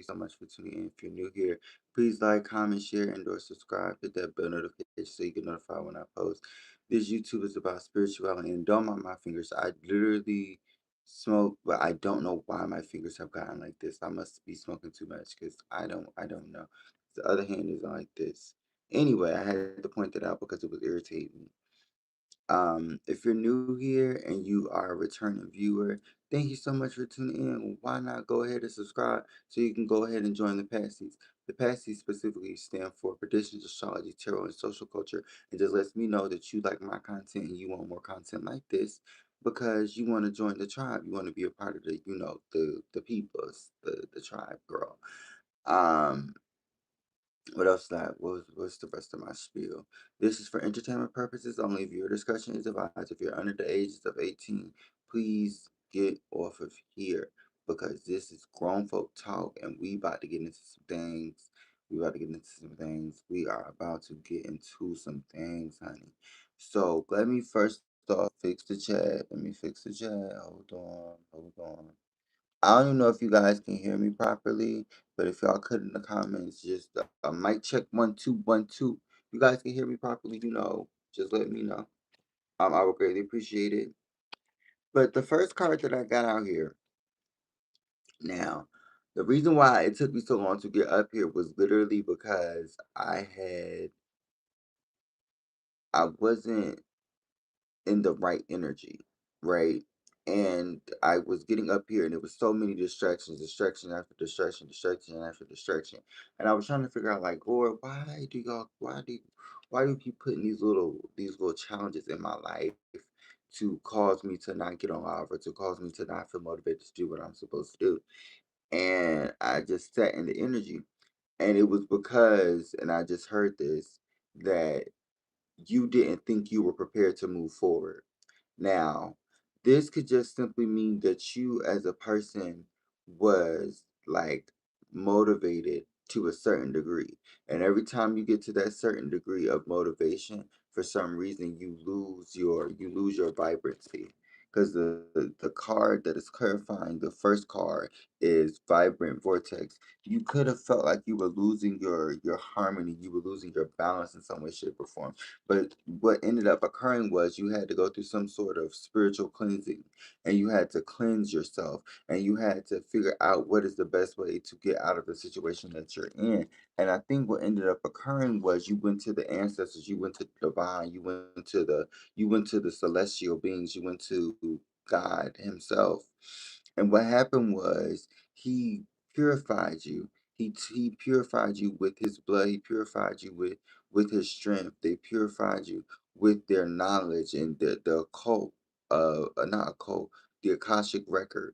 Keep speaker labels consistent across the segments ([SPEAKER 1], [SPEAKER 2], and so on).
[SPEAKER 1] so much for tuning in. If you're new here, please like, comment, share, and or subscribe. Hit that bell notification so you get notified when I post. This YouTube is about spirituality, and don't mind my fingers. I literally smoke, but I don't know why my fingers have gotten like this. I must be smoking too much because I don't know. The other hand is like this. Anyway, I had to point that out because it was irritating me. If you're new here and you are a returning viewer, thank you so much for tuning in. Why not go ahead and subscribe so you can go ahead and join the pasties? The pasties specifically stand for predictions, astrology, tarot, and social culture. It just lets me know that you like my content and you want more content like this because you want to join the tribe. You want to be a part of the peoples, the tribe, girl. Um, what else that what's the rest of my spiel? This is for entertainment purposes only. Viewer discussion is advised. If you're under the ages of 18, please get off of here because this is grown folk talk and we about to get into some things. We are about to get into some things, honey. So let me first off fix the chat. Let me fix the chat. Hold on. I don't even know if you guys can hear me properly, but if y'all could in the comments, just mic check 1 2 1 2. You guys can hear me properly, just let me know. I would greatly appreciate it. But the first card that I got out here now, the reason why it took me so long to get up here was literally because I wasn't in the right energy, right? And I was getting up here and it was so many distractions, distraction after distraction, distraction after distraction. And I was trying to figure out like, Lord, why do you keep putting these little challenges in my life to cause me to not get on live or to cause me to not feel motivated to do what I'm supposed to do? And I just sat in the energy. And it was because, and I just heard this, that you didn't think you were prepared to move forward. Now, this could just simply mean that you as a person was like motivated to a certain degree. And every time you get to that certain degree of motivation, for some reason you lose your vibrancy. Because the card that is clarifying the first card is vibrant vortex. You could have felt like you were losing your harmony, you were losing your balance in some way, shape, or form. But what ended up occurring was you had to go through some sort of spiritual cleansing and you had to cleanse yourself and you had to figure out what is the best way to get out of the situation that you're in. And I think what ended up occurring was you went to the ancestors, you went to the divine, you went to the celestial beings, you went to God himself. And what happened was he purified you. He purified you with his blood. He purified you with his strength. They purified you with their knowledge and the occult, not occult, the Akashic record,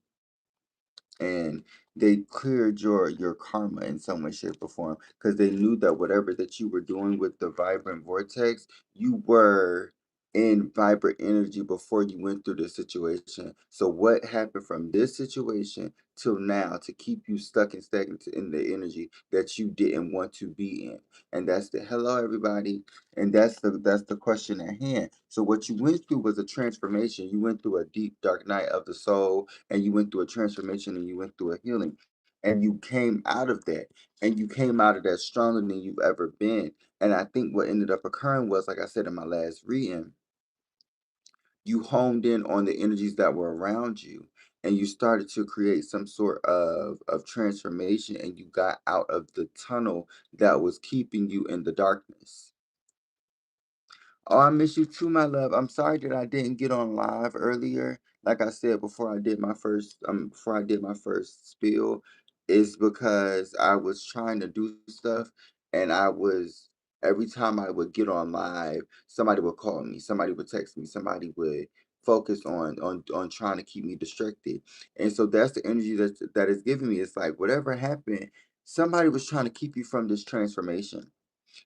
[SPEAKER 1] and they cleared your karma in some way, shape, or form because they knew that whatever that you were doing with the vibrant vortex, you were in vibrant energy before you went through this situation. So what happened from this situation till now to keep you stuck and stagnant in the energy that you didn't want to be in? And that's the hello everybody. And that's the question at hand. So what you went through was a transformation. You went through a deep dark night of the soul and you went through a transformation and you went through a healing and you came out of that and you came out of that stronger than you've ever been. And I think what ended up occurring was, like I said in my last reading, you honed in on the energies that were around you and you started to create some sort of transformation and you got out of the tunnel that was keeping you in the darkness. Oh, I miss you too, my love. I'm sorry that I didn't get on live earlier. Like I said before I did my first spiel, is because I was trying to do stuff and I was every time I would get on live, somebody would call me, somebody would text me, somebody would focus on trying to keep me distracted. And so that's the energy that is giving me. It's like whatever happened, somebody was trying to keep you from this transformation.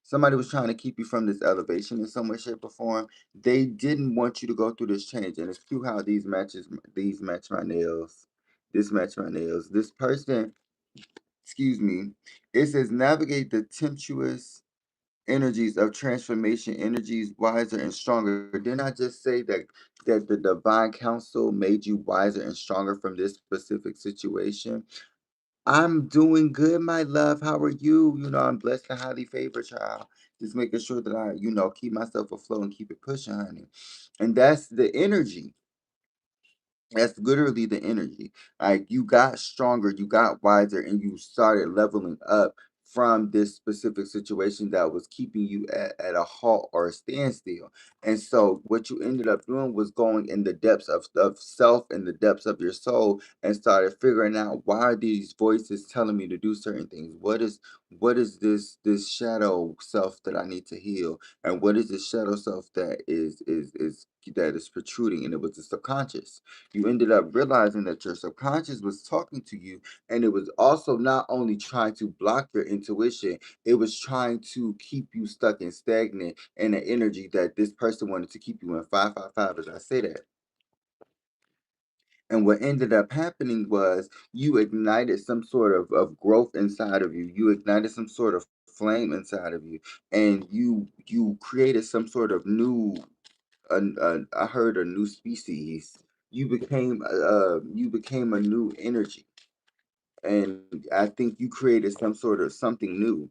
[SPEAKER 1] Somebody was trying to keep you from this elevation in some way, shape, or form. They didn't want you to go through this change. And it's through how these match my nails. This match my nails. This person, excuse me, it says navigate the tempestuous energies of transformation, energies wiser and stronger. Didn't I just say that the divine counsel made you wiser and stronger from this specific situation? I'm doing good, my love. How are you? I'm blessed and highly favored, child. Just making sure that I, keep myself afloat and keep it pushing, honey. And that's the energy. That's literally the energy. Like you got stronger, you got wiser, and you started leveling up from this specific situation that was keeping you at a halt or a standstill. And so what you ended up doing was going in the depths of self and the depths of your soul and started figuring out, why are these voices telling me to do certain things? What is this shadow self that I need to heal? And what is this shadow self that is protruding? And it was the subconscious. You ended up realizing that your subconscious was talking to you, and it was also not only trying to block your intuition, it was trying to keep you stuck and stagnant in an energy that this person wanted to keep you in 555, as I say that. And what ended up happening was you ignited some sort of growth inside of you. You ignited some sort of flame inside of you, and you created some sort of new, I heard, a new species. You became a new energy, and I think you created some sort of something new.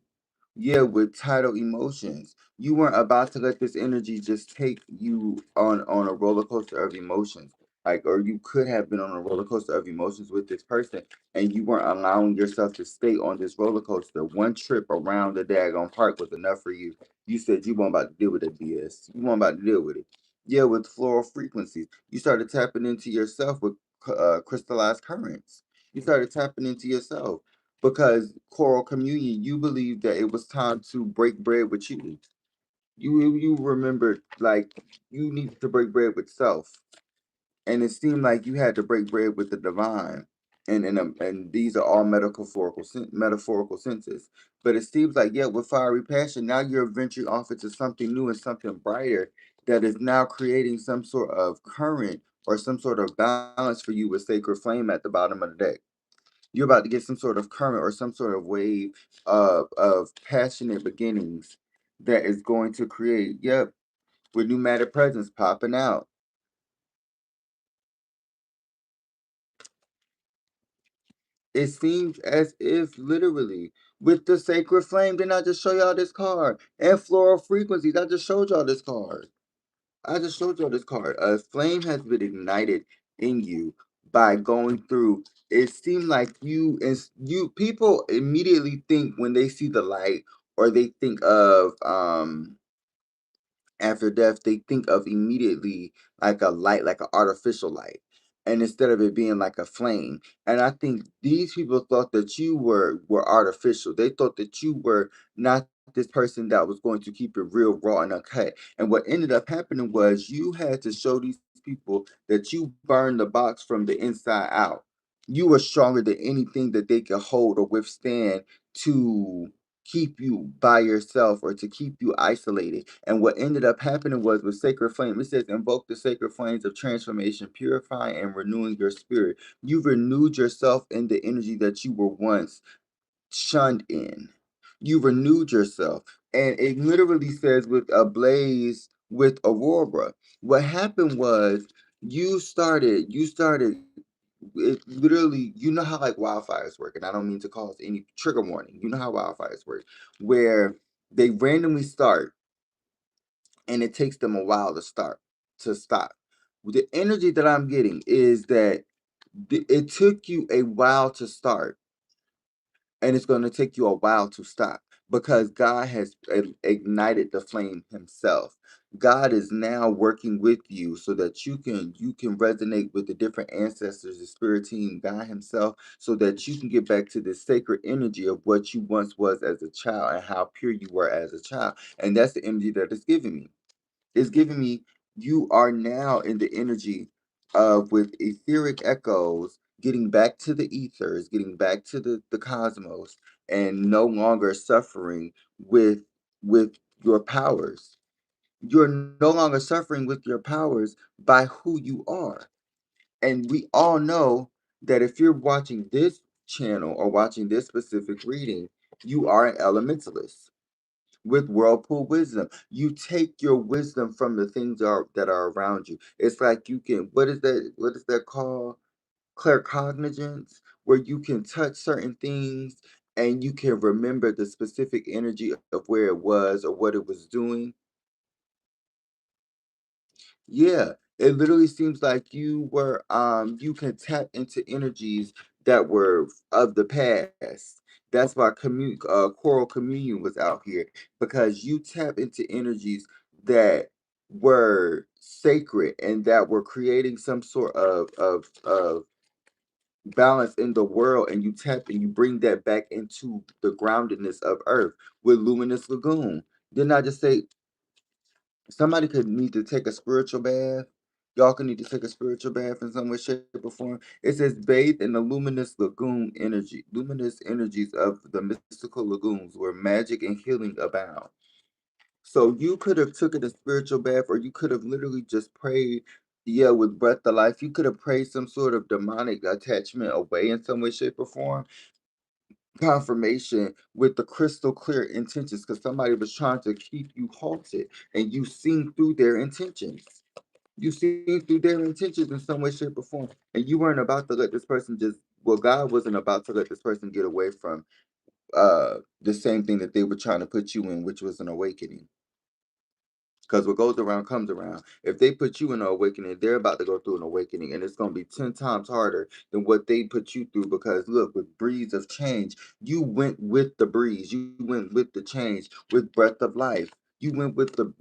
[SPEAKER 1] Yeah, with tidal emotions. You weren't about to let this energy just take you on a roller coaster of emotions. Like, or you could have been on a roller coaster of emotions with this person, and you weren't allowing yourself to stay on this roller coaster. One trip around the daggone park was enough for you. You said you weren't about to deal with that BS. You weren't about to deal with it. Yeah, with floral frequencies. You started tapping into yourself with crystallized currents. You started tapping into yourself because choral communion, you believed that it was time to break bread with you. You remembered, like, you needed to break bread with self, and it seemed like you had to break bread with the divine. And these are all metaphorical senses. But it seems like, yeah, with fiery passion, now you're venturing off into something new and something brighter that is now creating some sort of current or some sort of balance for you with sacred flame at the bottom of the deck. You're about to get some sort of current or some sort of wave of passionate beginnings that is going to create, yep, with new matter presence popping out. It seems as if literally with the sacred flame, didn't I just show y'all this card? And floral frequencies, I just showed y'all this card. I just showed y'all this card. A flame has been ignited in you by going through. It seemed like you people immediately think when they see the light, or they think of after death, they think of immediately like a light, like an artificial light. And instead of it being like a flame. And I think these people thought that you were artificial. They thought that you were not this person that was going to keep it real, raw, and uncut. And what ended up happening was you had to show these people that you burned the box from the inside out. You were stronger than anything that they could hold or withstand to keep you by yourself or to keep you isolated. And what ended up happening was with sacred flame, it says, invoke the sacred flames of transformation, purifying and renewing your spirit. You renewed yourself in the energy that you were once shunned in. You renewed yourself. And it literally says with a blaze with aurora. What happened was you started it literally, how like wildfires work, and I don't mean to cause any trigger warning. You know how wildfires work, where they randomly start, and it takes them a while to stop. The energy that I'm getting is that it took you a while to start, and it's going to take you a while to stop, because God has ignited the flame himself. God is now working with you so that you can resonate with the different ancestors, the spirit team, God himself, so that you can get back to the sacred energy of what you once was as a child and how pure you were as a child. And that's the energy that it's giving me. It's giving me, you are now in the energy of, with etheric echoes, getting back to the ethers, getting back to the cosmos, and no longer suffering with your powers. You're no longer suffering with your powers by who you are. And we all know that if you're watching this channel or watching this specific reading, you are an elementalist with whirlpool wisdom. You take your wisdom from the things that are around you. It's like you can, what is that called? Claircognizance, where you can touch certain things and you can remember the specific energy of where it was or what it was doing? Yeah, it literally seems like you can tap into energies that were of the past. That's why choral communion was out here, because you tap into energies that were sacred and that were creating some sort of balance in the world, and you tap and you bring that back into the groundedness of earth with luminous lagoon. Didn't I just say somebody could need to take a spiritual bath? Y'all could need to take a spiritual bath in some way, shape, or form. It says bathe in the luminous energies of the mystical lagoons where magic and healing abound. So you could have taken a spiritual bath, or you could have literally just prayed, yeah, with breath of life. You could have prayed some sort of demonic attachment away in some way, shape, or form. Confirmation with the crystal clear intentions, because somebody was trying to keep you halted, and you seen through their intentions. You seen through their intentions in some way, shape, or form. And you weren't about to let this person just, well, God wasn't about to let this person get away from the same thing that they were trying to put you in, which was an awakening. Because what goes around comes around. If they put you in an awakening, they're about to go through an awakening, and it's going to be 10 times harder than what they put you through. Because look, with breeze of change, you went with the breeze, you went with the change, with breath of life. You went with the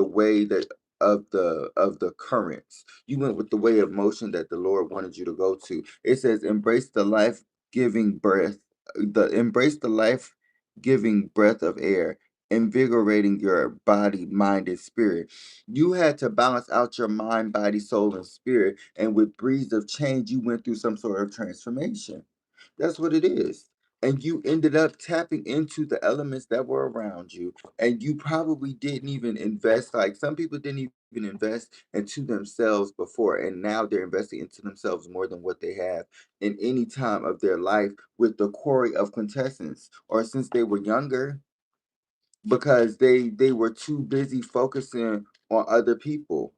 [SPEAKER 1] way that of the currents. You went with the way of motion that the Lord wanted you to go to. It says, embrace the life giving breath, the embrace the life giving breath of air, invigorating your body, mind, and spirit. You had to balance out your mind, body, soul, and spirit. And with breeze of change, you went through some sort of transformation. That's what it is. And you ended up tapping into the elements that were around you. And you probably didn't even invest. Like some people didn't even invest into themselves before. And now they're investing into themselves more than what they have in any time of their life with the quarry of quintessence. Or since they were younger, because they were too busy focusing on other people.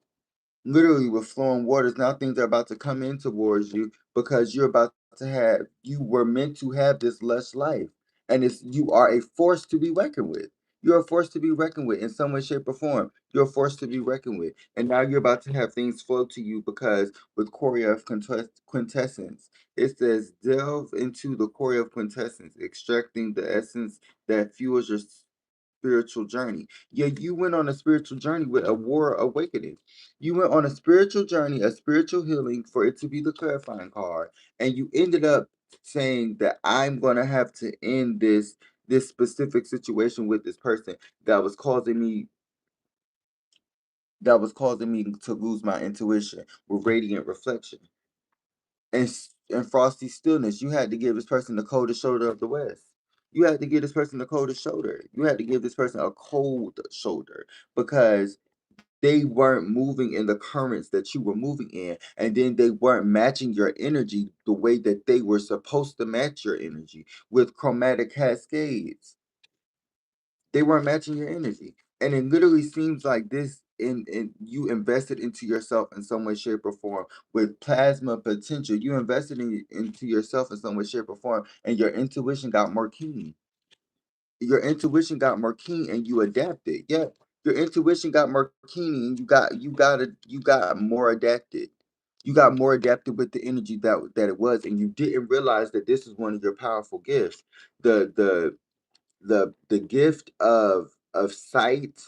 [SPEAKER 1] Literally with flowing waters, now things are about to come in towards you, because you were meant to have this lush life. And you are a force to be reckoned with. You're a force to be reckoned with in some way, shape, or form. You're a force to be reckoned with. And now you're about to have things flow to you, because with Chorea of Quintessence, it says, delve into the Chorea of Quintessence, extracting the essence that fuels your spiritual journey. Yeah, you went on a spiritual journey with a war awakening. You went on a spiritual journey, a spiritual healing, for it to be the clarifying card, and you ended up saying that I'm gonna have to end this specific situation with this person that was causing me to lose my intuition with radiant reflection and frosty stillness. You had to give this person the coldest shoulder of the West. You had to give this person the coldest shoulder. You had to give this person a cold shoulder, because they weren't moving in the currents that you were moving in, and then they weren't matching your energy the way that they were supposed to match your energy with chromatic cascades. They weren't matching your energy. And it literally seems like this in you invested into yourself in some way, shape, or form with plasma potential. You invested into yourself in some way, shape, or form, and your intuition got more keen. Your intuition got more keen and you adapted. Yeah. Your intuition got more keen and you got more adapted. You got more adapted with the energy that it was, and you didn't realize that this is one of your powerful gifts. The gift of sight,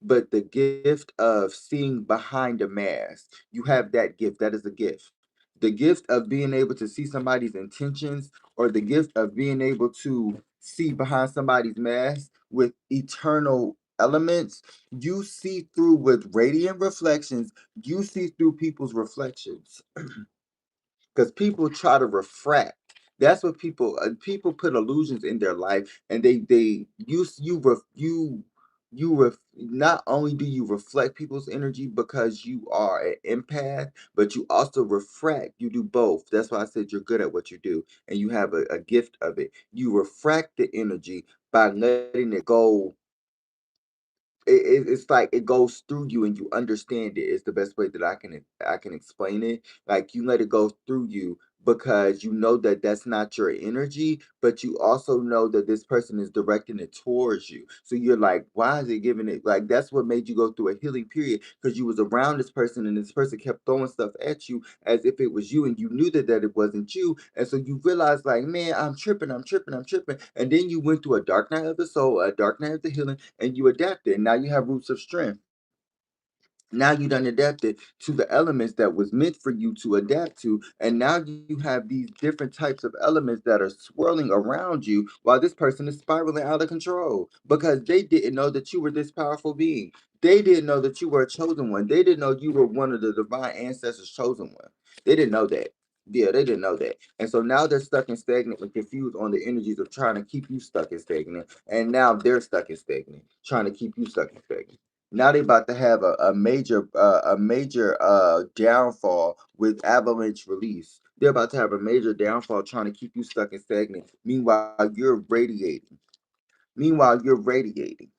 [SPEAKER 1] but the gift of seeing behind a mask. You have that gift. That is a gift. The gift of being able to see somebody's intentions, or the gift of being able to see behind somebody's mask with eternal elements. You see through with radiant reflections. You see through people's reflections, because people try to refract. That's what people put illusions in their life, and they use not only do you reflect people's energy because you are an empath, but you also refract. You do both. That's why I said you're good at what you do, and you have a gift of it. You refract the energy by letting it go. It's like it goes through you and you understand it. It's the best way that I can explain it. Like you let it go through you because you know that that's not your energy, but you also know that this person is directing it towards you. So you're like, why is it giving it? Like, that's what made you go through a healing period, because you was around this person and this person kept throwing stuff at you as if it was you, and you knew that it wasn't you. And so you realized, like, man, I'm tripping. And then you went through a dark night of the soul, a dark night of the healing, and you adapted. And now you have roots of strength. Now you done adapted to the elements that was meant for you to adapt to, and now you have these different types of elements that are swirling around you while this person is spiraling out of control, because they didn't know that you were this powerful being. They didn't know that you were a chosen one. They didn't know you were one of the divine ancestors chosen one. They didn't know that. Yeah, they didn't know that. And so now they're stuck and stagnant and confused on the energies of trying to keep you stuck and stagnant. And now they're stuck and stagnant, trying to keep you stuck and stagnant. Now they about to have a major downfall with avalanche release. They're about to have a major downfall trying to keep you stuck and stagnant. Meanwhile, you're radiating. Meanwhile, you're radiating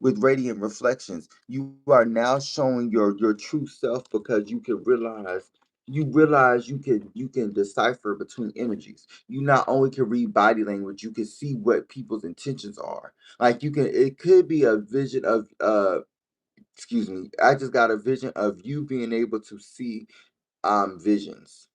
[SPEAKER 1] with radiant reflections. You are now showing your true self, because you realize you can decipher between energies. You not only can read body language, you can see what people's intentions are. Like, it could be a vision of excuse me, I just got a vision of you being able to see visions.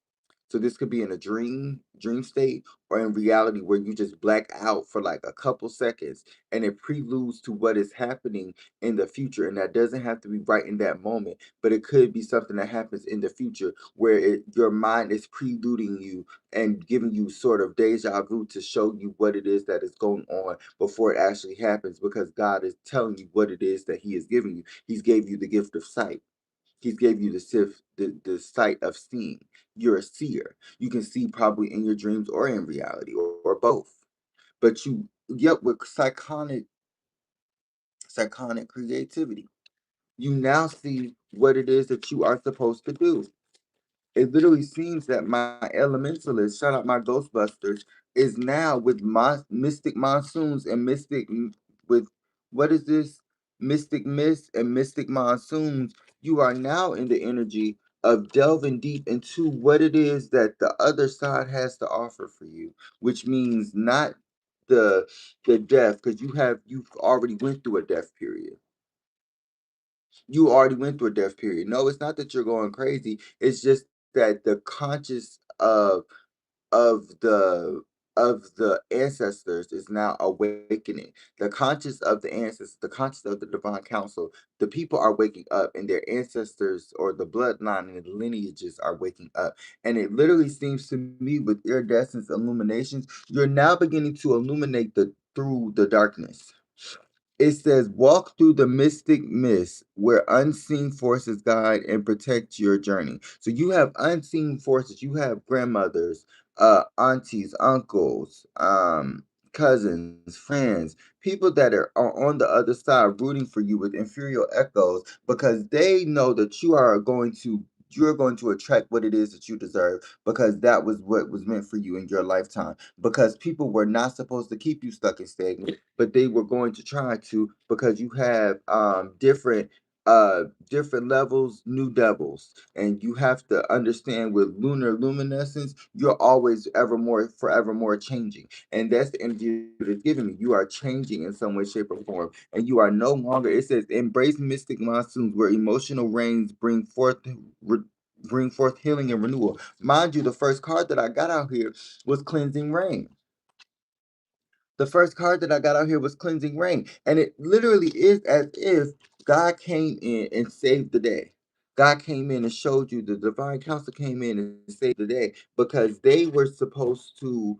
[SPEAKER 1] So this could be in a dream state, or in reality where you just black out for like a couple seconds, and it preludes to what is happening in the future. And that doesn't have to be right in that moment, but it could be something that happens in the future where your mind is preluding you and giving you sort of deja vu to show you what it is that is going on before it actually happens, because God is telling you what it is that He is giving you. He's gave you the gift of sight. He's gave you the sight of seeing. You're a seer. You can see probably in your dreams or in reality, or both. But yet with psychonic creativity, you now see what it is that you are supposed to do. It literally seems that my elementalist, shout out my ghostbusters, is now with mystic monsoons and with, what is this, mystic mist and mystic monsoons. You are now in the energy of delving deep into what it is that the other side has to offer for you, which means not the death, because you've already went through a death period. You already went through a death period. No, it's not that you're going crazy. It's just that the conscious of the ancestors is now awakening. The conscious of the ancestors, the conscious of the divine council, the people are waking up, and their ancestors, or the bloodline and the lineages, are waking up. And it literally seems to me, with iridescence illuminations, you're now beginning to illuminate through the darkness. It says, walk through the mystic mist where unseen forces guide and protect your journey. So you have unseen forces. You have grandmothers, aunties, uncles, cousins, friends, people that are on the other side rooting for you with inferior echoes, because they know that you're going to attract what it is that you deserve, because that was what was meant for you in your lifetime. Because people were not supposed to keep you stuck and stagnant, but they were going to try to, because you have different levels, new devils. And you have to understand, with lunar luminescence, you're always evermore forevermore changing. And that's the energy that it's giving me. You are changing in some way, shape, or form. And you are no longer, it says, embrace mystic monsoons where emotional rains bring forth healing and renewal. Mind you, the first card that I got out here was cleansing rain. The first card that I got out here was cleansing rain. And it literally is as if God came in and saved the day. God came in and showed you, the divine council came in and saved the day, because they were supposed to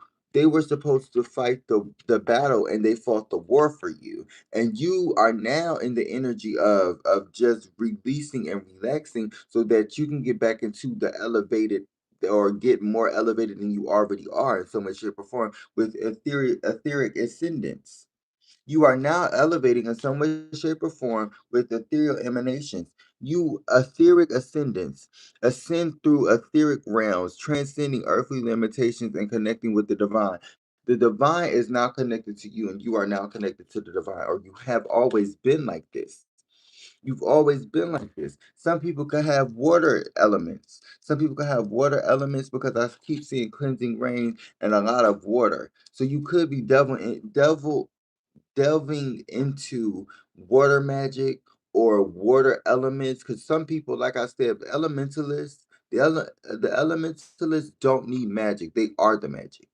[SPEAKER 1] fight the battle, and they fought the war for you. And you are now in the energy of just releasing and relaxing, so that you can get back into the elevated, or get more elevated than you already are in so much, shape, or form, with etheric ascendance. You are now elevating in some way, shape, or form with ethereal emanations. You etheric ascendants ascend through etheric realms, transcending earthly limitations and connecting with the divine. The divine is now connected to you, and you are now connected to the divine, or you have always been like this. You've always been like this. Some people could have water elements. Some people could have water elements because I keep seeing cleansing rain and a lot of water. So you could be delving into water magic or water elements because some people, like I said, the elementalists don't need magic. They are the magic.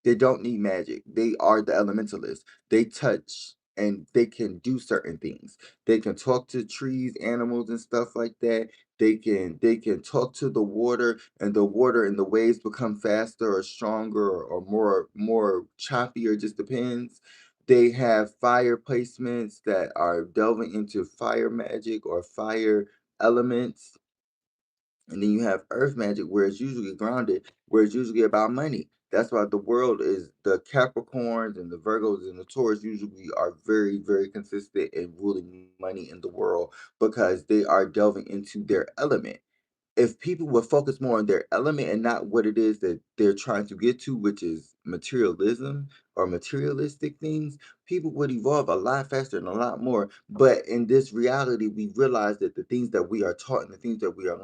[SPEAKER 1] They don't need magic. They are the elementalists. They touch and they can do certain things. They can talk to trees, animals, and stuff like that. They can talk to the water, and the water and the waves become faster or stronger or more choppy, or just depends. They have fire placements that are delving into fire magic or fire elements, and then you have earth magic where it's usually grounded, where it's usually about money. That's why the world is the Capricorns and the Virgos and the Taurus usually are very, very consistent in ruling money in the world because they are delving into their element. If people would focus more on their element and not what it is that they're trying to get to, which is materialism or materialistic things, people would evolve a lot faster and a lot more. But in this reality, we realize that the things that we are taught and the things that we are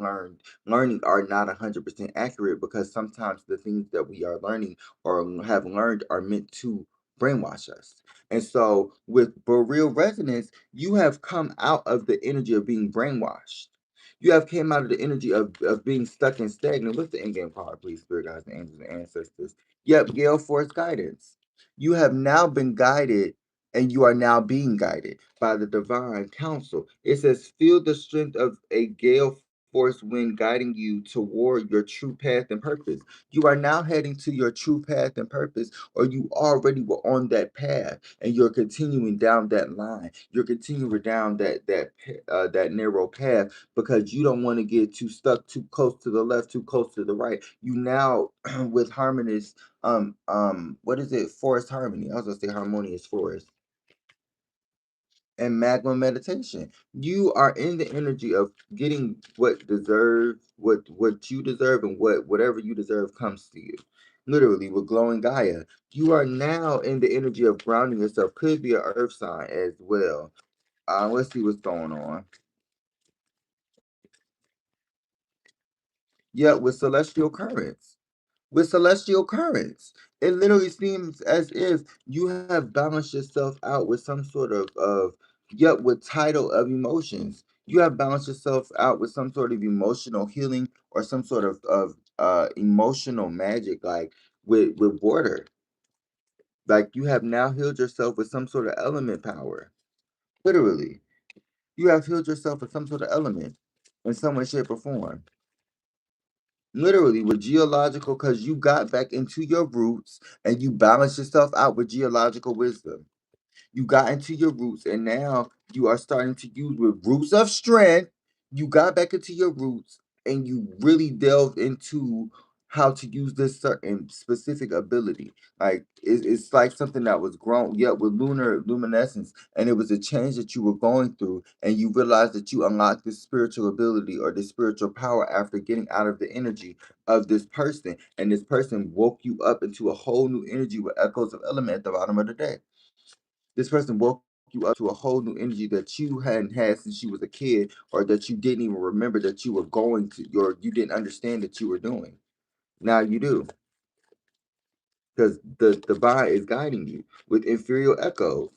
[SPEAKER 1] learning are not 100% accurate, because sometimes the things that we are learning or have learned are meant to brainwash us. And so with real resonance, you have come out of the energy of being brainwashed. You have came out of the energy of being stuck and stagnant. What's the end game card, please, spirit guides and angels and ancestors? Yep, Gale Force guidance. You have now been guided, and you are now being guided by the divine counsel. It says, feel the strength of a gale force wind guiding you toward your true path and purpose. You are now heading to your true path and purpose, or you already were on that path, and you're continuing down that line. You're continuing down that narrow path because you don't want to get too stuck too close to the left, too close to the right. You now with harmonious what is it? Forest harmony. I was gonna say harmonious forest and magma meditation. You are in the energy of getting what you deserve, and whatever you deserve comes to you. Literally with glowing Gaia. You are now in the energy of grounding yourself. Could be an earth sign as well. Let's see what's going on. Yeah, with celestial currents. With celestial currents. It literally seems as if you have balanced yourself out with some sort of yep, with title of emotions. You have balanced yourself out with some sort of emotional healing or some sort of emotional magic, like with water. Like you have now healed yourself with some sort of element power. Literally. You have healed yourself with some sort of element in some way, shape, or form. Literally with geological, because you got back into your roots and you balanced yourself out with geological wisdom. You got into your roots, and now you are starting to use with roots of strength. You got back into your roots and you really delved into how to use this certain specific ability. Like it's like something that was grown yet with lunar luminescence, and it was a change that you were going through, and you realized that you unlocked this spiritual ability or this spiritual power after getting out of the energy of this person, and this person woke you up into a whole new energy with echoes of element at the bottom of the deck. This person woke you up to a whole new energy that you hadn't had since you was a kid, or that you didn't even remember that you were going to, or you didn't understand that you were doing. Now you do, because the divine is guiding you with inferior echoes.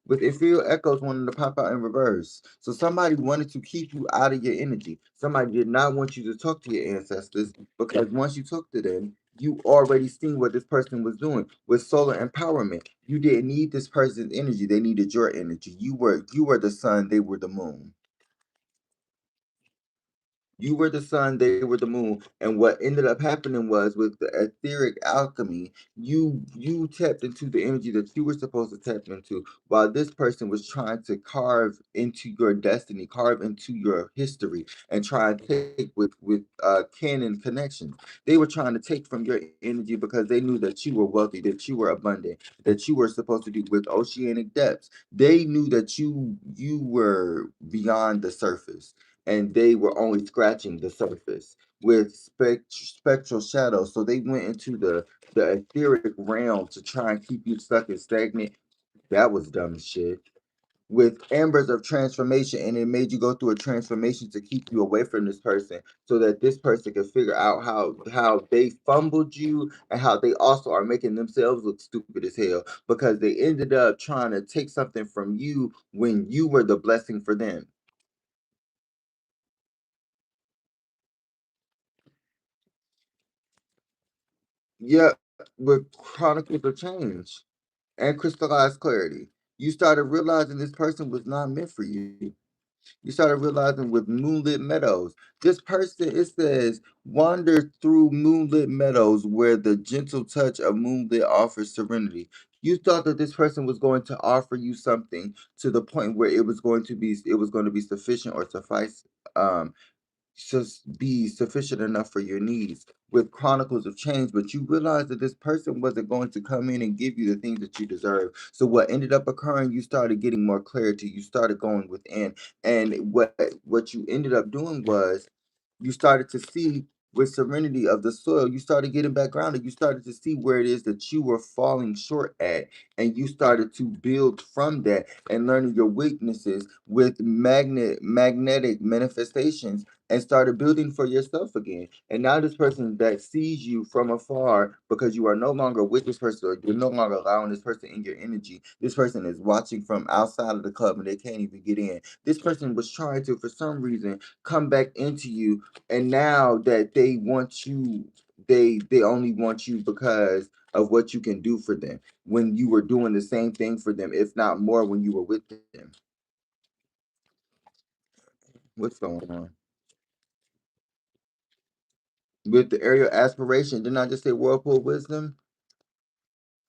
[SPEAKER 1] With inferior echoes wanting to pop out in reverse. So somebody wanted to keep you out of your energy. Somebody did not want you to talk to your ancestors, because once you talk to them, you already seen what this person was doing with solar empowerment. You didn't need this person's energy; they needed your energy. You were the sun; they were the moon. You were the sun, they were the moon. And what ended up happening was with the etheric alchemy, you tapped into the energy that you were supposed to tap into, while this person was trying to carve into your destiny, carve into your history, and try and take with canon connections. They were trying to take from your energy because they knew that you were wealthy, that you were abundant, that you were supposed to do with oceanic depths. They knew that you were beyond the surface, and they were only scratching the surface with spectral shadows. So they went into the etheric realm to try and keep you stuck and stagnant. That was dumb as shit. with embers of transformation, and it made you go through a transformation to keep you away from this person so that this person can figure out how they fumbled you and how they also are making themselves look stupid as hell because they ended up trying to take something from you when you were the blessing for them. Yeah, with chronicles of change and crystallized clarity, you started realizing this person was not meant for you. You started realizing with moonlit meadows. This person, it says, wander through moonlit meadows where the gentle touch of moonlit offers serenity. You thought that this person was going to offer you something to the point where it was going to be sufficient or suffice, um just be sufficient enough for your needs with chronicles of change, but you realize that this person wasn't going to come in and give you the things that you deserve. So what ended up occurring, you started getting more clarity, you started going within, and what you ended up doing was you started to see with serenity of the soil, you started getting back grounded, you started to see where it is that you were falling short at, and you started to build from that and learning your weaknesses with magnetic manifestations and started building for yourself again. And now this person that sees you from afar because you are no longer with this person or you're no longer allowing this person in your energy. This person is watching from outside of the club and they can't even get in. This person was trying to, for some reason, come back into you, and now that they want you, they only want you because of what you can do for them when you were doing the same thing for them, if not more, when you were with them. What's going on? With the area aspiration, didn't I just say whirlpool of wisdom?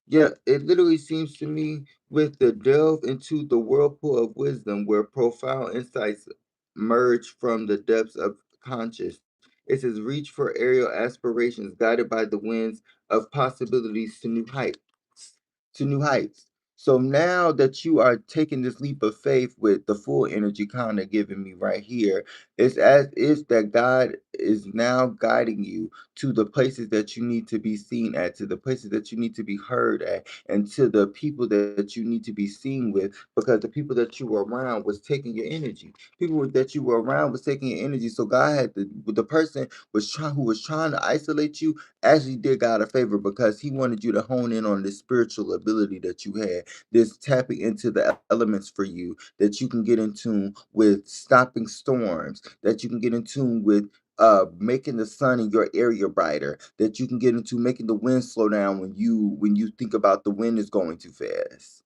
[SPEAKER 1] Yeah, it literally seems to me with the delve into the whirlpool of wisdom where profound insights merge from the depths of conscious. It says reach for aerial aspirations guided by the winds of possibilities to new heights. To new heights. So now that you are taking this leap of faith with the full energy kind of giving me right here, it's as if that God is now guiding you to the places that you need to be seen at, to the places that you need to be heard at, and to the people that you need to be seen with, because the people that you were around was taking your energy. That you were around was taking your energy. So God had the person who was trying to isolate you actually did God a favor because he wanted you to hone in on this spiritual ability that you had, this tapping into the elements for you, that you can get in tune with stopping storms, that you can get in tune with making the sun in your area brighter, that you can get into making the wind slow down when you think about the wind is going too fast.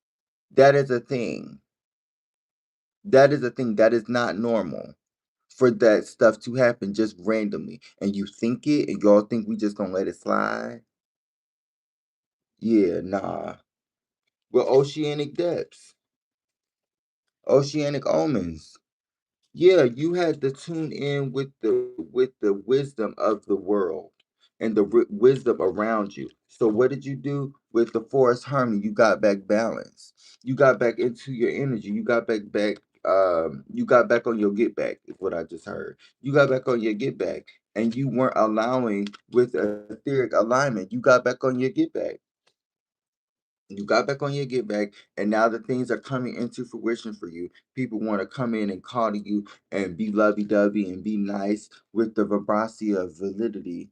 [SPEAKER 1] That is a thing. That is a thing that is not normal for that stuff to happen just randomly. And you think it and y'all think we just gonna let it slide. Yeah, nah. Well, oceanic depths, oceanic omens. Yeah, you had to tune in with the wisdom of the world and the wisdom around you. So what did you do with the forest harmony? You got back balance. You got back into your energy. You got back on your get back is what I just heard. You got back on your get back and you weren't allowing with etheric alignment. You got back on your get back. You got back on your get back, and now the things are coming into fruition for you. People want to come in and call to you and be lovey dovey and be nice with the vibrancy of validity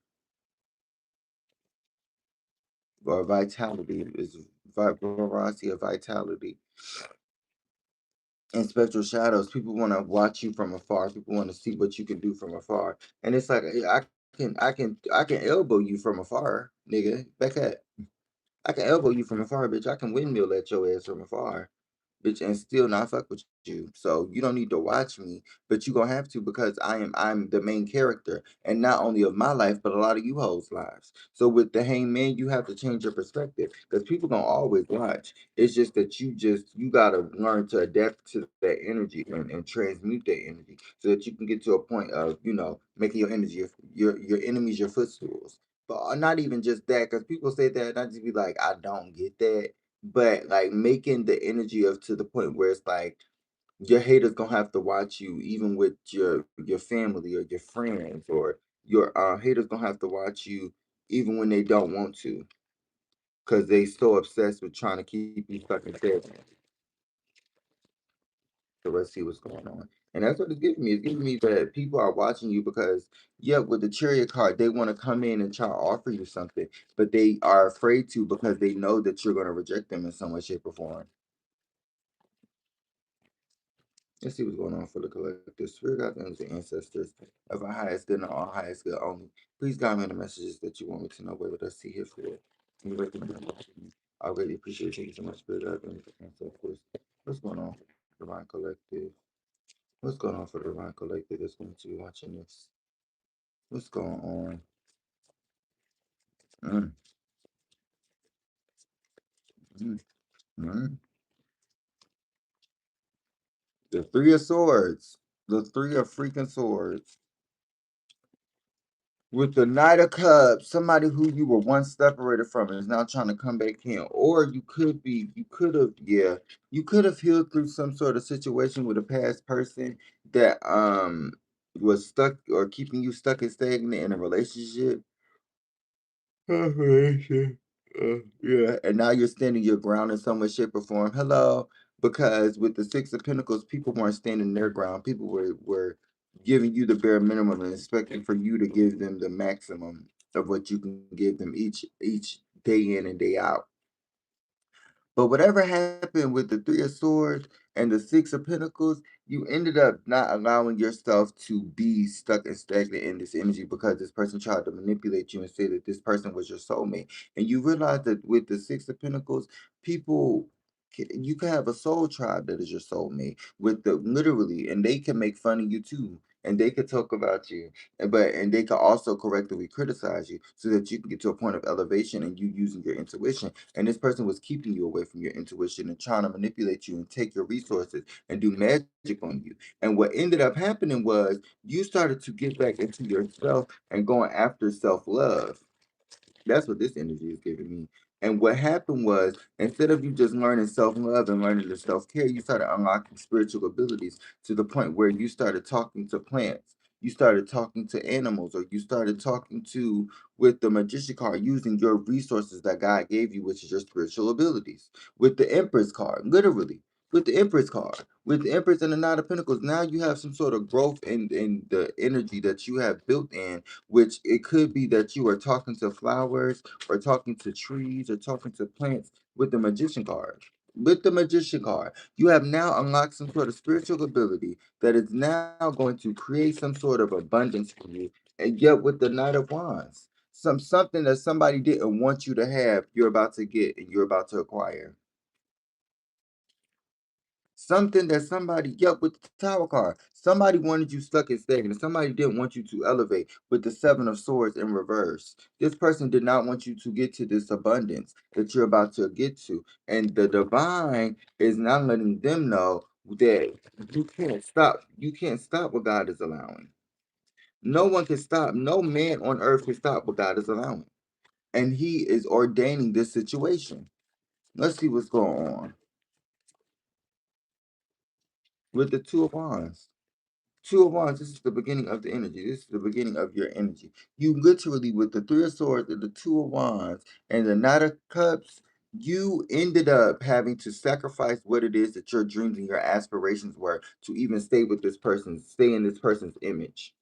[SPEAKER 1] or vitality. Is vibrancy of vitality and spectral shadows. People want to watch you from afar. People want to see what you can do from afar, and it's like I can elbow you from afar, nigga. Back at I can elbow you from afar, bitch. I can windmill at your ass from afar, bitch, and still not fuck with you. So you don't need to watch me, but you gonna have to because I'm the main character, and not only of my life, but a lot of you hoes' lives. So with the hangman, you have to change your perspective because people gonna always watch. It's just that you gotta learn to adapt to that energy and transmute that energy so that you can get to a point of making your energy your enemies your footstools. But not even just that, because people say that, and I just be like, I don't get that, but like making the energy of to the point where it's like your haters gonna have to watch you even with your family or your friends, or your haters gonna have to watch you even when they don't want to because they so obsessed with trying to keep you stuck in therapy. So let's see what's going on. And that's what it's giving me. It's giving me that people are watching you because, yeah, with the chariot card, they want to come in and try to offer you something, but they are afraid to because they know that you're going to reject them in some way, shape, or form. Let's see what's going on for the collective. Spirit guides, angels, and ancestors of our highest good and all highest good only. Please guide me in the messages that you want me to know. What would I see here for? You recommend me. I really appreciate it. Thank you so much, Spirit guides, angels, and ancestors. What's going on for the Divine Collective? What's going on for the Divine Collective that's going to be watching this? What's going on? Mm, mm, mm. The Three of Swords. The Three of freaking Swords. With the Knight of Cups, somebody who you were once separated from is now trying to come back in. Or you could have, yeah, you could have healed through some sort of situation with a past person that was stuck or keeping you stuck and stagnant in a relationship. Confirmation. Yeah, and now you're standing your ground in some way, shape, or form. Hello, because with the Six of Pentacles, people weren't standing their ground. People were giving you the bare minimum and expecting for you to give them the maximum of what you can give them each day in and day out. But whatever happened with the Three of Swords and the Six of Pentacles, you ended up not allowing yourself to be stuck and stagnant in this energy because this person tried to manipulate you and say that this person was your soulmate. And you realize that with the Six of Pentacles, people, you can have a soul tribe that is your soulmate with the literally, and they can make fun of you too. And they could talk about you, and they can also correctly criticize you so that you can get to a point of elevation and you using your intuition, and this person was keeping you away from your intuition and trying to manipulate you and take your resources and do magic on you. And what ended up happening was you started to get back into yourself and going after self-love. That's what this energy is giving me. And what happened was, instead of you just learning self love and learning the self care, you started unlocking spiritual abilities to the point where you started talking to plants, you started talking to animals, or you started talking to, with the magician card, using your resources that God gave you, which is your spiritual abilities. With the Empress card, literally. With the Empress card, with the Empress and the Knight of Pentacles, now you have some sort of growth in the energy that you have built in, which it could be that you are talking to flowers or talking to trees or talking to plants with the magician card. With the magician card, you have now unlocked some sort of spiritual ability that is now going to create some sort of abundance for you. And yet with the Knight of Wands, something that somebody didn't want you to have, you're about to get and you're about to acquire. Something that somebody, yep, with the Tower card. Somebody wanted you stuck and stagnant. Somebody didn't want you to elevate with the Seven of Swords in reverse. This person did not want you to get to this abundance that you're about to get to. And the divine is now letting them know that you can't stop. You can't stop what God is allowing. No one can stop. No man on earth can stop what God is allowing. And he is ordaining this situation. Let's see what's going on with the Two of Wands. Two of Wands, this is the beginning of the energy. This is the beginning of your energy. You literally, with the Three of Swords and the Two of Wands and the Knight of Cups, you ended up having to sacrifice what it is that your dreams and your aspirations were to even stay with this person, stay in this person's image.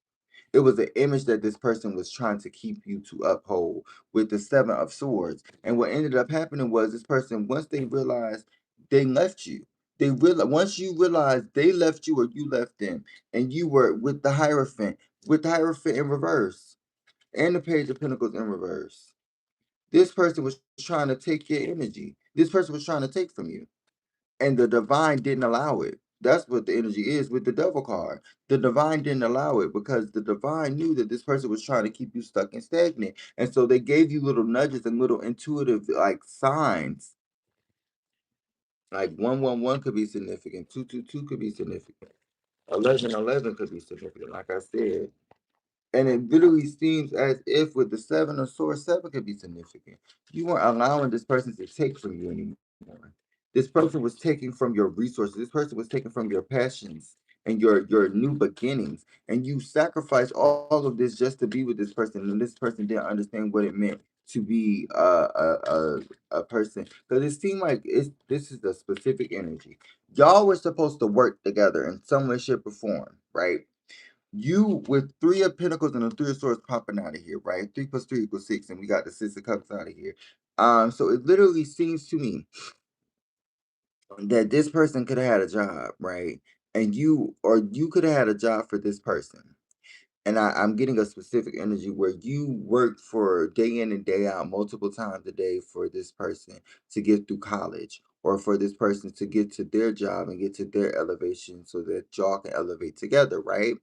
[SPEAKER 1] It was an image that this person was trying to keep you to uphold with the Seven of Swords. And what ended up happening was this person, once they realized, they left you. They realized, once you realized they left you or you left them, and you were with the Hierophant in reverse, and the Page of Pentacles in reverse. This person was trying to take your energy. This person was trying to take from you, and the divine didn't allow it. That's what the energy is with the devil card. The divine didn't allow it because the divine knew that this person was trying to keep you stuck and stagnant. And so they gave you little nudges and little intuitive like signs. Like 111 could be significant, 222 could be significant, 1111 could be significant, like I said. And it literally seems as if with the Seven of Swords, seven could be significant. You weren't allowing this person to take from you anymore. This person was taking from your resources. This person was taking from your passions and your new beginnings. And you sacrificed all of this just to be with this person. And this person didn't understand what it meant to be a person, because it seemed like this is the specific energy. Y'all were supposed to work together in some way, shape, or form, right? You with three of pentacles and a three of swords popping out of here, right? Three plus three equals six, and we got the six of cups out of here. So it literally seems to me that this person could have had a job, right? And you could have had a job for this person. And I'm getting a specific energy where you work for day in and day out, multiple times a day for this person to get through college, or for this person to get to their job and get to their elevation so that y'all can elevate together, right?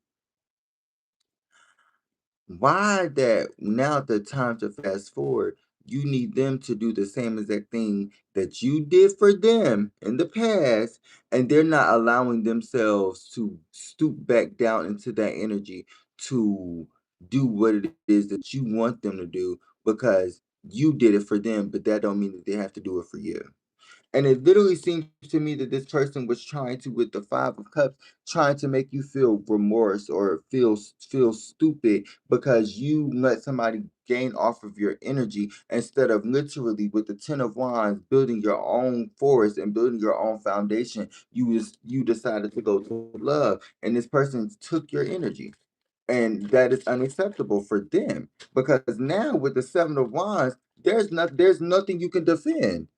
[SPEAKER 1] Why that now the time to fast forward, you need them to do the same exact thing that you did for them in the past, and they're not allowing themselves to stoop back down into that energy to do what it is that you want them to do, because you did it for them, but that don't mean that they have to do it for you. And it literally seems to me that this person was trying to, with the Five of Cups, trying to make you feel remorse or feel stupid because you let somebody gain off of your energy, instead of literally with the Ten of Wands building your own forest and building your own foundation. You decided to go to love, and this person took your energy. And that is unacceptable for them, because now with the Seven of Wands, there's nothing you can defend.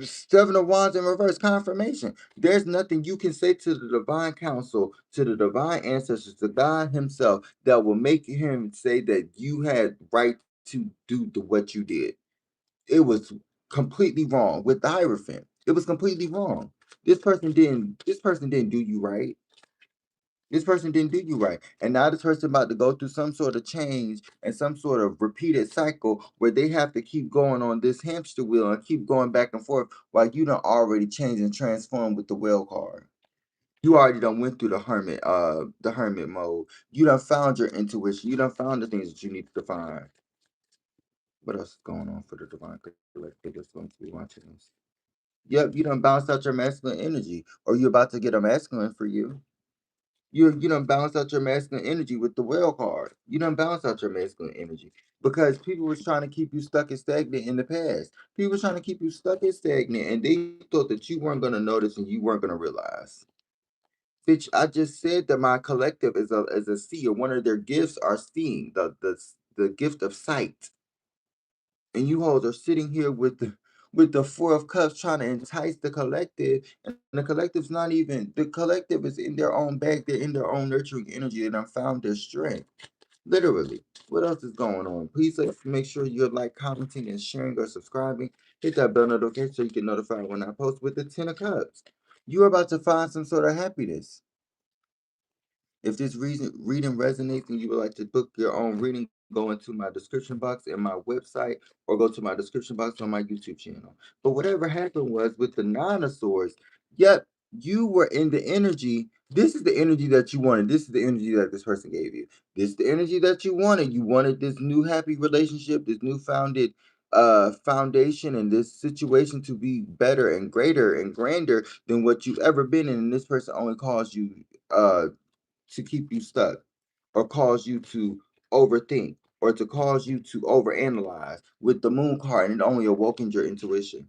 [SPEAKER 1] Seven of Wands in reverse confirmation. There's nothing you can say to the divine council, to the divine ancestors, to God Himself, that will make Him say that you had right to do what you did. It was completely wrong with the Hierophant. It was completely wrong. This person didn't do you right. This person didn't do you right. And now this person about to go through some sort of change and some sort of repeated cycle where they have to keep going on this hamster wheel and keep going back and forth, while you done already changed and transformed with the whale card. You already done went through the hermit mode. You done found your intuition. You done found the things that you need to find. What else is going on for the divine collective that's going to be watching this? Yep, you done bounced out your masculine energy, or you're about to get a masculine for you. You done balance out your masculine energy with the whale card. You done balance out your masculine energy, because people was trying to keep you stuck and stagnant in the past. People was trying to keep you stuck and stagnant, and they thought that you weren't gonna notice and you weren't gonna realize. Bitch, I just said that my collective is a seer. One of their gifts are seeing, the gift of sight. And you hoes are sitting here with the Four of Cups trying to entice the collective, and the collective's not even, the collective is in their own bag. They're in their own nurturing energy, and I found their strength. Literally. What else is going on? Please make sure you're like, commenting, and sharing or subscribing. Hit that bell notification so you get notified when I post with the Ten of Cups. You're about to find some sort of happiness. If this reading resonates and you would like to book your own reading, go into my description box in my website, or go to my description box on my YouTube channel. But whatever happened was with the Nine of Swords, yep, you were in the energy. This is the energy that you wanted. This is the energy that this person gave you. This is the energy that you wanted. You wanted this new happy relationship, this new founded foundation, and this situation to be better and greater and grander than what you've ever been in. And this person only caused you to keep you stuck, or cause you to overthink, or to cause you to overanalyze with the moon card, and it only awoken your intuition.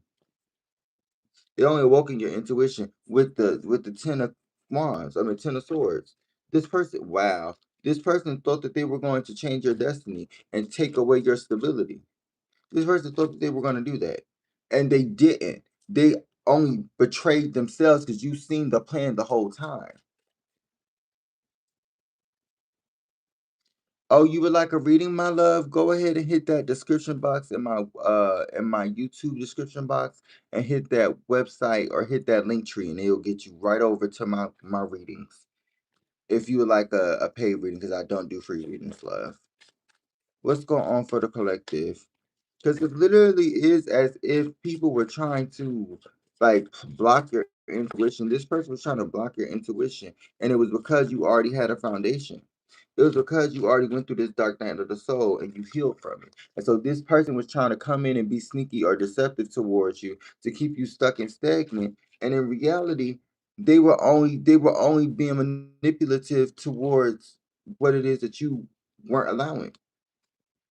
[SPEAKER 1] It only awoken your intuition with the Ten of Wands. I mean, Ten of Swords. This person, wow, this person thought that they were going to change your destiny and take away your stability. This person thought that they were going to do that, and they didn't. They only betrayed themselves, because you seen the plan the whole time. Oh, you would like a reading, my love? Go ahead and hit that description box in my YouTube description box, and hit that website, or hit that link tree, and it'll get you right over to my readings. If you would like a paid reading, because I don't do free readings, love. What's going on for the collective? Because it literally is as if people were trying to, like, block your intuition. This person was trying to block your intuition, and it was because you already had a foundation. It was because you already went through this dark night of the soul and you healed from it. And so this person was trying to come in and be sneaky or deceptive towards you to keep you stuck and stagnant. And in reality, they were only being manipulative towards what it is that you weren't allowing.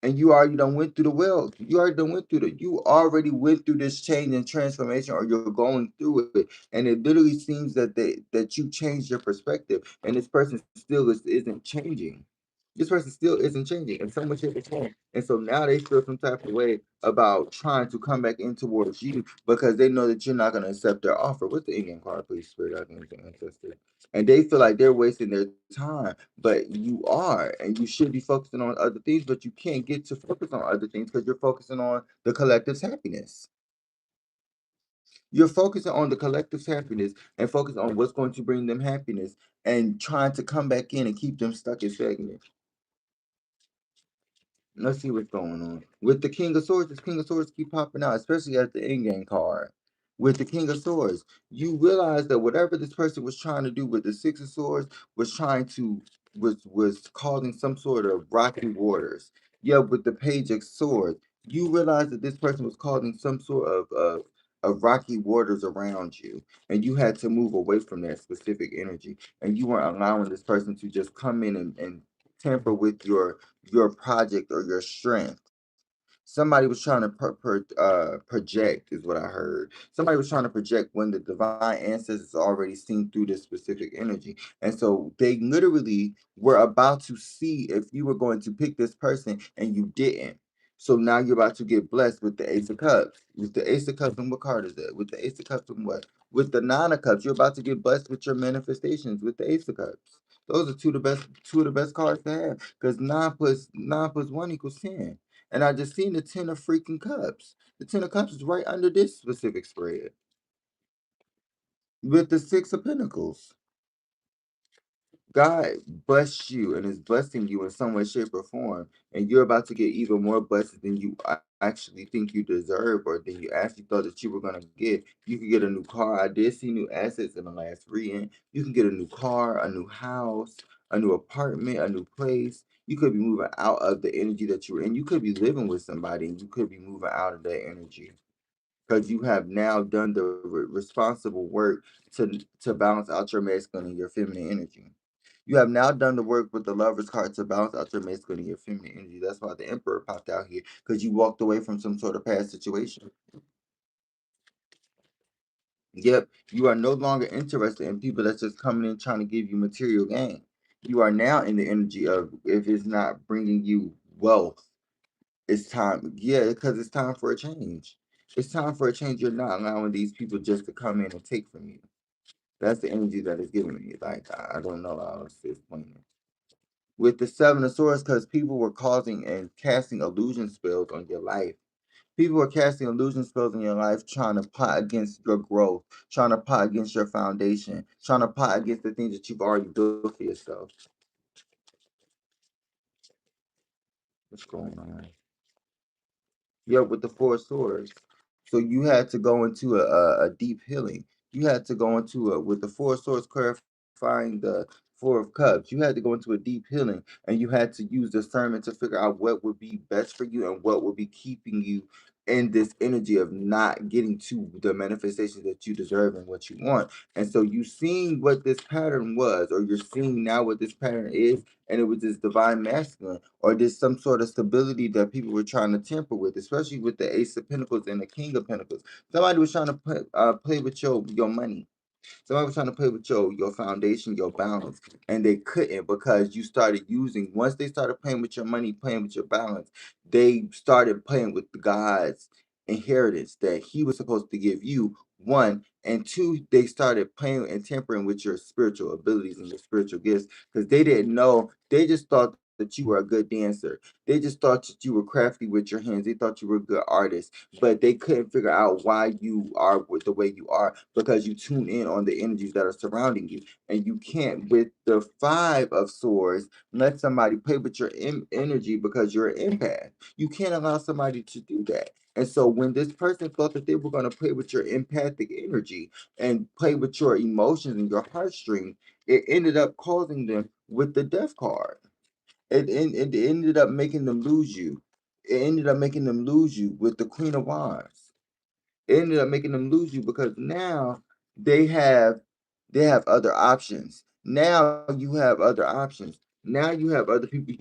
[SPEAKER 1] And you already done went through the well. You already went through this change and transformation, or you're going through it. And it literally seems that you changed your perspective, and this person still isn't changing. This person still isn't changing in so much shape or form. And so now they feel some type of way about trying to come back in towards you because they know that you're not going to accept their offer. What's the Indian card, please, Spirit? I think the ancestor. And they feel like they're wasting their time, but you are, and you should be focusing on other things, but you can't get to focus on other things because you're focusing on the collective's happiness. You're focusing on the collective's happiness and focus on what's going to bring them happiness and trying to come back in and keep them stuck and stagnant. Let's see what's going on. With the King of Swords, this King of Swords keep popping out, especially as the in-game card. With the King of Swords, you realize that whatever this person was trying to do with the Six of Swords was trying to was causing some sort of rocky waters. Yeah, with the Page of Swords, you realize that this person was causing some sort of rocky waters around you, and you had to move away from that specific energy, and you weren't allowing this person to just come in and tamper with your project or your strength. Somebody was trying to project, is what I heard. Somebody was trying to project when the divine ancestors already seen through this specific energy. And so they literally were about to see if you were going to pick this person and you didn't. So now you're about to get blessed with the Ace of Cups. With the Ace of Cups, and what card is that? With the Ace of Cups and what? With the Nine of Cups, you're about to get blessed with your manifestations with the Ace of Cups. Those are two of the best cards to have. Because nine plus one equals 10. And I just seen the 10 of freaking cups. The 10 of cups is right under this specific spread with the six of pentacles. God bless you and is blessing you in some way, shape, or form, and you're about to get even more blessings than you actually think you deserve, or than you actually thought that you were gonna get. You can get a new car. I did see new assets in the last reading. You can get a new car, a new house, a new apartment, a new place. You could be moving out of the energy that you were in. You could be living with somebody, and you could be moving out of that energy because you have now done the responsible work to balance out your masculine and your feminine energy. You have now done the work with the Lover's card to balance out your masculine and your feminine energy. That's why the Emperor popped out here, because you walked away from some sort of past situation. Yep, you are no longer interested in people that's just coming in trying to give you material gain. You are now in the energy of, if it's not bringing you wealth, it's time. Yeah, because it's time for a change. It's time for a change. You're not allowing these people just to come in and take from you. That's the energy that is giving me. Like, I don't know how else to explain it. With the Seven of Swords, because people were causing and casting illusion spells on your life. People were casting illusion spells in your life, trying to plot against your growth, trying to plot against your foundation, trying to plot against the things that you've already built for yourself. What's going on? Yeah, with the Four of Swords. So you had to go into a deep healing. You had to go into with the Four of Swords clarifying the Four of Cups. You had to go into a deep healing, and you had to use discernment to figure out what would be best for you and what would be keeping you in this energy of not getting to the manifestation that you deserve and what you want. And so you seeing what this pattern was, or you're seeing now what this pattern is, and it was this divine masculine, or this some sort of stability that people were trying to tamper with, especially with the Ace of Pentacles and the King of Pentacles. Somebody was trying to play with your money. Somebody was trying to play with your foundation, your balance, and they couldn't, because you started using. Once they started playing with your money, playing with your balance, they started playing with God's inheritance that He was supposed to give you. One and two, they started playing and tampering with your spiritual abilities and your spiritual gifts, because they didn't know. They just thought that you were a good dancer. They just thought that you were crafty with your hands. They thought you were a good artist, but they couldn't figure out why you are with the way you are, because you tune in on the energies that are surrounding you. And you can't, with the Five of Swords, let somebody play with your energy, because you're an empath. You can't allow somebody to do that. And so when this person thought that they were going to play with your empathic energy and play with your emotions and your heartstrings, it ended up causing them with the Death card. It ended up making them lose you. It ended up making them lose you with the Queen of Wands. It ended up making them lose you, because now they have they have other options. Now you have other options. Now you have other people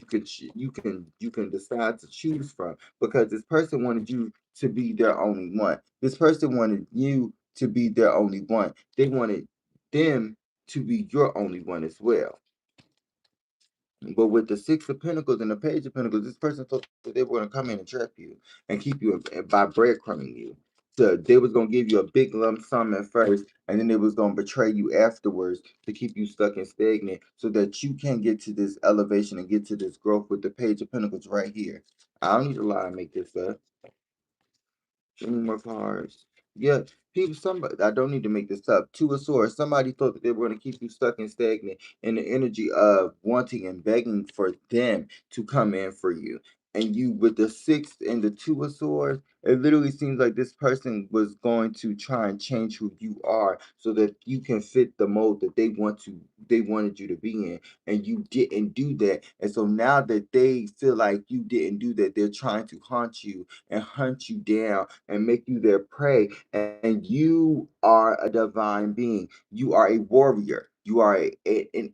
[SPEAKER 1] you can decide to choose from, because this person wanted you to be their only one. This person wanted you to be their only one. They wanted them to be your only one as well. But with the Six of Pentacles and the Page of Pentacles, this person thought that they were going to come in and trap you and keep you by breadcrumbing you. So they was going to give you a big lump sum at first, and then they was going to betray you afterwards to keep you stuck and stagnant so that you can't get to this elevation and get to this growth with the Page of Pentacles right here. I don't need to lie and make this up. Show me more cards. Yeah, people. Somebody. I don't need to make this up. Two of Swords. Somebody thought that they were going to keep you stuck and stagnant in the energy of wanting and begging for them to come in for you. And you, with the Six and the Two of Swords, it literally seems like this person was going to try and change who you are so that you can fit the mold that they wanted you to be in, and you didn't do that. And so now that they feel like you didn't do that, they're trying to haunt you and hunt you down and make you their prey. And you are a divine being. You are a warrior. You are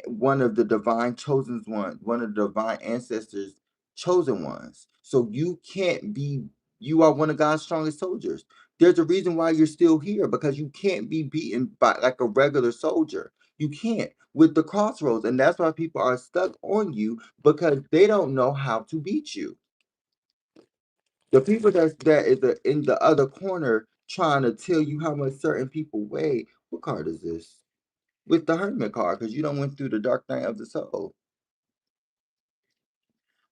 [SPEAKER 1] one of the divine chosen ones, one of the divine ancestors chosen ones. So you can't be, you are one of God's strongest soldiers. There's a reason why you're still here, because you can't be beaten by like a regular soldier. You can't with the crossroads. And that's why people are stuck on you, because they don't know how to beat you. The people in the other corner trying to tell you how much certain people weigh. What card is this? With the Hermit card, because you don't went through the dark night of the soul.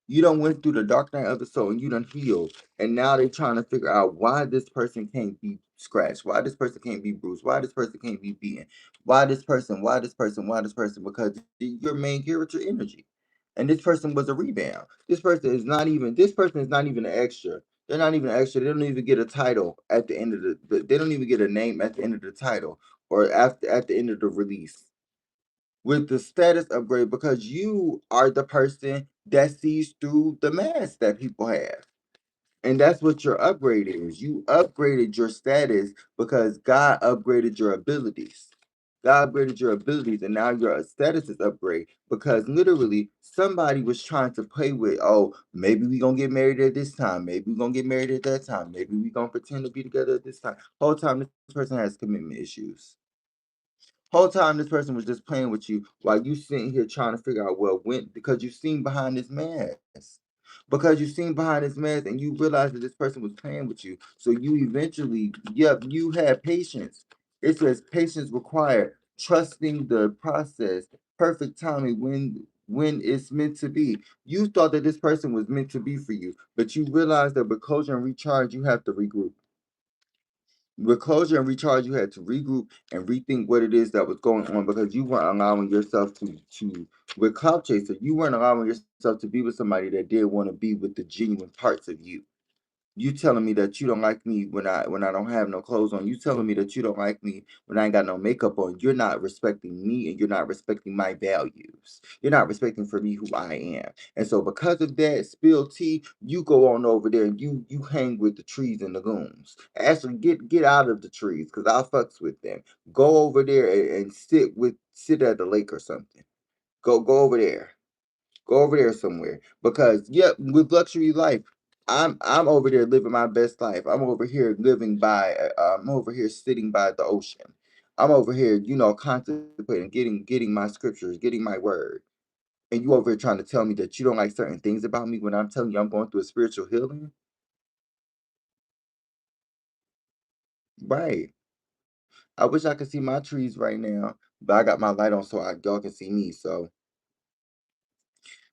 [SPEAKER 1] You don't went through the dark night of the soul and you done healed. And now they're trying to figure out why this person can't be scratched, why this person can't be bruised, why this person can't be beaten, why this person, because your main character energy. And this person was a rebound. This person is not even an extra. They're not even an extra. They don't even get a title at the end of they don't even get a name at the end of the title or after at the end of the release with the status upgrade, because you are the person that sees through the mask that people have. And that's what your upgrade is. You upgraded your status because God upgraded your abilities. God upgraded your abilities, and now your status is upgrade because literally somebody was trying to play with, oh, maybe we gonna get married at this time, maybe we gonna get married at that time, maybe we gonna pretend to be together at this time. Whole time this person has commitment issues. Whole time this person was just playing with you while you sitting here trying to figure out, well, when, because you seen behind this mask. Because you seen behind this mask and you realized that this person was playing with you. So you eventually, yep, you had patience. It says patience required, trusting the process, perfect timing when it's meant to be. You thought that this person was meant to be for you, but you realized that with closure and recharge, you have to regroup. With closure and recharge, you had to regroup and rethink what it is that was going on, because you weren't allowing yourself to with Cloud Chaser, you weren't allowing yourself to be with somebody that did want to be with the genuine parts of you. You telling me that you don't like me when I don't have no clothes on. You telling me that you don't like me when I ain't got no makeup on. You're not respecting me and you're not respecting my values. You're not respecting for me who I am. And so because of that, spill tea, you go on over there and you hang with the trees and the goons. Actually get out of the trees, because I fucks with them. Go over there and sit at the lake or something. Go over there. Go over there somewhere, because yep, with luxury life, I'm over there living my best life. I'm over here living by. I'm over here sitting by the ocean. I'm over here, contemplating, getting my scriptures, getting my word. And you over here trying to tell me that you don't like certain things about me when I'm telling you I'm going through a spiritual healing, right? I wish I could see my trees right now, but I got my light on so y'all can see me. So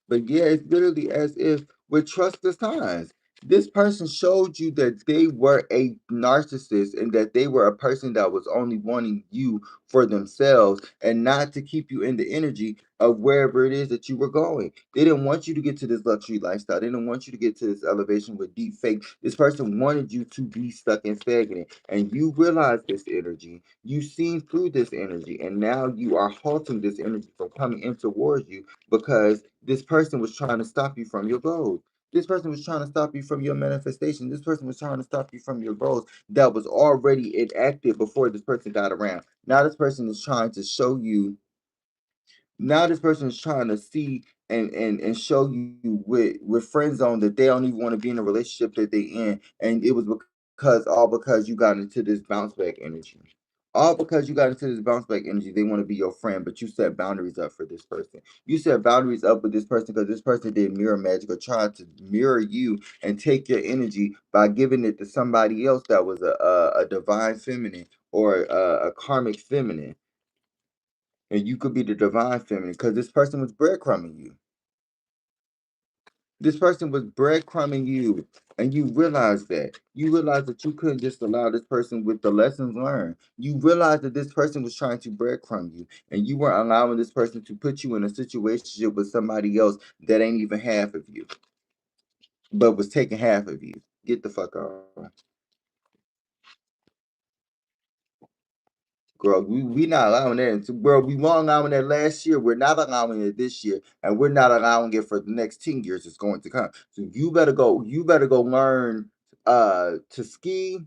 [SPEAKER 1] but yeah, it's literally as if with trustless times, this person showed you that they were a narcissist and that they were a person that was only wanting you for themselves and not to keep you in the energy of wherever it is that you were going. They didn't want you to get to this luxury lifestyle. They didn't want you to get to this elevation with deep faith. This person wanted you to be stuck and stagnant. And you realize this energy. You seen through this energy. And now you are halting this energy from coming in towards you, because this person was trying to stop you from your goals. This person was trying to stop you from your manifestation. This person was trying to stop you from your goals that was already enacted before this person got around. Now this person is trying to show you Now this person is trying to see and show you with friend zone that they don't even want to be in a relationship that they in, and it was because you got into this bounce back energy. All because you got into this bounce back energy, they want to be your friend, but you set boundaries up for this person. You set boundaries up with this person because this person did mirror magic or tried to mirror you and take your energy by giving it to somebody else that was a divine feminine or a karmic feminine, and you could be the divine feminine because this person was breadcrumbing you. This person was breadcrumbing you, and you realize that. You realize that you couldn't just allow this person with the lessons learned. You realize that this person was trying to breadcrumb you, and you weren't allowing this person to put you in a situation with somebody else that ain't even half of you, but was taking half of you. Get the fuck out. Girl, we not allowing that. Girl, we weren't allowing that last year. We're not allowing it this year, and we're not allowing it for the next 10 years. It's going to come. So you better go. You better go learn to ski,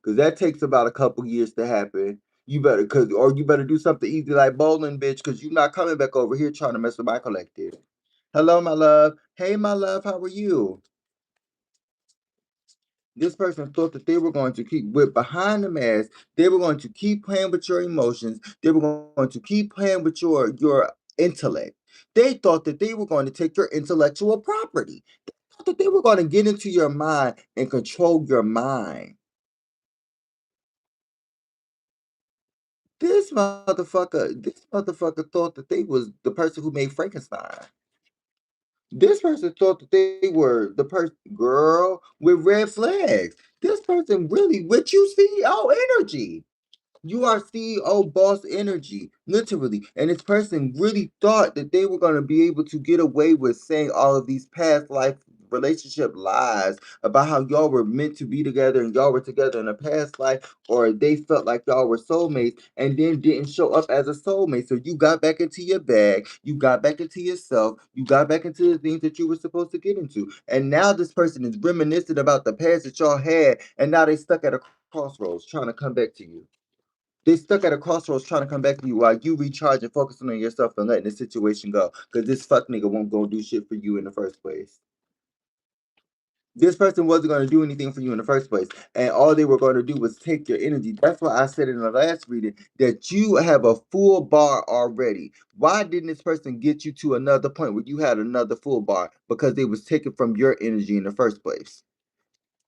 [SPEAKER 1] because that takes about a couple years to happen. You better or you better do something easy like bowling, bitch, because you're not coming back over here trying to mess with my collective. Hello, my love. Hey, my love. How are you? This person thought that they were going to keep with behind the mask. They were going to keep playing with your emotions. They were going to keep playing with your intellect. They thought that they were going to take your intellectual property. They thought that they were going to get into your mind and control your mind. This motherfucker thought that they was the person who made Frankenstein. This person thought that they were the person, girl, with red flags. This person really with you, CEO energy. You are CEO boss energy, literally. And this person really thought that they were going to be able to get away with saying all of these past life relationship lies about how y'all were meant to be together and y'all were together in a past life, or they felt like y'all were soulmates and then didn't show up as a soulmate. So you got back into your bag, you got back into yourself, you got back into the things that you were supposed to get into. And now this person is reminiscing about the past that y'all had, and now they stuck at a crossroads trying to come back to you. They stuck at a crossroads trying to come back to you while you recharge and focusing on yourself and letting the situation go. Because this fuck nigga won't go do shit for you in the first place. This person wasn't going to do anything for you in the first place. And all they were going to do was take your energy. That's why I said in the last reading that you have a full bar already. Why didn't this person get you to another point where you had another full bar? Because they was taken from your energy in the first place.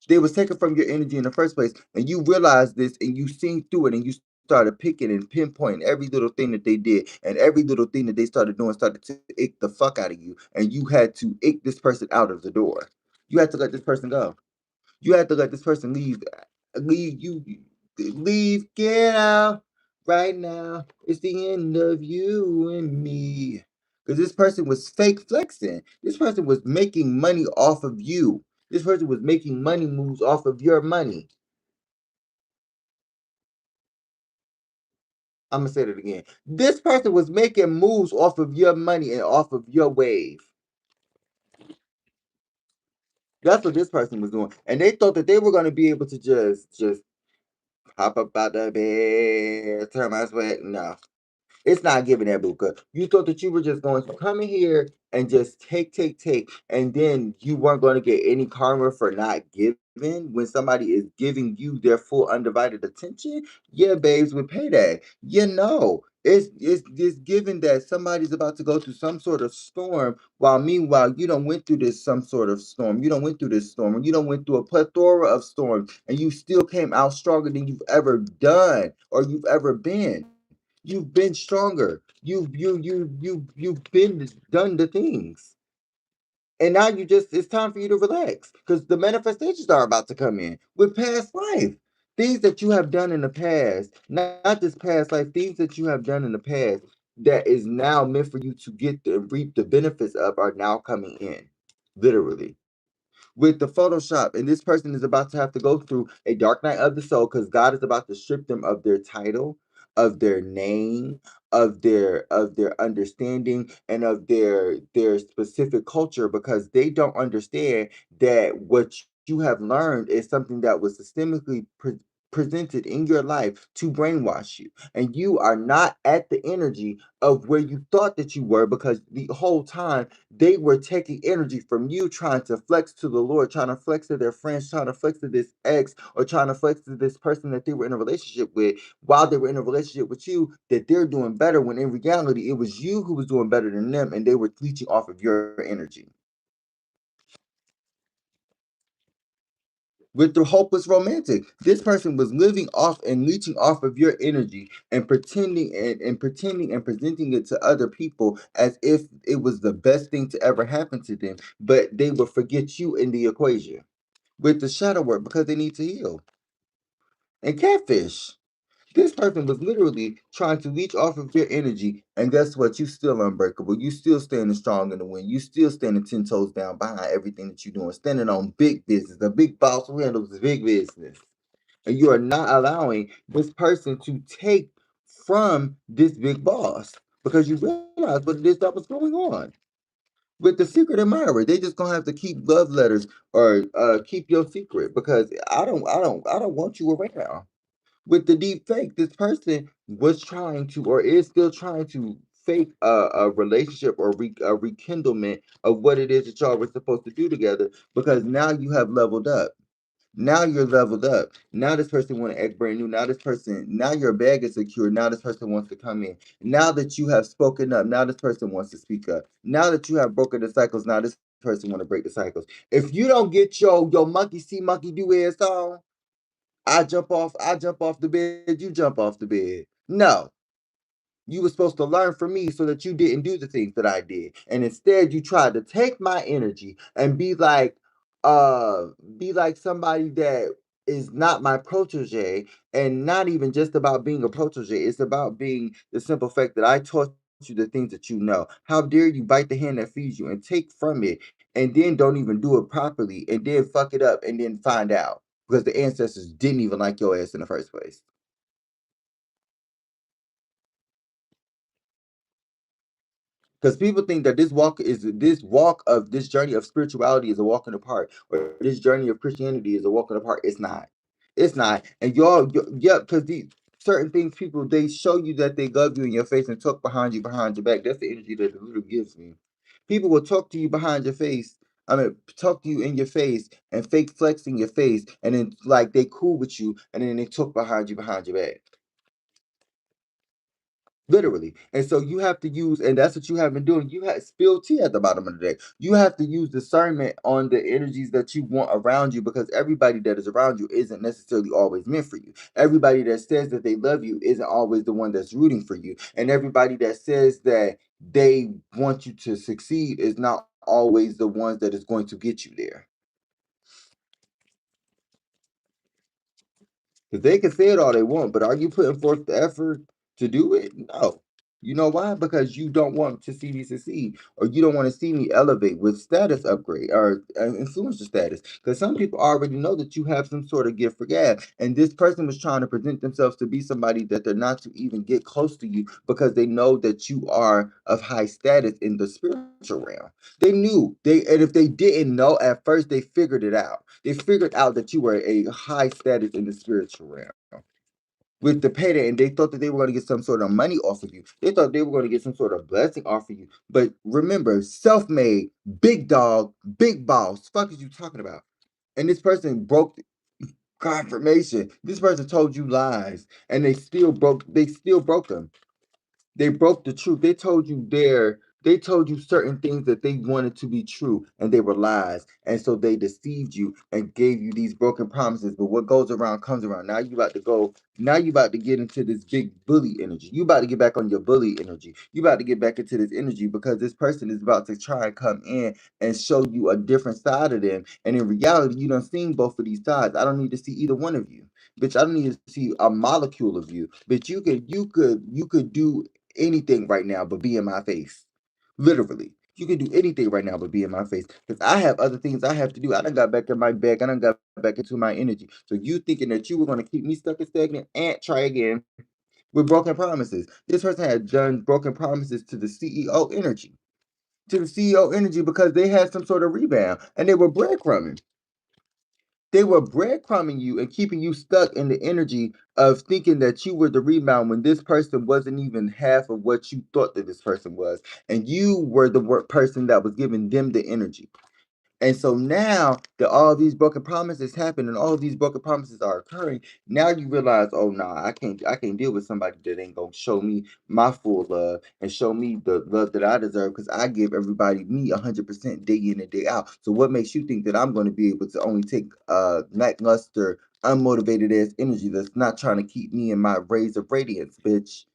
[SPEAKER 1] They was taken from your energy in the first place, and you realized this, and you seen through it, and you started picking and pinpointing every little thing that they did, and every little thing that they started doing started to ick the fuck out of you, and you had to ick this person out of the door. You had to let this person go. You had to let this person leave. Leave you. Leave. Get out right now. It's the end of you and me. Because this person was fake flexing. This person was making money off of you. This person was making money moves off of your money. I'm gonna say that again. This person was making moves off of your money and off of your wave. That's what this person was doing, and they thought that they were gonna be able to just hop up out the bed, turn my sweat. No, it's not giving that Buka. You thought that you were just going to come in here and just take, and then you weren't going to get any karma for not giving when somebody is giving you their full undivided attention. Yeah, babes, with payday. You know, it's given that somebody's about to go through some sort of storm, while meanwhile you don't went through this some sort of storm. You don't went through this storm, and you don't went through a plethora of storms, and you still came out stronger than you've ever done or you've ever been. You've been stronger. You've been done the things. And now it's time for you to relax because the manifestations are about to come in with past life. Things that you have done in the past, not this past life, things that you have done in the past that is now meant for you to get the reap the benefits of are now coming in. Literally with the Photoshop, and this person is about to have to go through a dark night of the soul because God is about to strip them of their title, of their name, of their understanding, and of their specific culture because they don't understand that what you have learned is something that was systemically presented in your life to brainwash you. And you are not at the energy of where you thought that you were, because the whole time they were taking energy from you, trying to flex to the Lord, trying to flex to their friends, trying to flex to this ex, or trying to flex to this person that they were in a relationship with, while they were in a relationship with you, that they're doing better, when in reality it was you who was doing better than them, and they were leeching off of your energy. With the hopeless romantic, this person was living off and leeching off of your energy, and pretending and presenting it to other people as if it was the best thing to ever happen to them, but they will forget you in the equation with the shadow work because they need to heal. And catfish, this person was literally trying to leech off of your energy, and guess what? You still unbreakable. You still standing strong in the wind. You still standing 10 toes down behind everything that you're doing, standing on big business, the big boss who handles big business. And you are not allowing this person to take from this big boss, because you realize what it is that was going on. With the secret admirer, they just gonna have to keep love letters, or keep your secret, because I don't want you around. With the deep fake, this person was trying to, or is still trying to, fake a relationship, or a rekindlement of what it is that y'all were supposed to do together, because now you have leveled up. Now you're leveled up. Now this person want to act brand new. Now your bag is secure. Now this person wants to come in. Now that you have spoken up, now this person wants to speak up. Now that you have broken the cycles, now this person want to break the cycles. If you don't get your monkey see, monkey do ass on, I jump off the bed, you jump off the bed. No. You were supposed to learn from me so that you didn't do the things that I did. And instead you tried to take my energy and uh be like somebody that is not my protege, and not even just about being a protege. It's about being the simple fact that I taught you the things that you know. How dare you bite the hand that feeds you and take from it, and then don't even do it properly, and then fuck it up, and then find out because the ancestors didn't even like your ass in the first place. Because people think that this walk of this journey of spirituality is a walk in the park, or this journey of Christianity is a walk in the park. It's not. It's not. And yeah, because these certain things, people, they show you that they love you in your face and talk behind your back. That's the energy that the little gives me. People will talk to you behind your face. I mean, talk to you in your face and fake flex in your face, and then like they cool with you, and then they talk behind your back. Literally. And so you have to use, and that's what you have been doing. You have spilled tea at the bottom of the day. You have to use discernment on the energies that you want around you, because everybody that is around you isn't necessarily always meant for you. Everybody that says that they love you isn't always the one that's rooting for you. And everybody that says that they want you to succeed is not always the ones that is going to get you there. Because they can say it all they want, but are you putting forth the effort to do it? No. You know why? Because you don't want to see me succeed, or you don't want to see me elevate with status upgrade, or influencer status. Because some people already know that you have some sort of gift for gab, and this person was trying to present themselves to be somebody that they're not, to even get close to you, because they know that you are of high status in the spiritual realm. They knew and if they didn't know at first, they figured it out. They figured out that you were a high status in the spiritual realm with the payday, and they thought that they were going to get some sort of money off of you. They thought they were going to get some sort of blessing off of you. But remember, self-made, big dog, big boss. Fuck is you talking about? And this person broke confirmation. This person told you lies, and they still broke. They still broke them. They broke the truth. They told you certain things that they wanted to be true, and they were lies. And so they deceived you and gave you these broken promises. But what goes around comes around. Now you about to get into this big bully energy. You about to get back on your bully energy. You about to get back into this energy, because this person is about to try and come in and show you a different side of them. And in reality, you done seen both of these sides. I don't need to see either one of you. Bitch, I don't need to see a molecule of you. But you could do anything right now but be in my face. Literally. You can do anything right now but be in my face. Because I have other things I have to do. I done got back in my bag. I done got back into my energy. So you thinking that you were going to keep me stuck and stagnant, and try again with broken promises. This person had done broken promises to the CEO energy. To the CEO energy, because they had some sort of rebound and they were breadcrumbing. They were breadcrumbing you and keeping you stuck in the energy of thinking that you were the rebound when this person wasn't even half of what you thought that this person was. And you were the person that was giving them the energy. And so now that all these broken promises happen and all these broken promises are occurring, now you realize, oh nah, I can't deal with somebody that ain't gonna show me my full love and show me the love that I deserve because I give everybody me 100% day in and day out. So what makes you think that I'm gonna be able to only take lackluster, unmotivated ass energy that's not trying to keep me in my rays of radiance, bitch?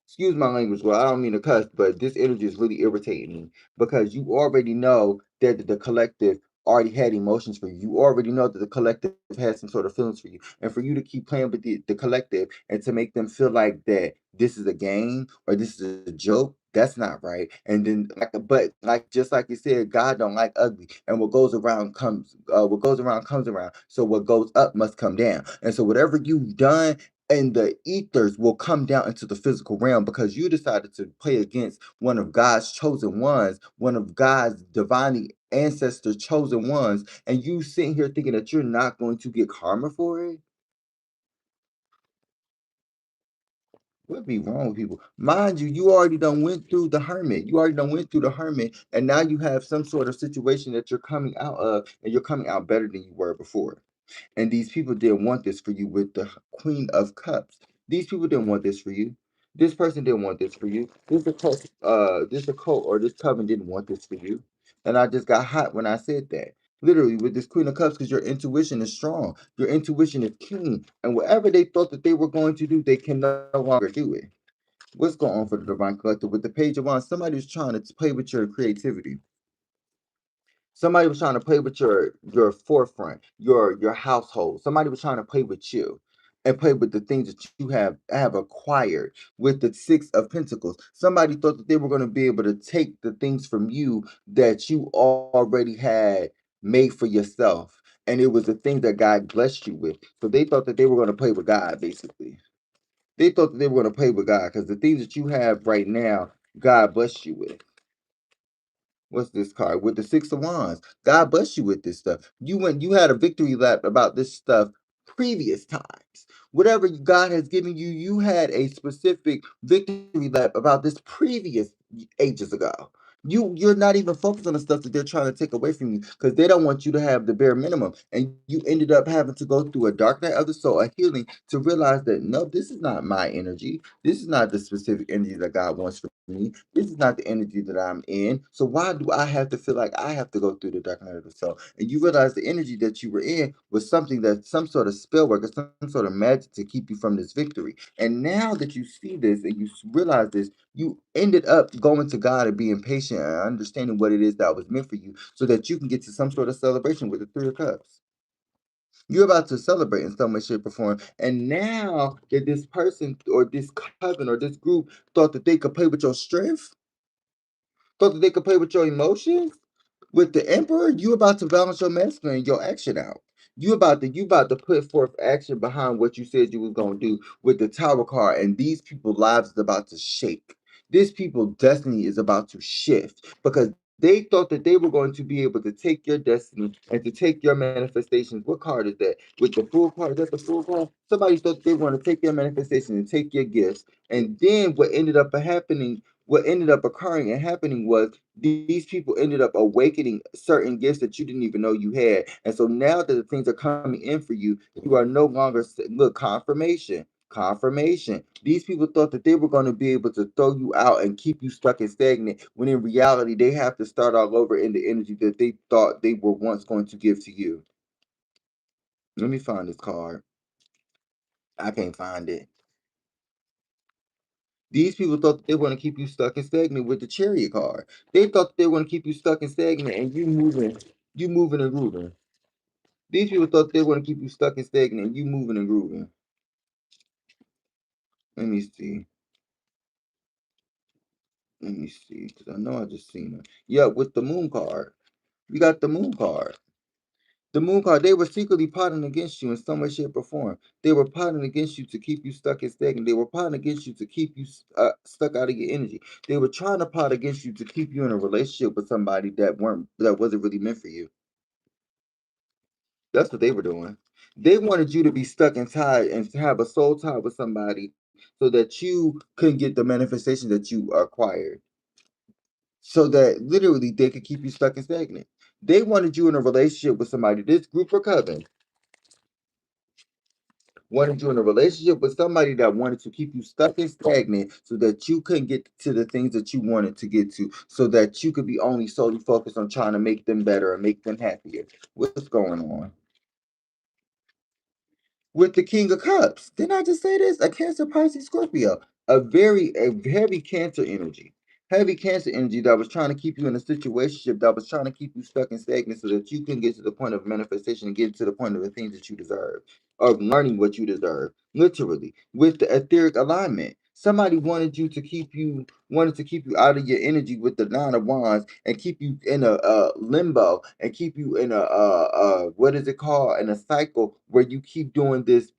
[SPEAKER 1] Excuse my language, well, I don't mean to cuss, but this energy is really irritating me because you already know that the collective already had emotions for you. You already know that the collective has some sort of feelings for you. And for you to keep playing with the collective and to make them feel like that this is a game or this is a joke, that's not right. And then but like just like you said, God don't like ugly. And what goes around comes around. So what goes up must come down. And so whatever you've done and the ethers will come down into the physical realm because you decided to play against one of God's chosen ones, one of God's divinely ancestor chosen ones, and you sitting here thinking that you're not going to get karma for it. What be wrong with people? Mind you, you already done went through the hermit. You already done went through the hermit, and now you have some sort of situation that you're coming out of, and you're coming out better than you were before. And these people didn't want this for you with the Queen of Cups. These people didn't want this for you. This person didn't want this for you. This occult or this coven didn't want this for you. And I just got hot when I said that. Literally with this Queen of Cups, because your intuition is strong. Your intuition is keen. And whatever they thought that they were going to do, they can no longer do it. What's going on for the Divine Collective? With the Page of Wands, somebody was trying to play with your creativity. Somebody was trying to play with your forefront, your household. Somebody was trying to play with you and play with the things that you have acquired with the Six of Pentacles. Somebody thought that they were going to be able to take the things from you that you already had made for yourself. And it was the thing that God blessed you with. So they thought that they were going to play with God, basically. They thought that they were going to play with God because the things that you have right now, God blessed you with. What's this card with the Six of Wands? God bless you with this stuff. You had a victory lap about this stuff previous times. Whatever God has given you, you had a specific victory lap about this previous ages ago. You're not even focused on the stuff that they're trying to take away from you because they don't want you to have the bare minimum. And you ended up having to go through a dark night of the soul, a healing to realize that no, this is not my energy. This is not the specific energy that God wants for me. This is not the energy that I'm in. So why do I have to feel like I have to go through the dark night of the soul? And you realize the energy that you were in was something that some sort of spell work or some sort of magic to keep you from this victory. And now that you see this and you realize this, you ended up going to God and being patient and understanding what it is that was meant for you so that you can get to some sort of celebration with the Three of Cups. You're about to celebrate in some way, shape, or form. And now that this person or this coven or this group thought that they could play with your strength, thought that they could play with your emotions, with the Emperor, you about to balance your masculine, your action out. You about to put forth action behind what you said you was gonna do with the Tower card, and these people's lives is about to shake. These people's destiny is about to shift because they thought that they were going to be able to take your destiny and to take your manifestations. What card is that? With the full card, is that the full card? Somebody thought they want to take your manifestation and take your gifts. And then what ended up occurring and happening was these people ended up awakening certain gifts that you didn't even know you had. And so now that the things are coming in for you, you are no longer look confirmation. Confirmation. These people thought that they were going to be able to throw you out and keep you stuck and stagnant, when in reality, they have to start all over in the energy that they thought they were once going to give to you. Let me find this card. I can't find it. These people thought that they were going to keep you stuck and stagnant with the chariot card. They thought they were going to keep you stuck and stagnant and you moving and grooving. These people thought they were going to keep you stuck and stagnant and you moving and grooving. Let me see. Let me see. Because I know I just seen it. Yeah, with the moon card. You got the moon card. The moon card, they were secretly plotting against you in some way, shape, or form. They were plotting against you to keep you stuck and stagnant. They were plotting against you to keep you stuck out of your energy. They were trying to plot against you to keep you in a relationship with somebody that wasn't really meant for you. That's what they were doing. They wanted you to be stuck and tied and to have a soul tie with somebody so that you couldn't get the manifestation that you acquired. So that literally they could keep you stuck and stagnant. They wanted you in a relationship with somebody. This group or coven wanted you in a relationship with somebody that wanted to keep you stuck and stagnant so that you couldn't get to the things that you wanted to get to, so that you could be only solely focused on trying to make them better and make them happier. What's going on? With the King of Cups. Didn't I just say this? A Cancer, Pisces, Scorpio. A heavy Cancer energy. Heavy Cancer energy that was trying to keep you in a situation that was trying to keep you stuck and stagnant so that you can get to the point of manifestation and get to the point of the things that you deserve, of learning what you deserve. Literally, with the etheric alignment. Somebody wanted to keep you out of your energy with the Nine of Wands and keep you in a limbo and keep you in a what is it called, in a cycle where you keep doing this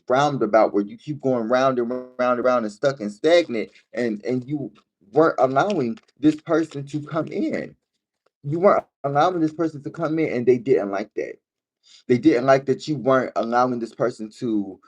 [SPEAKER 1] roundabout where you keep going round and round and round and stuck and stagnant, and you weren't allowing this person to come in. You weren't allowing this person to come in, and they didn't like that. They didn't like that you weren't allowing this person to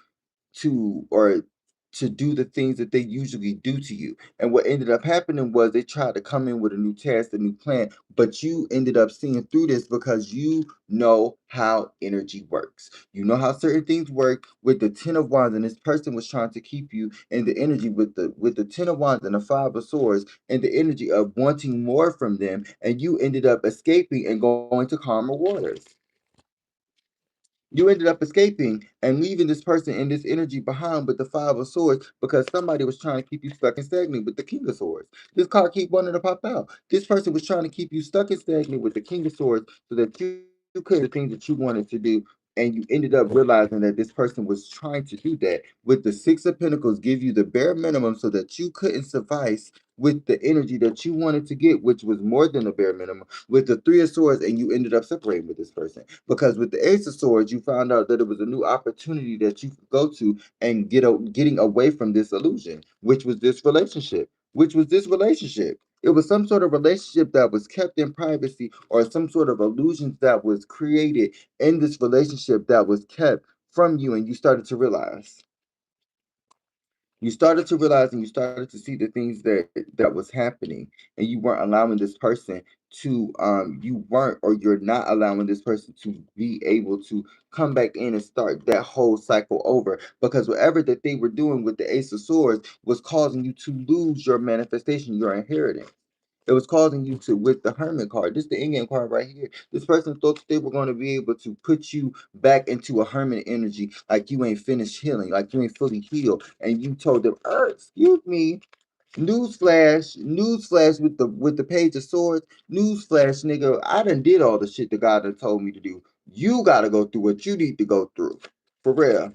[SPEAKER 1] to do the things that they usually do to you. And what ended up happening was they tried to come in with a new task, a new plan, but you ended up seeing through this because you know how energy works. You know how certain things work with the Ten of Wands, and this person was trying to keep you in the energy with the Ten of Wands and the Five of Swords and the energy of wanting more from them, and you ended up escaping and going to calmer waters. You ended up escaping and leaving this person in this energy behind with the Five of Swords because somebody was trying to keep you stuck and stagnant with the King of Swords. This card keep wanting to pop out. This person was trying to keep you stuck and stagnant with the King of Swords so that you could do the things that you wanted to do. And you ended up realizing that this person was trying to do that. With the Six of Pentacles, give you the bare minimum so that you couldn't suffice with the energy that you wanted to get, which was more than the bare minimum, with the Three of Swords, and you ended up separating with this person. Because with the Ace of Swords, you found out that it was a new opportunity that you could go to and getting away from this illusion, which was this relationship. Which was this relationship. It was some sort of relationship that was kept in privacy, or some sort of illusions that was created in this relationship that was kept from you, and you started to realize. You started to realize and you started to see the things that was happening, and you weren't allowing this person to you weren't, or you're not allowing this person to be able to come back in and start that whole cycle over, because whatever that they were doing with the Ace of Swords was causing you to lose your manifestation, your inheritance. It was causing you to, with the Hermit card, this is the in-game card right here. This person thought that they were going to be able to put you back into a Hermit energy, like you ain't finished healing, like you ain't fully healed. And you told them, excuse me, newsflash with the Page of Swords, newsflash, nigga, I done did all the shit that God done told me to do. You got to go through what you need to go through. For real,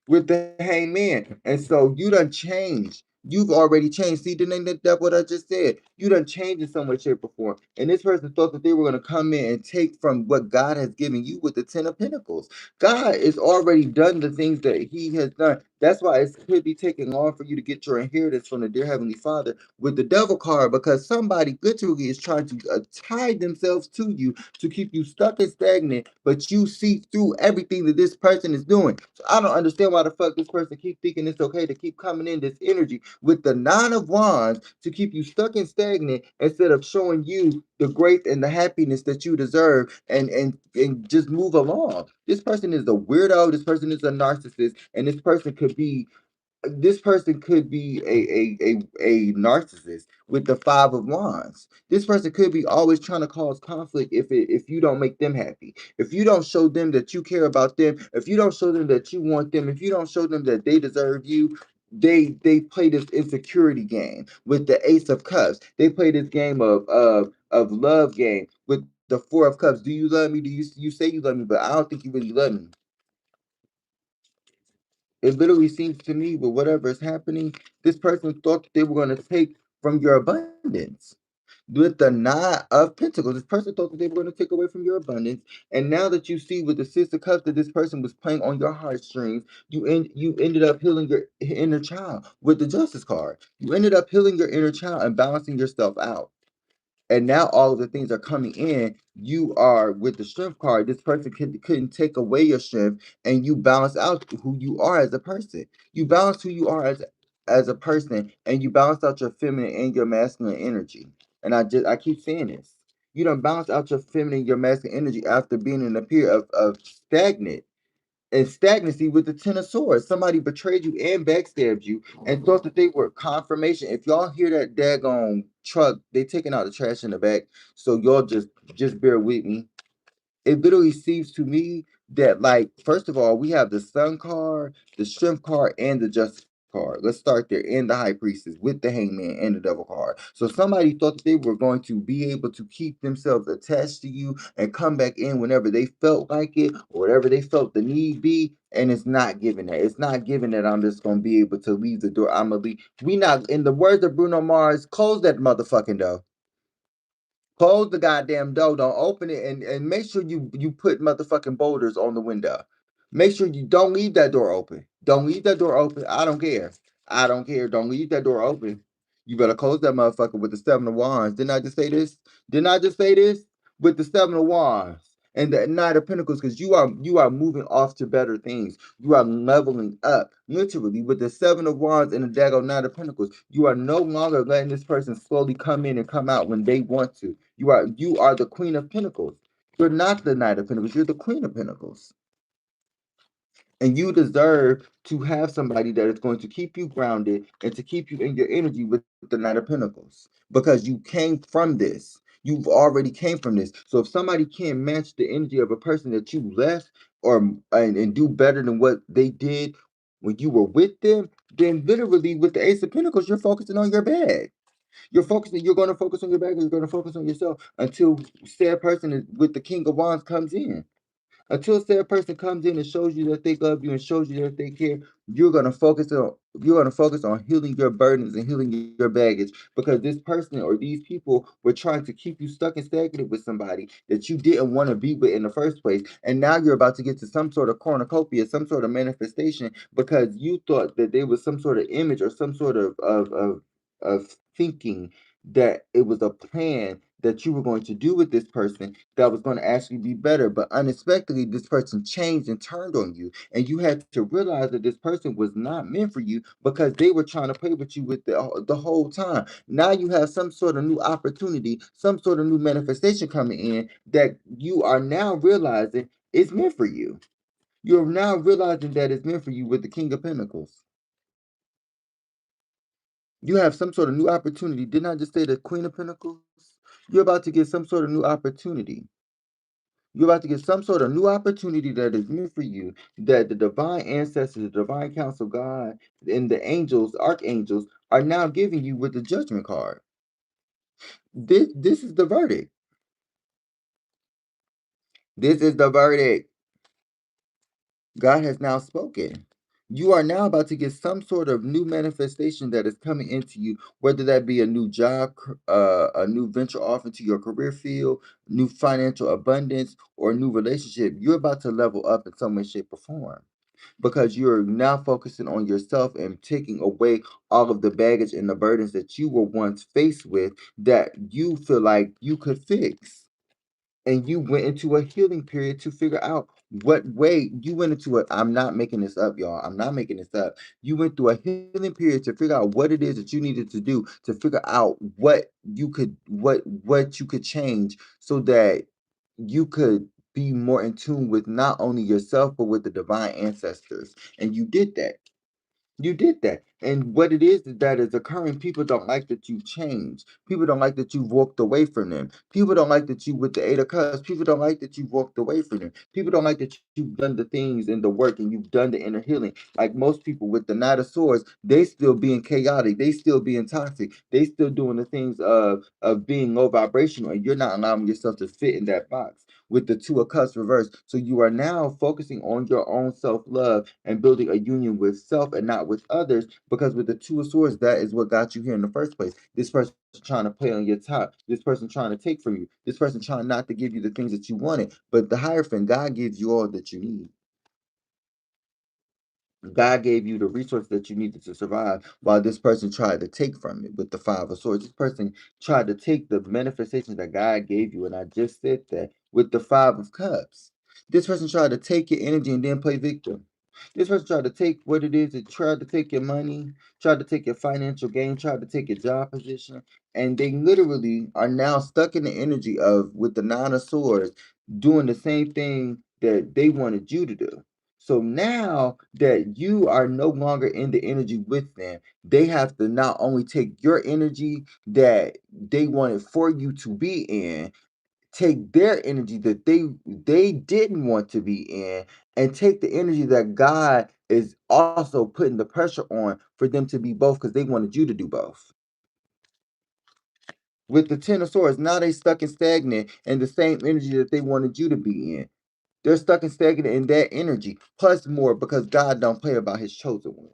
[SPEAKER 1] with the hangman. And so you done changed. You've already changed. See, that's what I just said. You done changed in some way, shape, or form. And this person thought that they were going to come in and take from what God has given you with the Ten of Pentacles. God has already done the things that He has done. That's why it could be taking long for you to get your inheritance from the dear Heavenly Father with the Devil card, because somebody literally is trying to tie themselves to you to keep you stuck and stagnant, but you see through everything that this person is doing. So I don't understand why the fuck this person keep thinking it's okay to keep coming in this energy with the Nine of Wands to keep you stuck and stagnant instead of showing you the grace and the happiness that you deserve, and just move along. This person is a weirdo. This person is a narcissist, and this person could be a narcissist with the Five of Wands. This person could be always trying to cause conflict if you don't make them happy. If you don't show them that you care about them, if you don't show them that you want them, if you don't show them that they deserve you, they play this insecurity game with the Ace of Cups. They play this game of love game with the Four of Cups. Do you love me? Do you say you love me, but I don't think you really love me. It literally seems to me, with whatever is happening, this person thought that they were going to take from your abundance. With the Nine of Pentacles, this person thought that they were going to take away from your abundance. And now that you see with the Six of Cups that this person was playing on your heartstrings, you ended up healing your inner child with the Justice card. You ended up healing your inner child and balancing yourself out. And now all of the things are coming in. You are with the strength card. This person couldn't take away your strength, and you balance out who you are as a person. You balance who you are as a person, and you balance out your feminine and your masculine energy. And I keep saying this. You don't balance out your feminine, your masculine energy after being in a period of stagnant and stagnancy with the Ten of Swords. Somebody betrayed you and backstabbed you and thought that they were confirmation. If y'all hear that daggone truck, they taking out the trash in the back. So y'all just bear with me. It literally seems to me that, like, first of all, we have the Sun card, the Strength card, and the Justice card. Let's start there. And the High Priestess with the Hangman and the Devil card. So somebody thought that they were going to be able to keep themselves attached to you and come back in whenever they felt like it or whatever they felt the need be. And it's not given that. It's not given that I'm just gonna be able to leave the door. I'm gonna be. We not, in the words of Bruno Mars, close that motherfucking door. Close the goddamn door. Don't open it, and make sure you put motherfucking boulders on the window. Make sure you don't leave that door open. Don't leave that door open. I don't care. I don't care. Don't leave that door open. You better close that motherfucker with the seven of wands. Didn't I just say this? Didn't I just say this? With the seven of wands and the Knight of Pentacles, because you are moving off to better things. You are leveling up, literally, with the Seven of Wands and the Daggone Knight of Pentacles. You are no longer letting this person slowly come in and come out when they want to. You are the Queen of Pentacles. You're not the Knight of Pentacles. You're the Queen of Pentacles. And you deserve to have somebody that is going to keep you grounded and to keep you in your energy with the Knight of Pentacles. Because you came from this. You've already came from this. So if somebody can't match the energy of a person that you left or and do better than what they did when you were with them, then literally with the Ace of Pentacles, you're focusing on your bag. You're going to focus on your bag, and you're going to focus on yourself until said person with the King of Wands comes in. Until said person comes in and shows you that they love you and shows you that they care, you're gonna focus on healing your burdens and healing your baggage, because this person or these people were trying to keep you stuck and stagnated with somebody that you didn't want to be with in the first place. And now you're about to get to some sort of cornucopia, some sort of manifestation, because you thought that there was some sort of image or some sort of thinking that it was a plan that you were going to do with this person that was going to actually be better. But unexpectedly, this person changed and turned on you. And you had to realize that this person was not meant for you because they were trying to play with you with the whole time. Now you have some sort of new opportunity, some sort of new manifestation coming in that you are now realizing is meant for you. You're now realizing that it's meant for you with the King of Pentacles. You have some sort of new opportunity. Didn't I just say the Queen of Pentacles? You're about to get some sort of new opportunity. You're about to get some sort of new opportunity that is meant for you, that the divine ancestors, the divine council God, and the angels, archangels, are now giving you with the judgment card. This is the verdict. This is the verdict. God has now spoken. You are now about to get some sort of new manifestation that is coming into you, whether that be a new job, a new venture off into your career field, new financial abundance, or a new relationship. You're about to level up in some way, shape, or form, because you're now focusing on yourself and taking away all of the baggage and the burdens that you were once faced with that you feel like you could fix. And you went into a healing period to figure out what way you went into it. I'm not making this up, y'all. I'm not making this up. You went through a healing period to figure out what it is that you needed to do to figure out what you could change so that you could be more in tune with not only yourself but with the divine ancestors. And you did that. You did that. And what it is that is occurring, people don't like that you've changed. People don't like that you've walked away from them. People don't like that you, with the Eight of Cups, people don't like that you've walked away from them. People don't like that you've done the things and the work and you've done the inner healing. Like most people with the Knight of Swords, they still being chaotic. They still being toxic. They still doing the things of being low vibrational, and you're not allowing yourself to fit in that box with the Two of Cups reversed. So you are now focusing on your own self-love and building a union with self and not with others, because with the Two of Swords, that is what got you here in the first place. This person trying to play on your top. This person trying to take from you. This person trying not to give you the things that you wanted. But the Hierophant, God gives you all that you need. God gave you the resource that you needed to survive, while this person tried to take from it with the Five of Swords. This person tried to take the manifestations that God gave you, and I just said that with the Five of Cups. This person tried to take your energy and then play victim. This person tried to take what it is, it tried to take your money, tried to take your financial gain, tried to take your job position, and they literally are now stuck in the energy of, with the Nine of Swords, doing the same thing that they wanted you to do. So now that you are no longer in the energy with them, they have to not only take your energy that they wanted for you to be in, take their energy that they didn't want to be in, and take the energy that God is also putting the pressure on for them to be both, because they wanted you to do both. With the Ten of Swords, now they stuck and stagnant in the same energy that they wanted you to be in. They're stuck and stagnant in that energy, plus more, because God don't play about his chosen ones.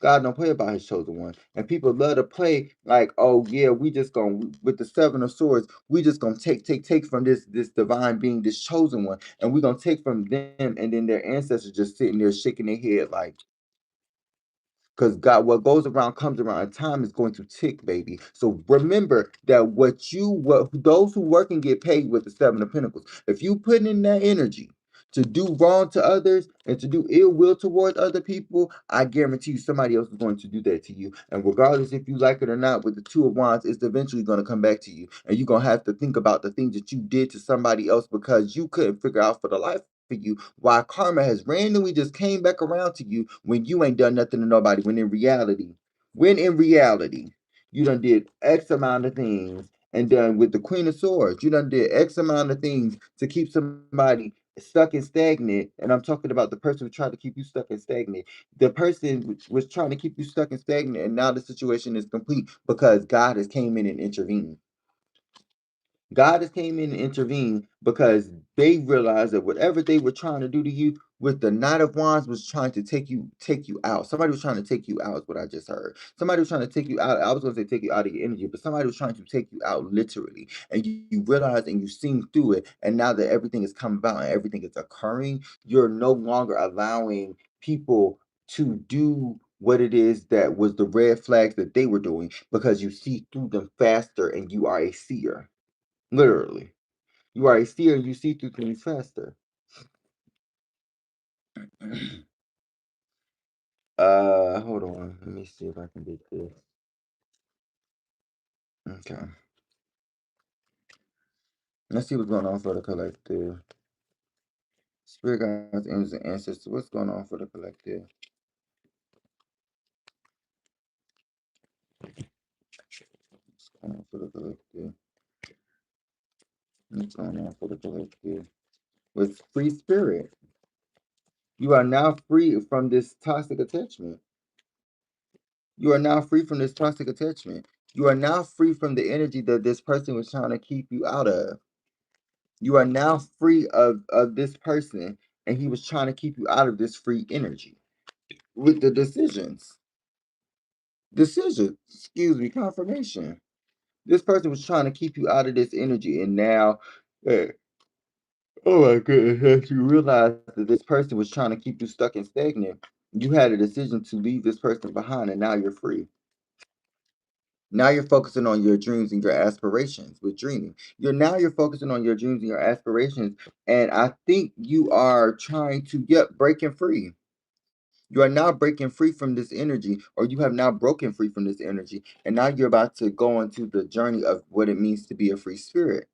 [SPEAKER 1] God don't play about his chosen ones. And people love to play like, oh yeah, we just gonna, with the Seven of Swords, we just gonna take from this divine being, this chosen one, and we gonna take from them, and then their ancestors just sitting there shaking their head like, because God, what goes around comes around, and time is going to tick, baby. So remember that what those who work and get paid with the Seven of Pentacles, if you put in that energy to do wrong to others and to do ill will towards other people, I guarantee you somebody else is going to do that to you. And regardless if you like it or not, with the Two of Wands, it's eventually going to come back to you. And you're going to have to think about the things that you did to somebody else because you couldn't figure out for the life for you why karma has randomly just came back around to you when you ain't done nothing to nobody, when in reality you done did X amount of things. And done with the Queen of Swords, you done did X amount of things to keep somebody stuck and stagnant. And I'm talking about the person who tried to keep you stuck and stagnant. The person was trying to keep you stuck and stagnant, and now the situation is complete because God has came in and intervened. God has came in and intervened because they realized that whatever they were trying to do to you with the Knight of Wands was trying to take you out. Somebody was trying to take you out, is what I just heard. Somebody was trying to take you out. I was going to say take you out of your energy, but somebody was trying to take you out literally. And you realize and you seen through it. And now that everything is coming about and everything is occurring, you're no longer allowing people to do what it is that was the red flags that they were doing, because you see through them faster and you are a seer. Literally. You are a seer and you see through things faster. Hold on. Let me see if I can get this. Okay. Let's see what's going on for the collective. Spirit guides, angels, and ancestors. What's going on for the collective? What's going on for the collective? What's going on for the collective? With free spirit. You are now free from this toxic attachment. You are now free from this toxic attachment. You are now free from the energy that this person was trying to keep you out of. You are now free of this person, and he was trying to keep you out of this free energy with the decisions. Decision, excuse me, confirmation. This person was trying to keep you out of this energy, and now, eh, oh my goodness, as you realize that this person was trying to keep you stuck and stagnant, you had a decision to leave this person behind, and now you're free. Now you're focusing on your dreams and your aspirations with dreaming. You're focusing on your dreams and your aspirations. And I think you are trying to get breaking free. You are now breaking free from this energy, or you have now broken free from this energy. And now you're about to go into the journey of what it means to be a free spirit.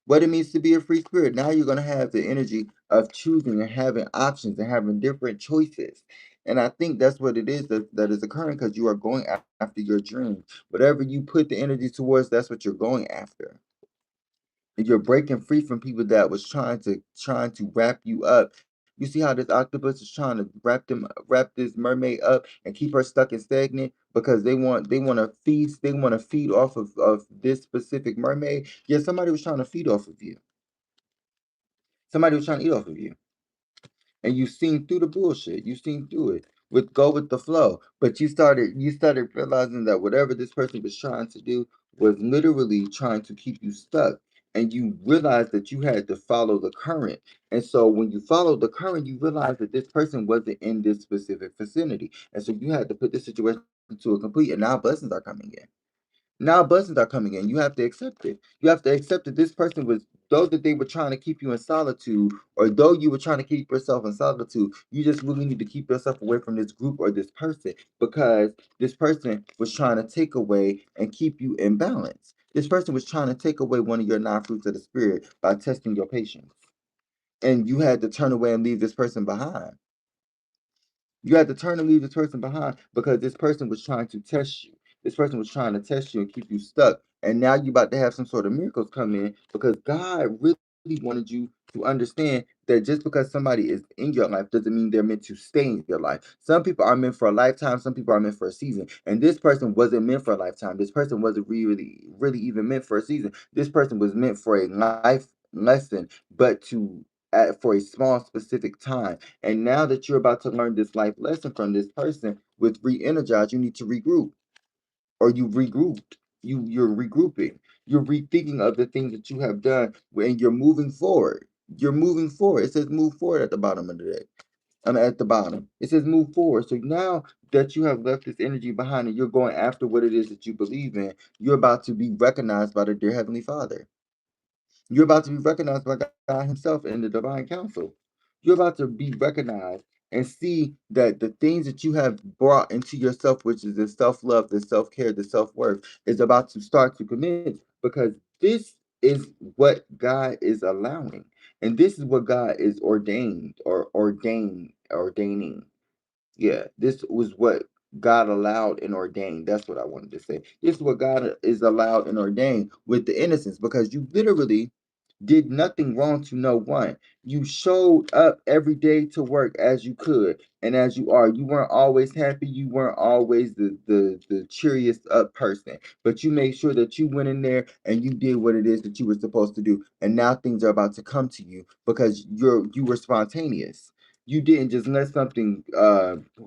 [SPEAKER 1] What it means to be a free spirit. Now you're going to have the energy of choosing and having options and having different choices. And I think that's what it is that is occurring, because you are going after your dreams. Whatever you put the energy towards, that's what you're going after. And you're breaking free from people that was trying to wrap you up. You see how this octopus is trying to wrap this mermaid up and keep her stuck and stagnant, because they want to feed off of this specific mermaid. Yeah, somebody was trying to feed off of you. Somebody was trying to eat off of you. And you seen through the bullshit. You seen through it. Go with the flow. But you started realizing that whatever this person was trying to do was literally trying to keep you stuck. and you realize that you had to follow the current. And so when you follow the current, you realize that this person wasn't in this specific vicinity. And so you had to put this situation to a complete, and now blessings are coming in. Now blessings are coming in. You have to accept it. You have to accept that this person was, though that they were trying to keep you in solitude, or though you were trying to keep yourself in solitude, you just really need to keep yourself away from this group or this person, because this person was trying to take away and keep you in balance. This person was trying to take away one of your nine fruits of the spirit by testing your patience. And you had to turn away and leave this person behind. You had to turn and leave this person behind because this person was trying to test you. This person was trying to test you and keep you stuck. And now you're about to have some sort of miracles come in because God really wanted you to understand that just because somebody is in your life doesn't mean they're meant to stay in your life. Some people are meant for a lifetime, some people are meant for a season. And this person wasn't meant for a lifetime. This person wasn't really even meant for a season. This person was meant for a life lesson, but for a small specific time. And now that you're about to learn this life lesson from this person with re-energize, you need to regroup, or you've regrouped. You're regrouping. You're rethinking of the things that you have done, and you're moving forward. You're moving forward. It says move forward at the bottom of the deck. I'm at the bottom. It says move forward. So now that you have left this energy behind and you're going after what it is that you believe in, you're about to be recognized by the dear Heavenly Father. You're about to be recognized by God Himself in the divine council. You're about to be recognized and see that the things that you have brought into yourself, which is the self love, the self care, the self worth, is about to start to commence, because this is what God is allowing. And this is what God is ordaining. Yeah, this was what God allowed and ordained. That's what I wanted to say. This is what God is allowed and ordained with the innocence, because you literally did nothing wrong to no one. You showed up every day to work as you could and as you are. You weren't always happy. You weren't always the cheeriest up person, but you made sure that you went in there and you did what it is that you were supposed to do. And now things are about to come to you because you were spontaneous. You didn't just let something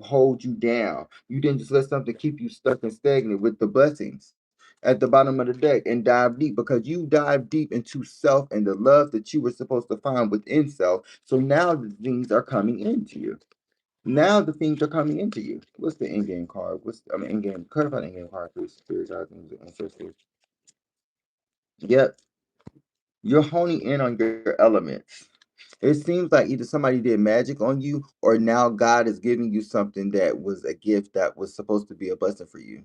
[SPEAKER 1] hold you down. You didn't just let something keep you stuck and stagnant with the blessings at the bottom of the deck and dive deep, because you dive deep into self and the love that you were supposed to find within self. So now the things are coming into you. Now the things are coming into you. What's the in game card? In game? Clarify the in game card, please. Spirit, guides, and ancestors. Yep, you're honing in on your elements. It seems like either somebody did magic on you, or now God is giving you something that was a gift that was supposed to be a blessing for you.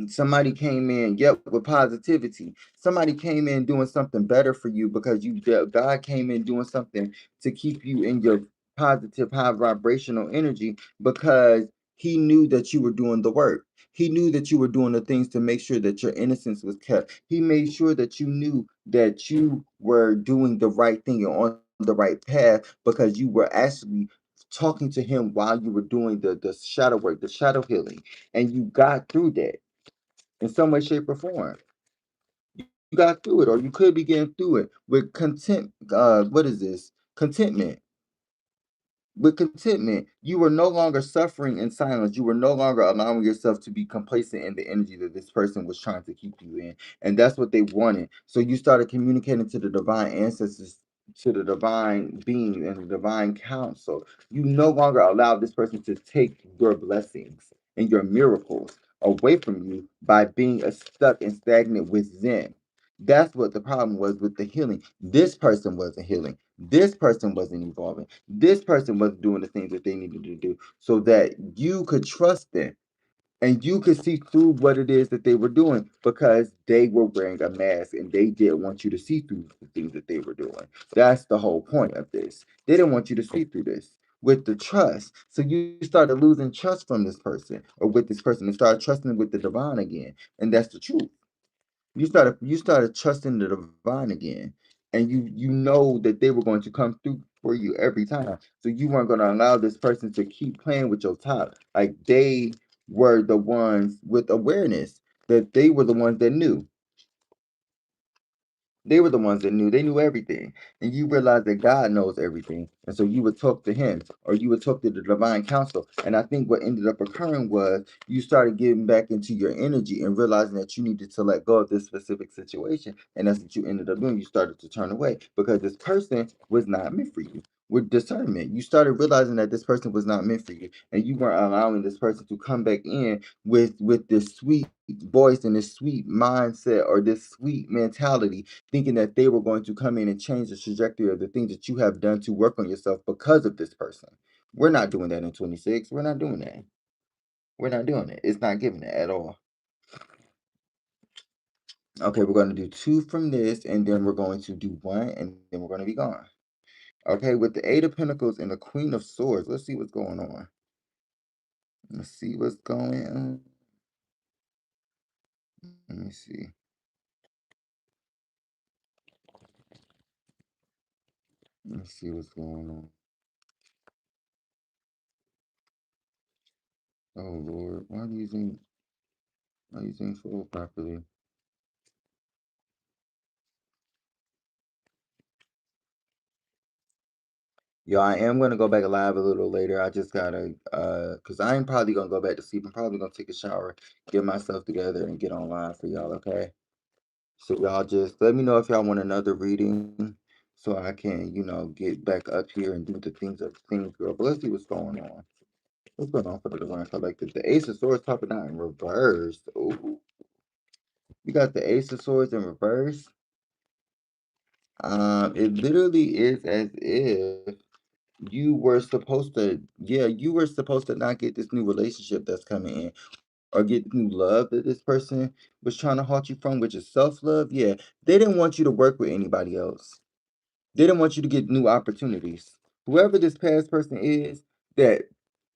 [SPEAKER 1] Somebody came in, yep, with positivity. Somebody came in doing something better for you, because God came in doing something to keep you in your positive, high vibrational energy, because He knew that you were doing the work. He knew that you were doing the things to make sure that your innocence was kept. He made sure that you knew that you were doing the right thing and on the right path, because you were actually talking to Him while you were doing the shadow work, the shadow healing, and you got through that in some way, shape, or form. You got through it, or you could be getting through it with content. What is this? Contentment. With contentment, you were no longer suffering in silence. You were no longer allowing yourself to be complacent in the energy that this person was trying to keep you in. And that's what they wanted. So you started communicating to the divine ancestors, to the divine being and the divine counsel. You no longer allowed this person to take your blessings and your miracles away from you by being stuck and stagnant with them. That's what the problem was with the healing. This person wasn't healing. This person wasn't evolving. This person wasn't doing the things that they needed to do, so that you could trust them and you could see through what it is that they were doing, because they were wearing a mask and they didn't want you to see through the things that they were doing. That's the whole point of this. They didn't want you to see through this with the trust. So you started losing trust from this person or with this person and started trusting with the divine again. And that's the truth. You started trusting the divine again, and you know that they were going to come through for you every time. So you weren't going to allow this person to keep playing with your top. Like, they were the ones with awareness, that they were the ones that knew. They were the ones that knew. They knew everything. And you realize that God knows everything. And so you would talk to him or you would talk to the divine counsel. And I think what ended up occurring was you started getting back into your energy and realizing that you needed to let go of this specific situation. And that's what you ended up doing. You started to turn away because this person was not meant for you. With discernment, you started realizing that this person was not meant for you, and you weren't allowing this person to come back in with this sweet voice and this sweet mindset or this sweet mentality, thinking that they were going to come in and change the trajectory of the things that you have done to work on yourself because of this person. We're not doing that in 26. We're not doing that. We're not doing it. It's not giving it at all. Okay, we're going to do two from this, and then we're going to do one, and then we're going to be gone. Okay, with the Eight of Pentacles and the Queen of Swords, let's see what's going on. Let's see what's going on. Let me see. Let's see what's going on. Oh Lord, why are you using full properly? Yeah, I am gonna go back live a little later. I just gotta cause I ain't probably gonna go back to sleep. I'm probably gonna take a shower, get myself together, and get on live for y'all, okay? So y'all just let me know if y'all want another reading so I can, get back up here and do the things, girl. But let's see what's going on. What's going on for the Divine Collective? The Ace of Swords popping out in reverse. Oh, you got the Ace of Swords in reverse. It literally is as if you were supposed to not get this new relationship that's coming in or get new love that this person was trying to halt you from, which is self-love. Yeah, they didn't want you to work with anybody else. They didn't want you to get new opportunities. Whoever this past person is that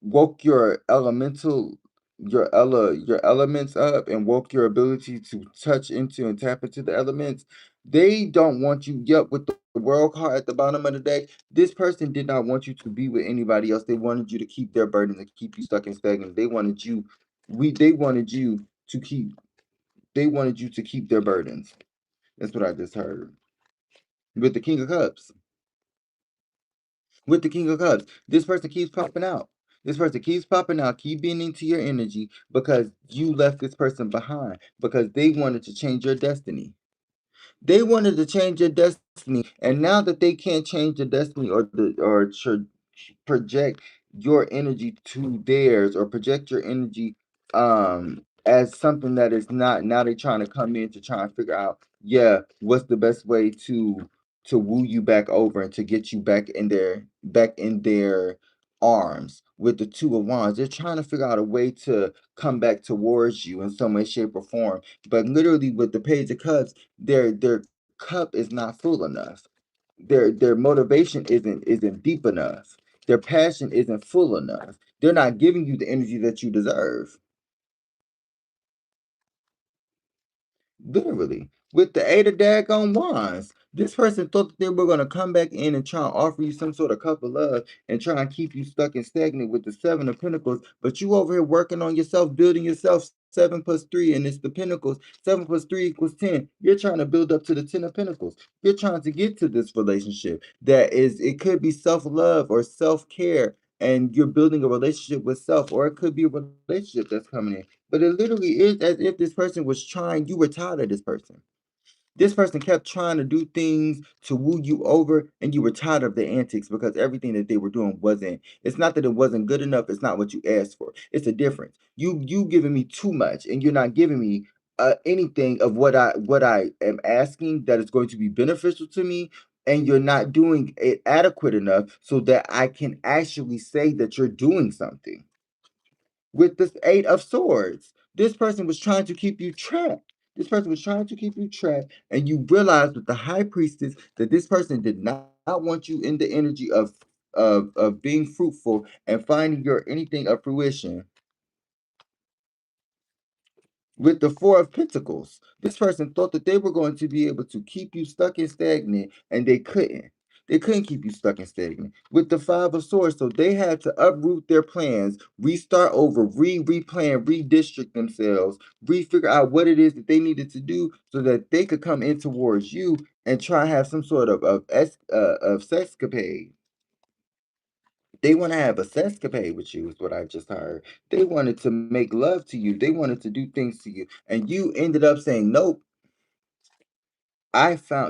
[SPEAKER 1] woke your your elements up and woke your ability to touch into and tap into the elements, they don't want you. Yep, with the world card at the bottom of the deck, this person did not want you to be with anybody else. They wanted you to keep their burdens and keep you stuck and stagnant. They wanted you to keep their burdens. That's what I just heard. With the King of Cups. With the King of Cups. This person keeps popping out. This person keeps popping out, keep being into your energy because you left this person behind because they wanted to change your destiny. They wanted to change your destiny, and now that they can't change the destiny project your energy to theirs or project your energy as something that is not, now they're trying to come in to try and figure out, yeah, what's the best way to woo you back over and to get you back in their arms. With the Two of Wands, they're trying to figure out a way to come back towards you in some way, shape, or form. But literally with the Page of Cups, their cup is not full enough. Their motivation isn't deep enough. Their passion isn't full enough. They're not giving you the energy that you deserve. Literally. With the Eight of Daggone Wands. This person thought that they were going to come back in and try and offer you some sort of cup of love and try and keep you stuck and stagnant with the Seven of Pentacles. But you over here working on yourself, building yourself. 7 plus 3, and it's the Pentacles. 7 plus 3 equals 10. You're trying to build up to the Ten of Pentacles. You're trying to get to this relationship that is, it could be self love or self care, and you're building a relationship with self, or it could be a relationship that's coming in. But it literally is as if this person was trying, you were tired of this person. This person kept trying to do things to woo you over, and you were tired of the antics because everything that they were doing wasn't. It's not that it wasn't good enough. It's not what you asked for. It's a difference. You giving me too much, and you're not giving me anything of what I am asking that is going to be beneficial to me, and you're not doing it adequate enough so that I can actually say that you're doing something. With this Eight of Swords, this person was trying to keep you trapped. This person was trying to keep you trapped, and you realize with the High Priestess that this person did not want you in the energy of being fruitful and finding your anything of fruition. With the Four of Pentacles, this person thought that they were going to be able to keep you stuck and stagnant, and they couldn't. It couldn't keep you stuck and stagnant. With the Five of Swords, so they had to uproot their plans, restart over, replan, redistrict themselves, refigure out what it is that they needed to do so that they could come in towards you and try and have some sort of sexcapade. They want to have a sexcapade with you, is what I just heard. They wanted to make love to you. They wanted to do things to you. And you ended up saying, nope,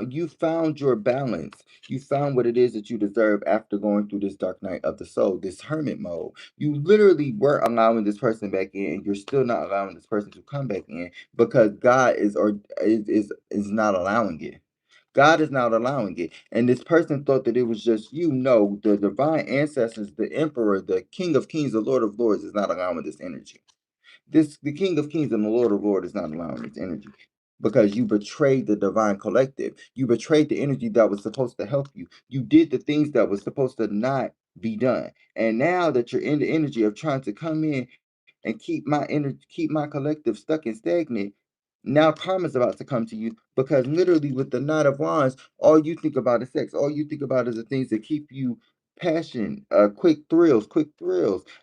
[SPEAKER 1] you found your balance. You found what it is that you deserve after going through this dark night of the soul, this hermit mode. You literally were allowing this person back in, and you're still not allowing this person to come back in because God is not allowing it. God is not allowing it. And this person thought that it was just you. No, the divine ancestors, the emperor, the king of kings, the lord of lords is not allowing this energy. The King of Kings and the Lord of Lords is not allowing this energy because you betrayed the divine collective. You betrayed the energy that was supposed to help you. You did the things that was supposed to not be done. And now that you're in the energy of trying to come in and keep my collective stuck and stagnant, now karma's about to come to you because literally with the Knight of Wands, all you think about is sex. All you think about is the things that keep you passion, quick thrills.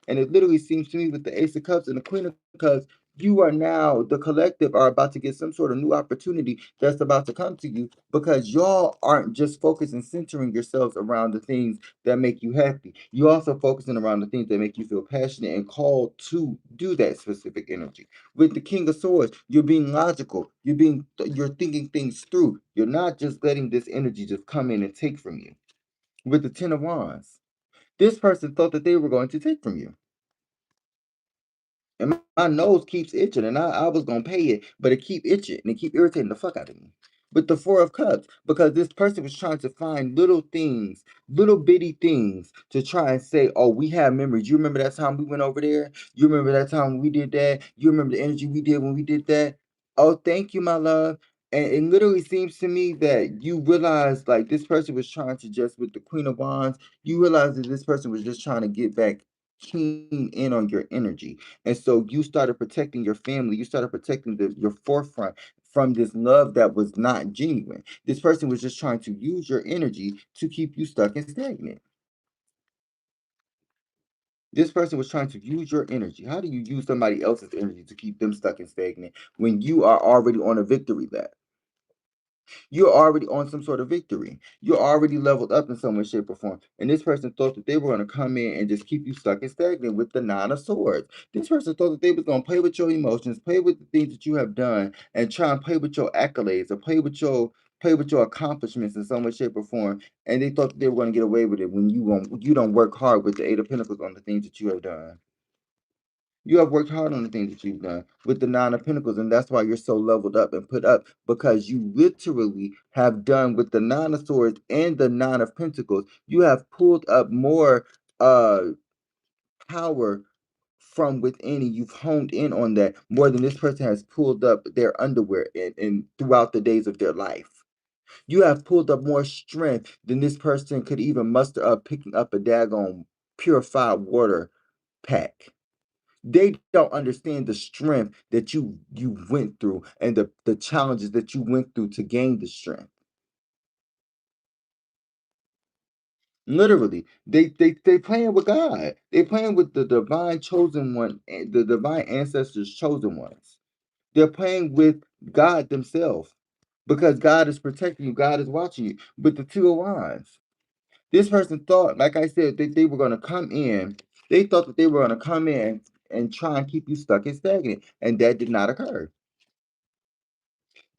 [SPEAKER 1] And it literally seems to me with the Ace of Cups and the Queen of Cups, you are now, the collective are about to get some sort of new opportunity that's about to come to you because y'all aren't just focused and centering yourselves around the things that make you happy. You also focusing around the things that make you feel passionate and called to do that specific energy. With the King of Swords, you're being logical. You're thinking things through. You're not just letting this energy just come in and take from you. With the Ten of Wands, this person thought that they were going to take from you. And my nose keeps itching, and I was gonna pay it, but it keep itching and it keep irritating the fuck out of me. With the Four of Cups, because this person was trying to find little things, little bitty things to try and say, oh, we have memories. You remember that time we went over there? You remember that time when we did that? You remember the energy we did when we did that? Oh, thank you, my love. And it literally seems to me that you realize, like, this person was trying to just, with the Queen of Wands, you realize that this person was just trying to get back keen in on your energy. And so you started protecting your family. You started protecting your forefront from this love that was not genuine. This person was just trying to use your energy to keep you stuck and stagnant. This person was trying to use your energy. How do you use somebody else's energy to keep them stuck and stagnant when you are already on a victory lap? You're already on some sort of victory. You're already leveled up in some way, shape, or form. And this person thought that they were going to come in and just keep you stuck and stagnant with the Nine of Swords. This person thought that they was going to play with your emotions, play with the things that you have done, and try and play with your accolades or play with your accomplishments in some way, shape, or form. And they thought that they were going to get away with it when you don't work hard with the Eight of Pentacles on the things that you have done. You have worked hard on the things that you've done with the Nine of Pentacles, and that's why you're so leveled up and put up because you literally have done with the Nine of Swords and the Nine of Pentacles. You have pulled up more uh power from within, and you've honed in on that more than this person has pulled up their underwear in throughout the days of their life. You have pulled up more strength than this person could even muster up picking up a daggone purified water pack. They don't understand the strength that you went through and the challenges that you went through to gain the strength. Literally, they playing with God. They playing with the divine chosen one, the divine ancestors chosen ones. They're playing with God themselves because God is protecting you. God is watching you. With the Two of Wands, this person thought, like I said, that they were going to come in. They thought that they were going to come in and try and keep you stuck and stagnant, and that did not occur.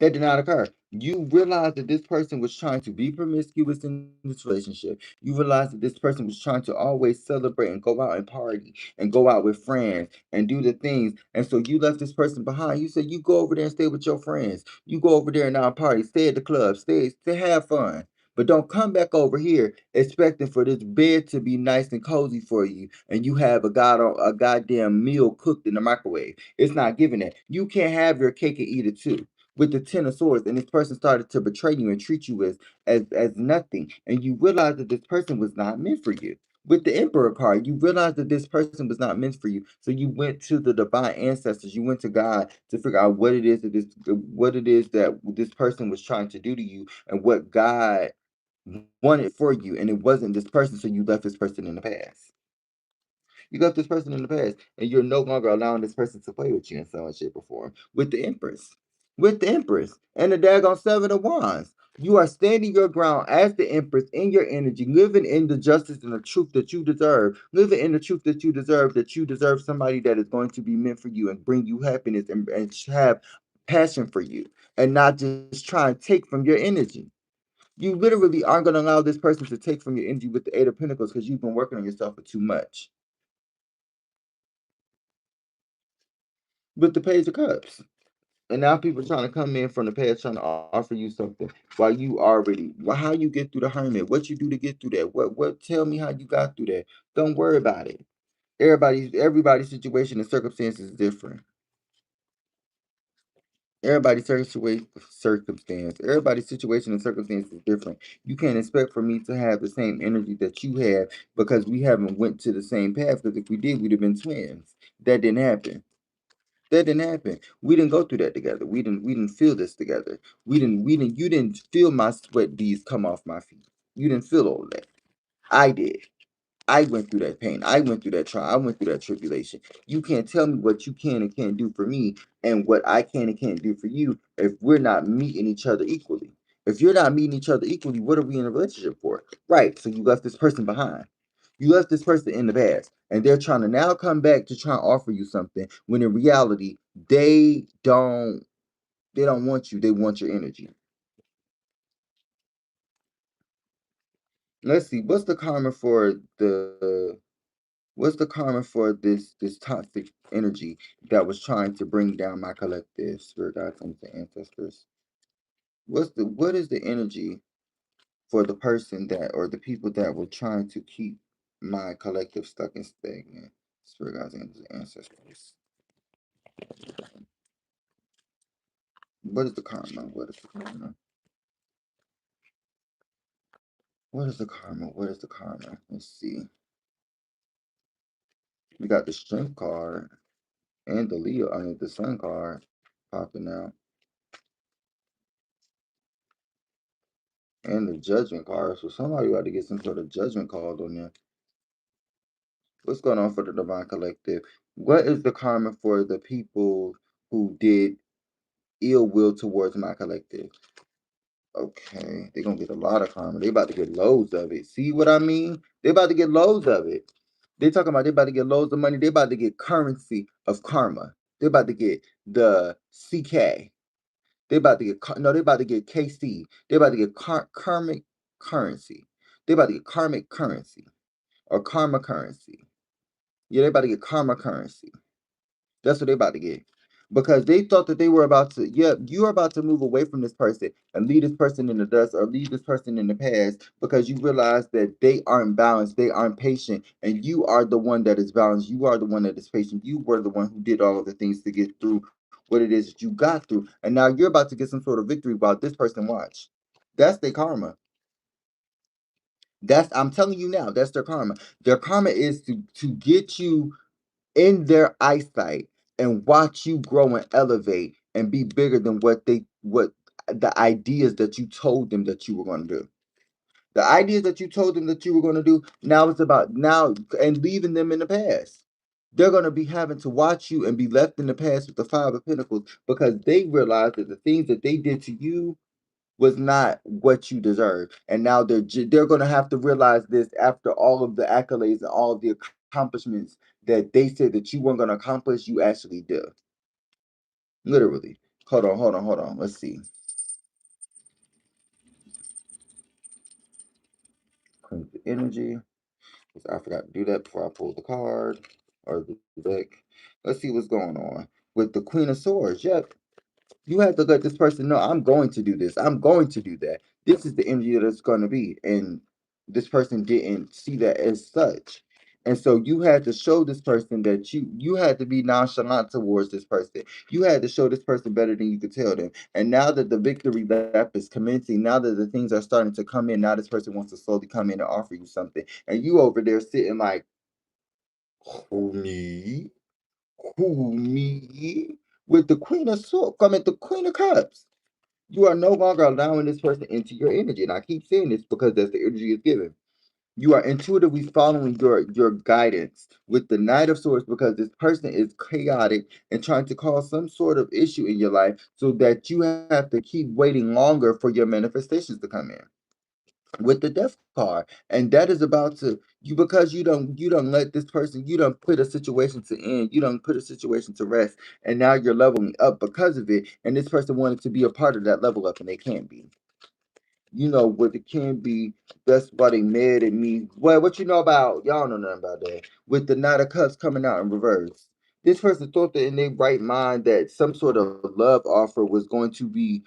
[SPEAKER 1] That did not occur. You realize that this person was trying to be promiscuous in this relationship. You realize that this person was trying to always celebrate and go out and party and go out with friends and do the things. And so you left this person behind. You said you go over there and stay with your friends. You go over there and now party, stay at the club, stay have fun. But don't come back over here expecting for this bed to be nice and cozy for you, and you have a goddamn meal cooked in the microwave. It's not giving that. You can't have your cake and eat it too with the Ten of Swords, and this person started to betray you and treat you as nothing, and you realize that this person was not meant for you. With the Emperor card, you realize that this person was not meant for you. So you went to the divine ancestors, you went to God to figure out what it is that this person was trying to do to you, and what God wanted for you, and it wasn't this person, so you left this person in the past. You left this person in the past, and you're no longer allowing this person to play with you in some way, shape, or form. With the Empress. With the Empress. And the daggone Seven of Wands. You are standing your ground as the Empress in your energy, living in the justice and the truth that you deserve. Living in the truth that you deserve somebody that is going to be meant for you and bring you happiness and have passion for you and not just try and take from your energy. You literally aren't going to allow this person to take from your energy with the Eight of Pentacles because you've been working on yourself for too much. With the Page of Cups. And now people trying to come in from the past trying to offer you something while you already how you get through the hermit, what you do to get through that. What tell me how you got through that. Don't worry about it. Everybody's situation and circumstances is different. Everybody's situation and circumstance is different. You can't expect for me to have the same energy that you have because we haven't went to the same path. Because if we did, we'd have been twins. That didn't happen. That didn't happen. We didn't go through that together. We didn't feel this together. We didn't you didn't feel my sweat beads come off my feet. You didn't feel all that. I did. I went through that pain. I went through that trial. I went through that tribulation. You can't tell me what you can and can't do for me and what I can and can't do for you if we're not meeting each other equally. If you're not meeting each other equally, what are we in a relationship for? Right. So you left this person behind. You left this person in the past. And they're trying to now come back to try and offer you something when in reality, they don't they don't want you. They want your energy. Let's see. What's the karma for this toxic energy that was trying to bring down my collective spirit guides and the ancestors? What is the energy for the person that or the people that were trying to keep my collective stuck and stagnant? Spirit guides and the ancestors. What is the karma? What is the karma? What is the karma? What is the karma? Let's see. We got the strength card and the Leo, I mean the sun card popping out. And the judgment card. So somebody got to get some sort of judgment called on them. What's going on for the divine collective? What is the karma for the people who did ill will towards my collective? Okay, they're gonna get a lot of karma. They about to get loads of it. See what I mean? They about to get loads of it. They talking about they about to get loads of money. They about to get currency of karma. They about to get the CK. They about to get no. They about to get KC. They about to get karmic currency. They about to get karmic currency or karma currency. Yeah, they about to get karma currency. That's what they about to get. Because they thought that they were about to, yeah, you're about to move away from this person and leave this person in the dust or leave this person in the past because you realize that they aren't balanced, they aren't patient, and you are the one that is balanced. You are the one that is patient. You were the one who did all of the things to get through what it is that you got through. And now you're about to get some sort of victory while this person watch. That's their karma. I'm telling you now, that's their karma. Their karma is to get you in their eyesight and watch you grow and elevate and be bigger than what the ideas that you told them that you were going to do. The ideas that you told them that you were going to do, now it's about now and leaving them in the past. They're going to be having to watch you and be left in the past with the Five of Pentacles because they realize that the things that they did to you was not what you deserve. And now they're going to have to realize this after all of the accolades and all of the accomplishments that they said that you weren't going to accomplish, you actually did. Literally. Hold on. Let's see. Cleanse the energy. I forgot to do that before I pulled the card or the deck. Let's see what's going on with the Queen of Swords. Yep, you have to let this person know I'm going to do this. I'm going to do that. This is the energy that it's going to be. And this person didn't see that as such. And so you had to show this person that you had to be nonchalant towards this person. You had to show this person better than you could tell them. And now that the victory lap is commencing, now that the things are starting to come in, now this person wants to slowly come in and offer you something. And you over there sitting like, who me? Who me? With the Queen of Swords, I mean the Queen of Cups. You are no longer allowing this person into your energy. And I keep saying this because that's the energy is given. You are intuitively following your guidance with the Knight of Swords because this person is chaotic and trying to cause some sort of issue in your life so that you have to keep waiting longer for your manifestations to come in with the death card. And that is about to you because you don't let this person, you don't put a situation to end, you don't put a situation to rest, and now you're leveling up because of it, and this person wanted to be a part of that level up and they can't be. What it can be. That's why they mad at me. Well, what you know about y'all know nothing about that. With the Knight of Cups coming out in reverse. This person thought that in their right mind that some sort of love offer was going to be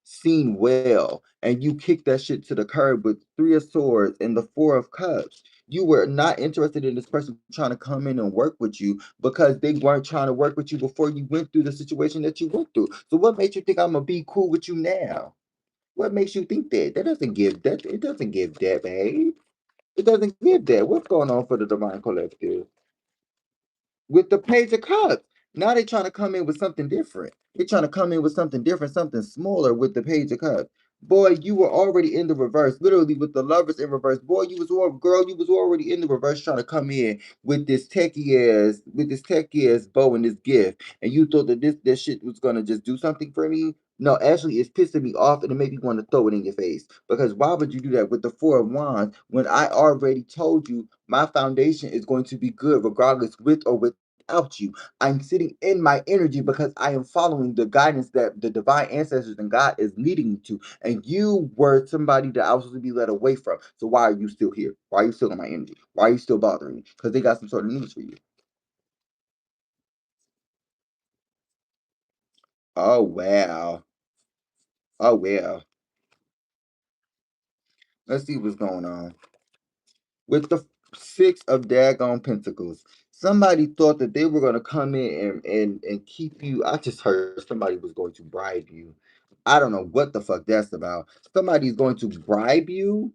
[SPEAKER 1] seen well, and you kicked that shit to the curb with Three of Swords and the Four of Cups. You were not interested in this person trying to come in and work with you because they weren't trying to work with you before you went through the situation that you went through. So what made you think I'm gonna be cool with you now? What makes you think that? That doesn't give that. It doesn't give that, babe. It doesn't give that. What's going on for the Divine Collective? With the Page of Cups. Now they're trying to come in with something different. They're trying to come in with something different, something smaller with the Page of Cups. Boy, you were already in the reverse, literally with the Lovers in reverse. Boy, you was already in the reverse trying to come in with this techie ass bow and this gift, and you thought that this shit was gonna just do something for me. No, actually, it's pissing me off and it made me want to throw it in your face. Because why would you do that with the Four of Wands when I already told you my foundation is going to be good regardless with or without you? I'm sitting in my energy because I am following the guidance that the divine ancestors and God is leading me to. And you were somebody that I was supposed to be led away from. So why are you still here? Why are you still in my energy? Why are you still bothering me? Because they got some sort of news for you. Oh wow. Oh well. Let's see what's going on. With the Six of daggone pentacles. Somebody thought that they were going to come in and keep you. I just heard somebody was going to bribe you. I don't know what the fuck that's about. Somebody's going to bribe you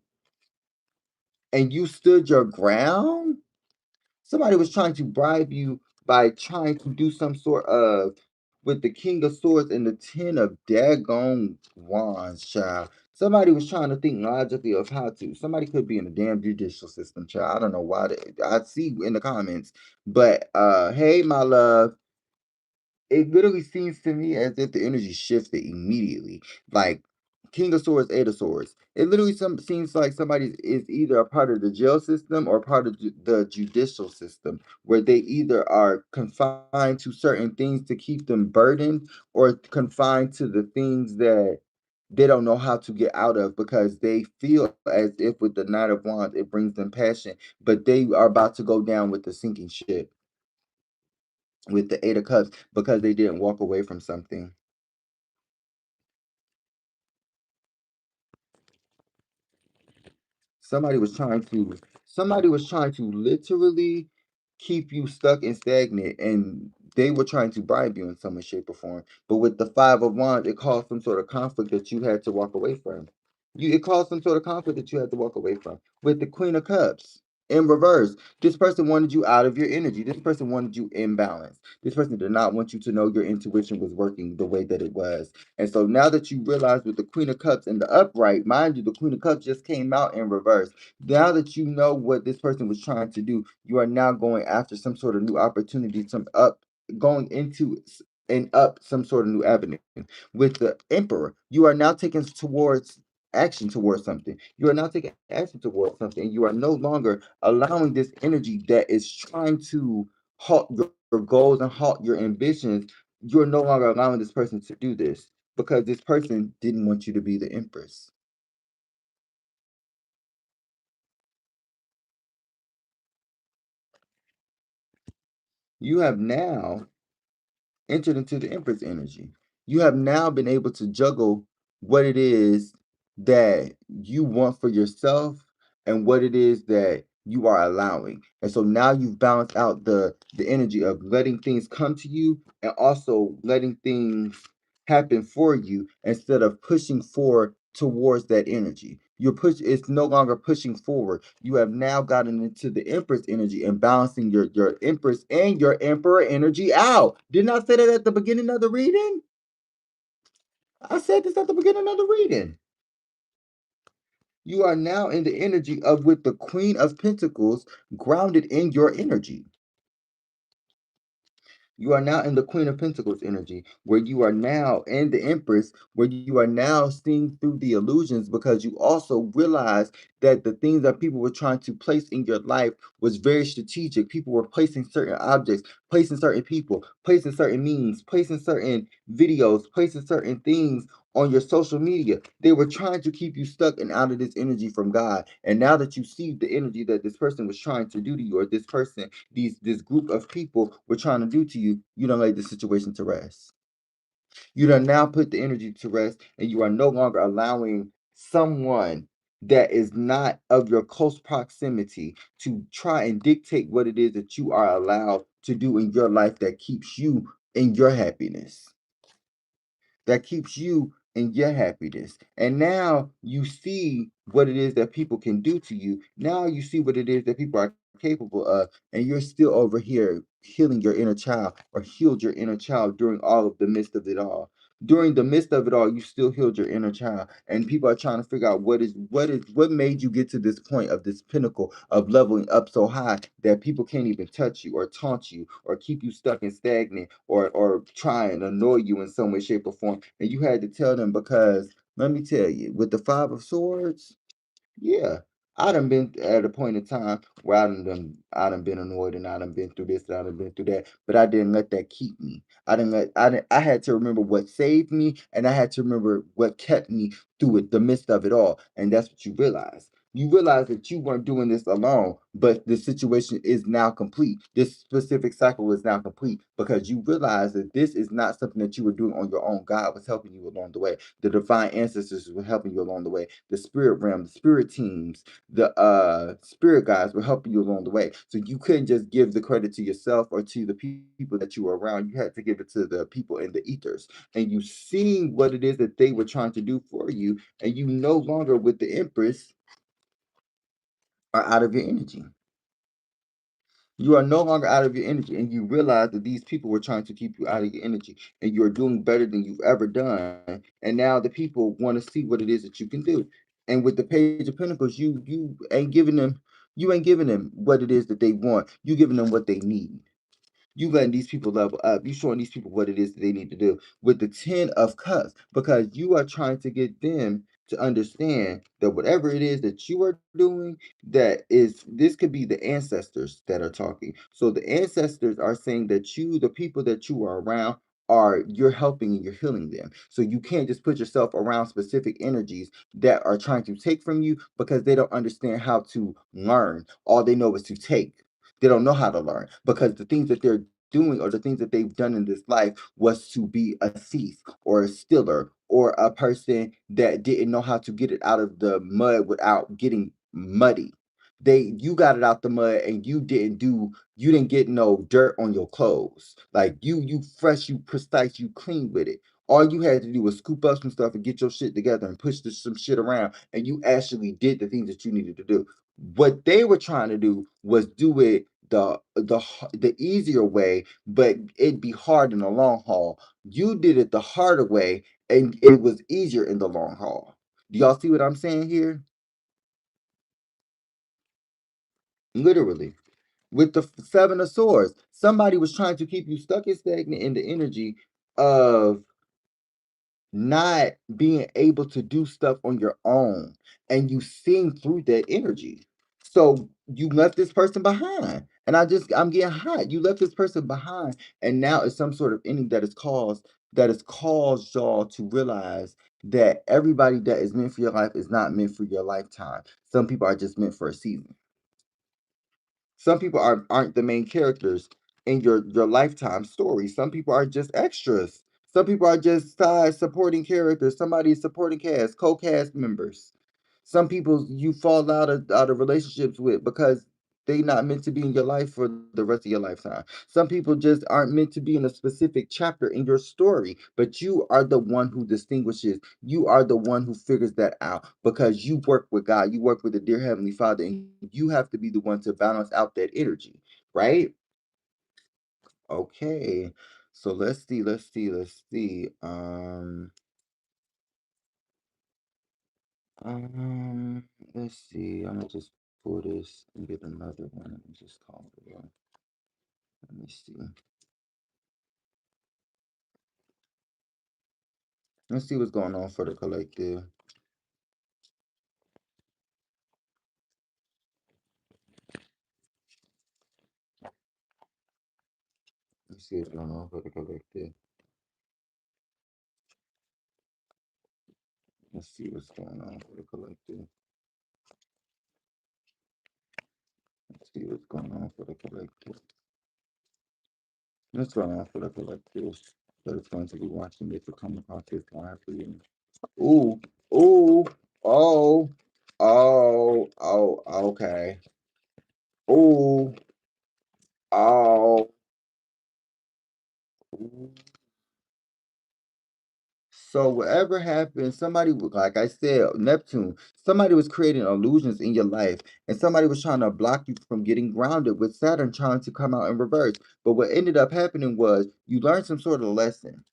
[SPEAKER 1] and you stood your ground? Somebody was trying to bribe you by trying to do some sort of with the King of Swords and the Ten of daggone wands, child. Somebody was trying to think logically of how to. Somebody could be in the damn judicial system, child. I don't know why. I see in the comments, but hey, my love, it literally seems to me as if the energy shifted immediately. Like King of Swords, Eight of Swords. It literally seems like somebody is either a part of the jail system or part of the judicial system, where they either are confined to certain things to keep them burdened or confined to the things that they don't know how to get out of because they feel as if with the Knight of Wands, it brings them passion, but they are about to go down with the sinking ship with the Eight of Cups because they didn't walk away from something. Somebody was trying to somebody was trying to literally keep you stuck and stagnant, and they were trying to bribe you in some way, shape, or form. But with the Five of Wands, it caused some sort of conflict that you had to walk away from. It caused some sort of conflict that you had to walk away from. With the Queen of Cups in reverse, this person wanted you out of your energy. This person wanted you imbalanced. This person did not want you to know your intuition was working the way that it was. And so now that you realize with the Queen of Cups and the upright, mind you, the Queen of Cups just came out in reverse. Now that you know what this person was trying to do, you are now going after some sort of new opportunity, going into and up some sort of new avenue. With the Emperor, you are now taking towards action towards something. You are now taking action towards something. You are no longer allowing this energy that is trying to halt your goals and halt your ambitions. You're no longer allowing this person to do this because this person didn't want you to be the Empress. You have now entered into the Empress energy. You have now been able to juggle what it is that you want for yourself and what it is that you are allowing. And so now you've balanced out the energy of letting things come to you and also letting things happen for you instead of pushing forward towards that energy. It's no longer pushing forward. You have now gotten into the Empress energy and balancing your Empress and your Emperor energy out. Didn't I say that at the beginning of the reading? I said this at the beginning of the reading. You are now in the energy of with the Queen of Pentacles grounded in your energy. You are now in the Queen of Pentacles energy, where you are now in the Empress, where you are now seeing through the illusions because you also realize that the things that people were trying to place in your life was very strategic. People were placing certain objects, placing certain people, placing certain memes, placing certain videos, placing certain things on your social media. They were trying to keep you stuck and out of this energy from God. And now that you see the energy that this person was trying to do to you, or this person, this group of people were trying to do to you, you don't let the situation to rest. You don't now put the energy to rest, and you are no longer allowing someone that is not of your close proximity to try and dictate what it is that you are allowed to do in your life that keeps you in your happiness, that keeps you in your happiness. And now you see what it is that people can do to you. Now you see what it is that people are capable of, and you're still over here healing your inner child, or healed your inner child during all of the midst of it all. During the midst of it all, you still healed your inner child, and people are trying to figure out what made you get to this point of this pinnacle of leveling up so high that people can't even touch you or taunt you or keep you stuck and stagnant, or try and annoy you in some way, shape, or form. And you had to tell them, because let me tell you, with the Five of Swords, yeah, I done been at a point in time where I done been annoyed, and I done been through this, and I done been through that, but I didn't let that keep me. I had to remember what saved me, and I had to remember what kept me through it, the midst of it all. And that's what you realize. You realize that you weren't doing this alone, but the situation is now complete. This specific cycle is now complete because you realize that this is not something that you were doing on your own. God was helping you along the way. The divine ancestors were helping you along the way. The spirit realm, the spirit teams, the spirit guides were helping you along the way. So you couldn't just give the credit to yourself or to the people that you were around. You had to give it to the people in the ethers. And you seeing what it is that they were trying to do for you, and you no longer with the Empress are out of your energy. You are no longer out of your energy, and you realize that these people were trying to keep you out of your energy, and you're doing better than you've ever done. And now the people want to see what it is that you can do. And with the Page of Pentacles, you ain't giving them what it is that they want. You giving them what they need. You letting these people level up. You showing these people what it is that they need to do with the Ten of Cups, because you are trying to get them to understand that whatever it is that you are doing, that is, this could be the ancestors that are talking. So the ancestors are saying that you, the people that you are around, are, you're helping and you're healing them. So you can't just put yourself around specific energies that are trying to take from you, because they don't understand how to learn. All they know is to take. They don't know how to learn, because the things that they're doing, or the things that they've done in this life, was to be a thief or a stealer or a person that didn't know how to get it out of the mud without getting muddy. You got it out the mud, and you didn't get no dirt on your clothes. Like you fresh, you precise, you clean with it. All you had to do was scoop up some stuff and get your shit together and push some shit around, and you actually did the things that you needed to do. What they were trying to do was do it the easier way, but it'd be hard in the long haul. You did it the harder way, and it was easier in the long haul. Do y'all see what I'm saying here? Literally. With the Seven of Swords, somebody was trying to keep you stuck and stagnant in the energy of not being able to do stuff on your own, and you seeing through that energy. So you left this person behind, and I'm getting hot. You left this person behind, and now it's some sort of ending that has caused y'all to realize that everybody that is meant for your life is not meant for your lifetime. Some people are just meant for a season. Some people aren't the main characters in your lifetime story. Some people are just extras. Some people are just side supporting characters. Somebody's supporting cast, co-cast members. Some people you fall out of relationships with because they not meant to be in your life for the rest of your lifetime. Some people just aren't meant to be in a specific chapter in your story, but you are the one who distinguishes. You are the one who figures that out, because you work with God, you work with the dear Heavenly Father, and you have to be the one to balance out that energy, right? Okay. So let's see. Um, let's see. I'm gonna just pull this and get another one. Let me just call it. Let me see. Let's see what's going on for the collective. Let's see what's going on for the collective. Let's see what's going on for the collective. Let's see what's going on for the collective. What's going on for the collective? That is going to be watching it to come across this live for you. Ooh, ooh, oh, okay. Ooh, oh. So whatever happened, somebody like I said, Neptune, somebody was creating illusions in your life, and somebody was trying to block you from getting grounded with Saturn trying to come out in reverse. But what ended up happening was you learned some sort of lesson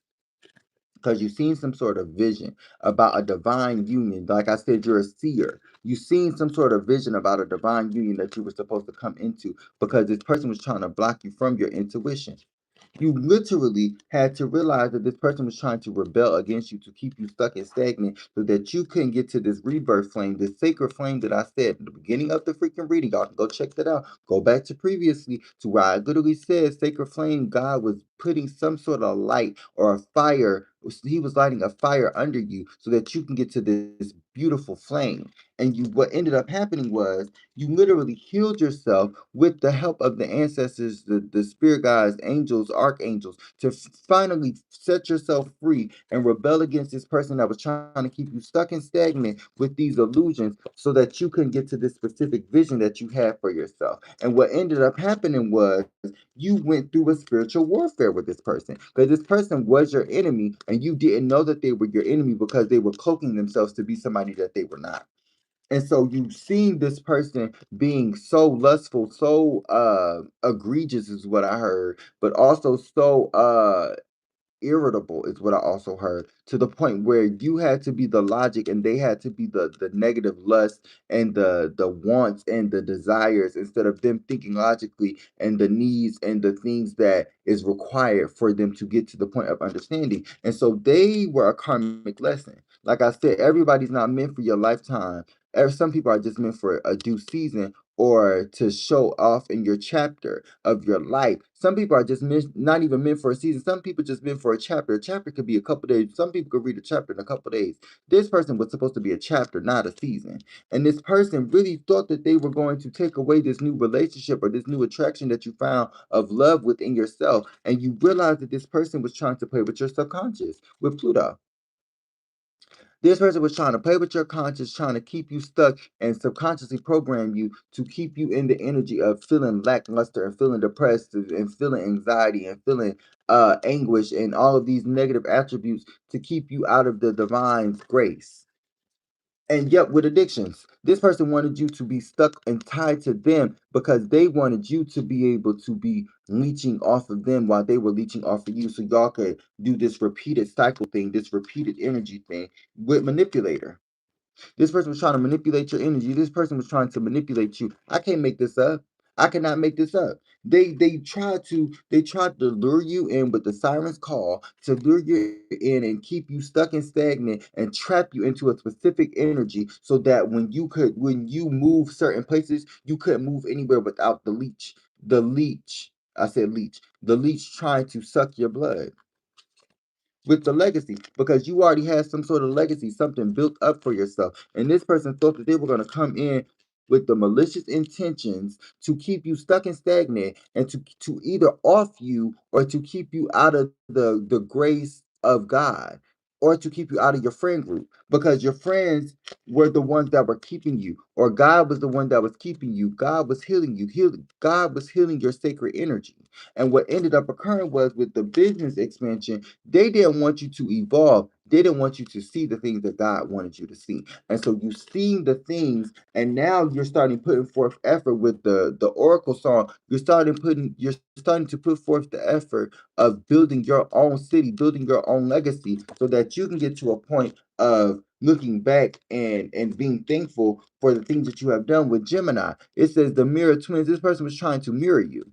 [SPEAKER 1] because you've seen some sort of vision about a divine union. Like I said, you're a seer. You've seen some sort of vision about a divine union that you were supposed to come into because this person was trying to block you from your intuition. You literally had to realize that this person was trying to rebel against you to keep you stuck and stagnant so that you couldn't get to this rebirth flame, this sacred flame that I said at the beginning of the freaking reading. Y'all can go check that out. Go back to previously to where I literally said sacred flame, God was putting some sort of light or a fire. He was lighting a fire under you so that you can get to this beautiful flame. And you what ended up happening was you literally healed yourself with the help of the ancestors, the spirit guides, angels, archangels, to finally set yourself free and rebel against this person that was trying to keep you stuck and stagnant with these illusions so that you can get to this specific vision that you had for yourself. And what ended up happening was you went through a spiritual warfare with this person because this person was your enemy and you didn't know that they were your enemy because they were cloaking themselves to be somebody that they were not. And so you've seen this person being so lustful, so egregious is what I heard, but also so irritable is what I also heard, to the point where you had to be the logic and they had to be the negative lust and the wants and the desires instead of them thinking logically and the needs and the things that is required for them to get to the point of understanding. And so they were a karmic lesson. Like I said, everybody's not meant for your lifetime. Some people are just meant for a due season or to show off in your chapter of your life. Some people are just not even meant for a season. Some people just meant for a chapter. A chapter could be a couple days. Some people could read a chapter in a couple days. This person was supposed to be a chapter, not a season. And this person really thought that they were going to take away this new relationship or this new attraction that you found of love within yourself. And you realize that this person was trying to play with your subconscious, with Pluto. This person was trying to play with your conscience, trying to keep you stuck and subconsciously program you to keep you in the energy of feeling lackluster and feeling depressed and feeling anxiety and feeling anguish and all of these negative attributes to keep you out of the divine's grace. And yet, with addictions, this person wanted you to be stuck and tied to them because they wanted you to be able to be leeching off of them while they were leeching off of you. So y'all could do this repeated cycle thing, this repeated energy thing with manipulator. This person was trying to manipulate your energy. This person was trying to manipulate you. I can't make this up. I cannot make this up. They tried to lure you in with the siren's call to lure you in and keep you stuck and stagnant and trap you into a specific energy so that when you move certain places, you couldn't move anywhere without the leech. The leech. I said leech. The leech trying to suck your blood with the legacy because you already had some sort of legacy, something built up for yourself. And this person thought that they were going to come in with the malicious intentions to keep you stuck and stagnant and to either off you or to keep you out of the grace of God or to keep you out of your friend group because your friends were the ones that were keeping you or God was the one that was keeping you. God was healing you. God was healing your sacred energy. And what ended up occurring was with the business expansion, they didn't want you to evolve. They didn't want you to see the things that God wanted you to see. And so you seeing the things, and now you're starting putting forth effort with the oracle song. You're starting to put forth the effort of building your own city, building your own legacy, so that you can get to a point of looking back and being thankful for the things that you have done. With Gemini, it says the mirror twins. This person was trying to mirror you.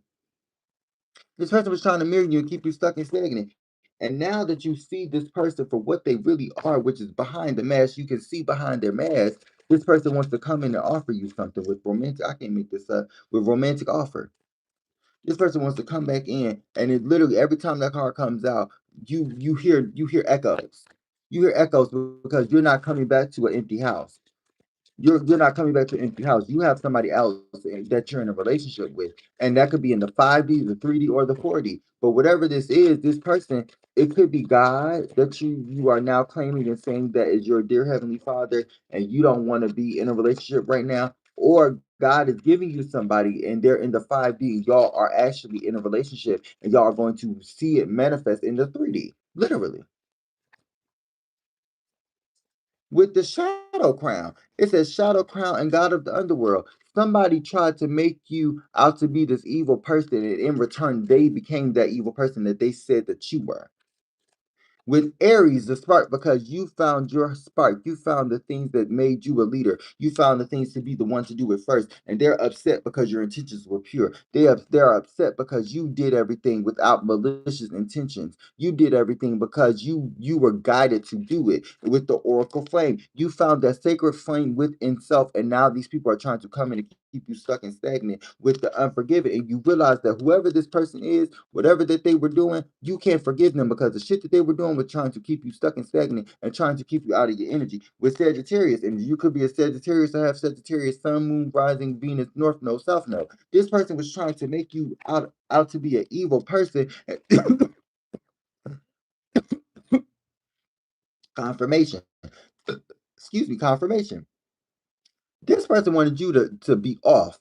[SPEAKER 1] This person was trying to mirror you and keep you stuck and stagnant. And now that you see this person for what they really are, which is behind the mask, you can see behind their mask. This person wants to come in and offer you something with romantic. I can't make this up. With romantic offer, this person wants to come back in, and it literally every time that card comes out, you hear echoes. You hear echoes because you're not coming back to an empty house. You're not coming back to an empty house. You have somebody else that you're in a relationship with, and that could be in the 5D, the 3D, or the 4D. But whatever this is, this person, it could be God that you are now claiming and saying that is your dear heavenly Father, and you don't want to be in a relationship right now, or God is giving you somebody, and they're in the 5D. Y'all are actually in a relationship, and y'all are going to see it manifest in the 3D, literally. With the shadow crown. It says shadow crown and god of the underworld. Somebody tried to make you out to be this evil person, and in return, they became that evil person that they said that you were. With Aries, the spark, because you found your spark. You found the things that made you a leader. You found the things to be the one to do it first. And they're upset because your intentions were pure. They're upset because you did everything without malicious intentions. You did everything because you were guided to do it. With the Oracle Flame, you found that sacred flame within self. And now these people are trying to come in and keep you stuck and stagnant with the unforgiven. And you realize that whoever this person is, whatever that they were doing, you can't forgive them because the shit that they were doing was trying to keep you stuck and stagnant and trying to keep you out of your energy. With Sagittarius, and you could be a Sagittarius or have Sagittarius, Sun, Moon, Rising, Venus, North Node, South Node. This person was trying to make you out to be an evil person. Confirmation. Excuse me, confirmation. This person wanted you to be off,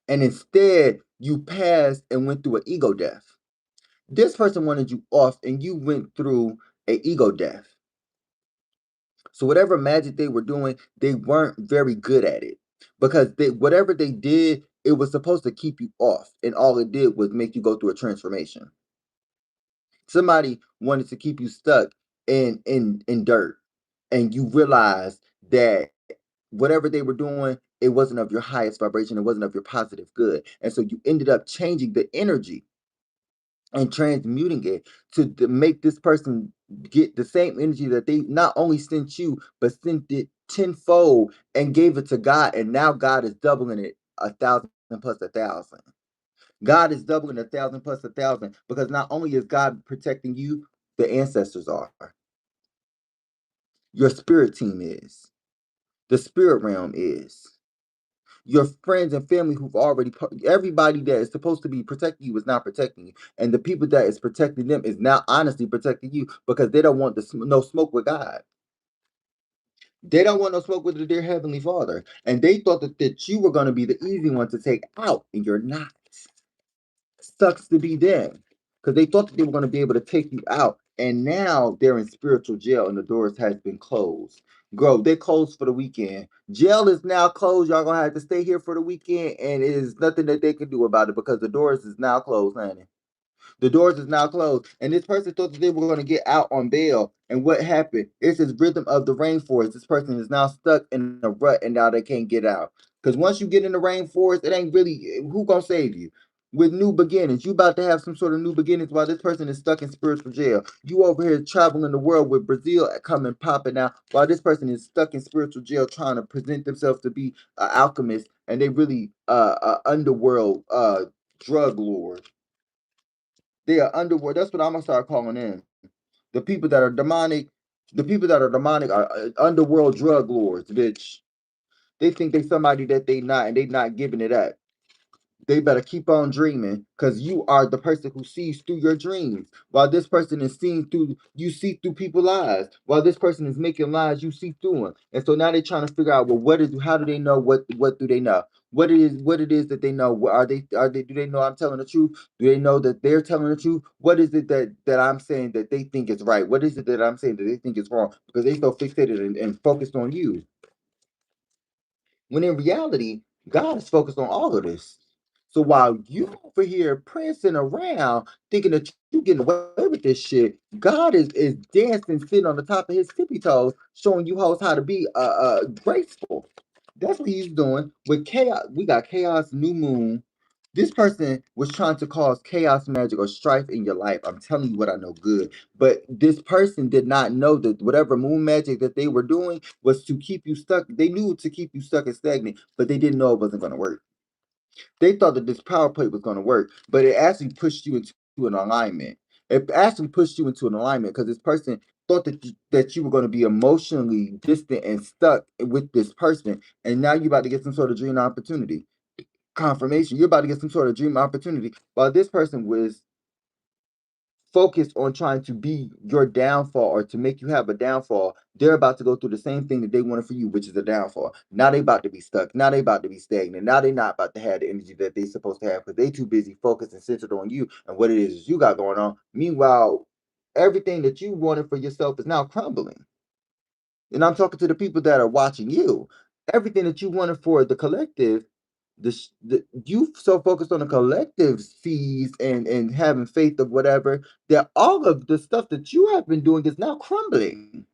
[SPEAKER 1] and instead you passed and went through an ego death. This person wanted you off, and you went through an ego death. So whatever magic they were doing, they weren't very good at it because whatever they did, it was supposed to keep you off, and all it did was make you go through a transformation. Somebody wanted to keep you stuck in dirt, and you realized that whatever they were doing, it wasn't of your highest vibration, it wasn't of your positive good, and so you ended up changing the energy and transmuting it to make this person get the same energy that they not only sent you, but sent it tenfold and gave it to God. And now God is doubling it 1,000 plus 1,000. God is doubling 1,000 plus 1,000 because not only is God protecting you, the ancestors are. Your spirit team is. The spirit realm is. Your friends and family who've already everybody that is supposed to be protecting you is not protecting you, and the people that is protecting them is now honestly protecting you because they don't want no smoke with God. They don't want no smoke with the dear heavenly Father, and they thought that you were going to be the easy one to take out, and you're not. Sucks to be them because they thought that they were going to be able to take you out, and now they're in spiritual jail and the doors has been closed. Girl, they're closed for the weekend. Jail is now closed. Y'all gonna have to stay here for the weekend, and it is nothing that they can do about it because the doors is now closed, honey. The doors is now closed. And this person thought that they were going to get out on bail. And what happened? It's this rhythm of the rainforest. This person is now stuck in a rut and now they can't get out. Because once you get in the rainforest, it ain't really who gonna save you. With new beginnings, you about to have some sort of new beginnings while this person is stuck in spiritual jail. You over here traveling the world with Brazil coming popping out while this person is stuck in spiritual jail trying to present themselves to be an alchemist and they really underworld drug lord. They are underworld. That's what I'm gonna start calling in. The people that are demonic, the people that are demonic are underworld drug lords, bitch. They think they somebody that they not, and they not giving it up. they better keep on dreaming because you are the person who sees through your dreams. While this person is seeing through, you see through people's eyes. While this person is making lies, you see through them. And so now they're trying to figure out, well, how do they know? What do they know? What it is that they know? Are they do they know I'm telling the truth? Do they know that they're telling the truth? What is it that I'm saying that they think is right? What is it that I'm saying that they think is wrong? Because they so fixated and focused on you. When in reality, God is focused on all of this. So while you over here prancing around thinking that you getting away with this shit, God is dancing, sitting on the top of his tippy toes, showing you hoes how to be graceful. That's what he's doing with chaos. We got chaos, new moon. This person was trying to cause chaos, magic, or strife in your life. I'm telling you what I know good. But this person did not know that whatever moon magic that they were doing was to keep you stuck. They knew to keep you stuck and stagnant, but they didn't know it wasn't going to work. They thought that this power plate was going to work, but it actually pushed you into an alignment. It actually pushed you into an alignment because this person thought that you were going to be emotionally distant and stuck with this person, and now you're about to get some sort of dream opportunity, confirmation. You're about to get some sort of dream opportunity, while this person was focused on trying to be your downfall or to make you have a downfall. They're about to go through the same thing that they wanted for you, which is a downfall. Now they about to be stuck. Now they about to be stagnant. Now they not about to have the energy that they supposed to have because they too busy focused and centered on you and what it is you got going on. Meanwhile, everything that you wanted for yourself is now crumbling. And I'm talking to the people that are watching you. Everything that you wanted for the collective, you so focused on the collective fees and having faith of whatever that all of the stuff that you have been doing is now crumbling.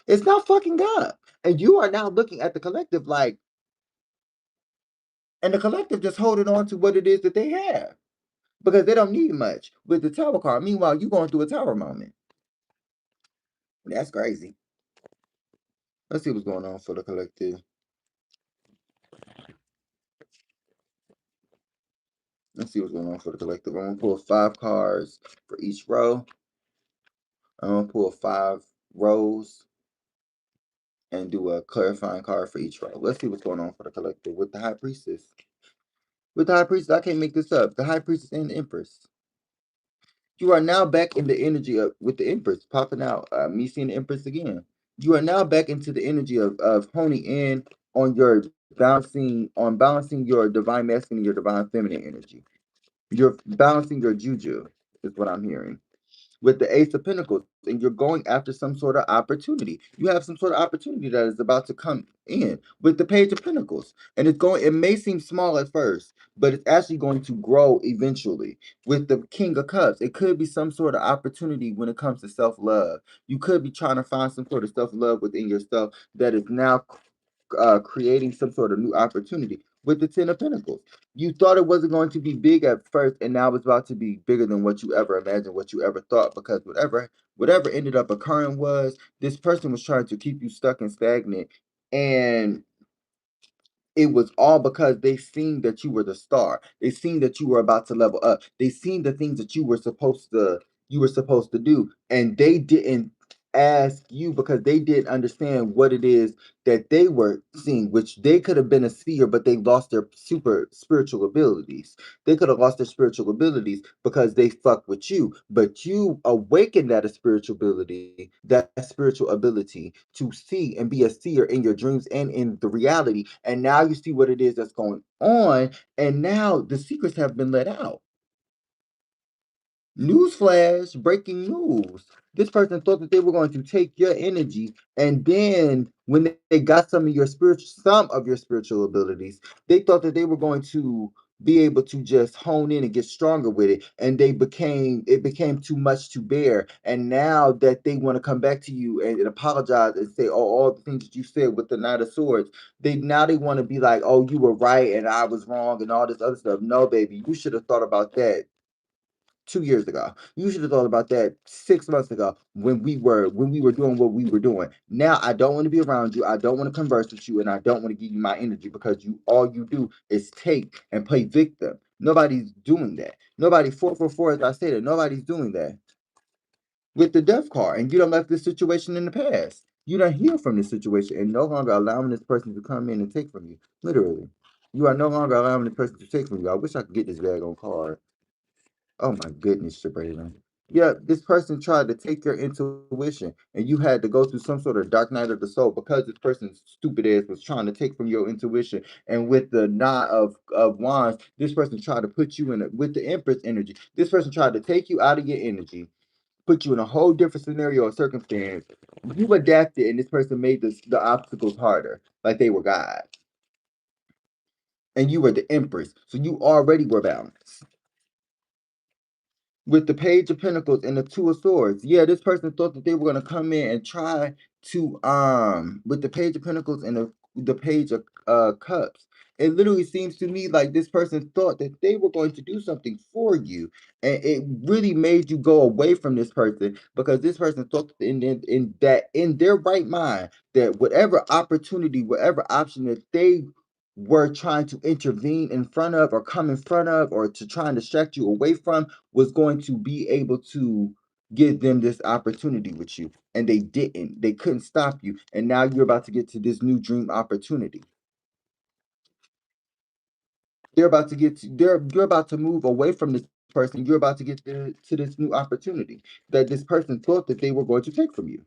[SPEAKER 1] It's now fucking up, and you are now looking at the collective like, and the collective just holding on to what it is that they have because they don't need much with the tower card. Meanwhile, you going through a tower moment. That's crazy. Let's see what's going on for the collective. Let's see what's going on for the collective. I'm gonna pull 5 cards for each row. I'm gonna pull 5 rows and do a clarifying card for each row. Let's see what's going on for the collective with the High Priestess. With the High Priestess, I can't make this up. The High Priestess and the Empress. You are now back in the energy of with the Empress popping out. Me seeing the Empress again. You are now back into the energy of honing in on your balancing your divine masculine and your divine feminine energy. You're balancing your juju, is what I'm hearing. With the Ace of Pentacles, and you're going after some sort of opportunity. You have some sort of opportunity that is about to come in with the Page of Pentacles. And it may seem small at first, but it's actually going to grow eventually. With the King of Cups, it could be some sort of opportunity when it comes to self-love. You could be trying to find some sort of self-love within yourself that is now creating some sort of new opportunity with the Ten of Pentacles. You thought it wasn't going to be big at first, and now it's about to be bigger than what you ever imagined, what you ever thought, because whatever ended up occurring was this person was trying to keep you stuck and stagnant, and it was all because they seen that you were the star. They seen that you were about to level up. They seen the things that you were supposed to do, and they didn't ask you because they didn't understand what it is that they were seeing, which they could have been a seer, but they lost their super spiritual abilities. They could have lost their spiritual abilities because they fuck with you, but you awakened that spiritual ability to see and be a seer in your dreams and in the reality. And now you see what it is that's going on, and now the secrets have been let out. Newsflash, breaking news. This person thought that they were going to take your energy, and then when they got some of your spiritual abilities, they thought that they were going to be able to just hone in and get stronger with it, and it became too much to bear. And now that they want to come back to you and apologize and say, oh, all the things that you said with the Knight of Swords, they want to be like, oh, you were right and I was wrong and all this other stuff. No, baby, you should have thought about that 2 years ago. You should have thought about that 6 months ago when we were doing what we were doing. Now I don't want to be around you. I don't want to converse with you, and I don't want to give you my energy because all you do is take and play victim. Nobody's doing that. Nobody 444, as I said, nobody's doing that with the death card. And you don't left this situation in the past. You don't heal from this situation and no longer allowing this person to come in and take from you. Literally. You are no longer allowing the person to take from you. I wish I could get this bag on card. Oh my goodness, Sabrina. Yeah, this person tried to take your intuition, and you had to go through some sort of dark night of the soul because this person's stupid ass was trying to take from your intuition. And with the Knight of Wands, this person tried to put you in with the Empress energy. This person tried to take you out of your energy, put you in a whole different scenario or circumstance. You adapted, and this person made the obstacles harder, like they were God, and you were the Empress, so you already were balanced. With the Page of Pentacles and the Two of Swords. Yeah, this person thought that they were gonna come in and try to with the Page of Pentacles and the Page of Cups. It literally seems to me like this person thought that they were going to do something for you, and it really made you go away from this person because this person thought that in their right mind that whatever opportunity, whatever option that they were trying to intervene in front of or come in front of or to try and distract you away from was going to be able to give them this opportunity with you, and they didn't. They couldn't stop you, and now you're about to get to this new dream opportunity. You're about to move away from this person. You're about to get to this new opportunity that this person thought that they were going to take from you,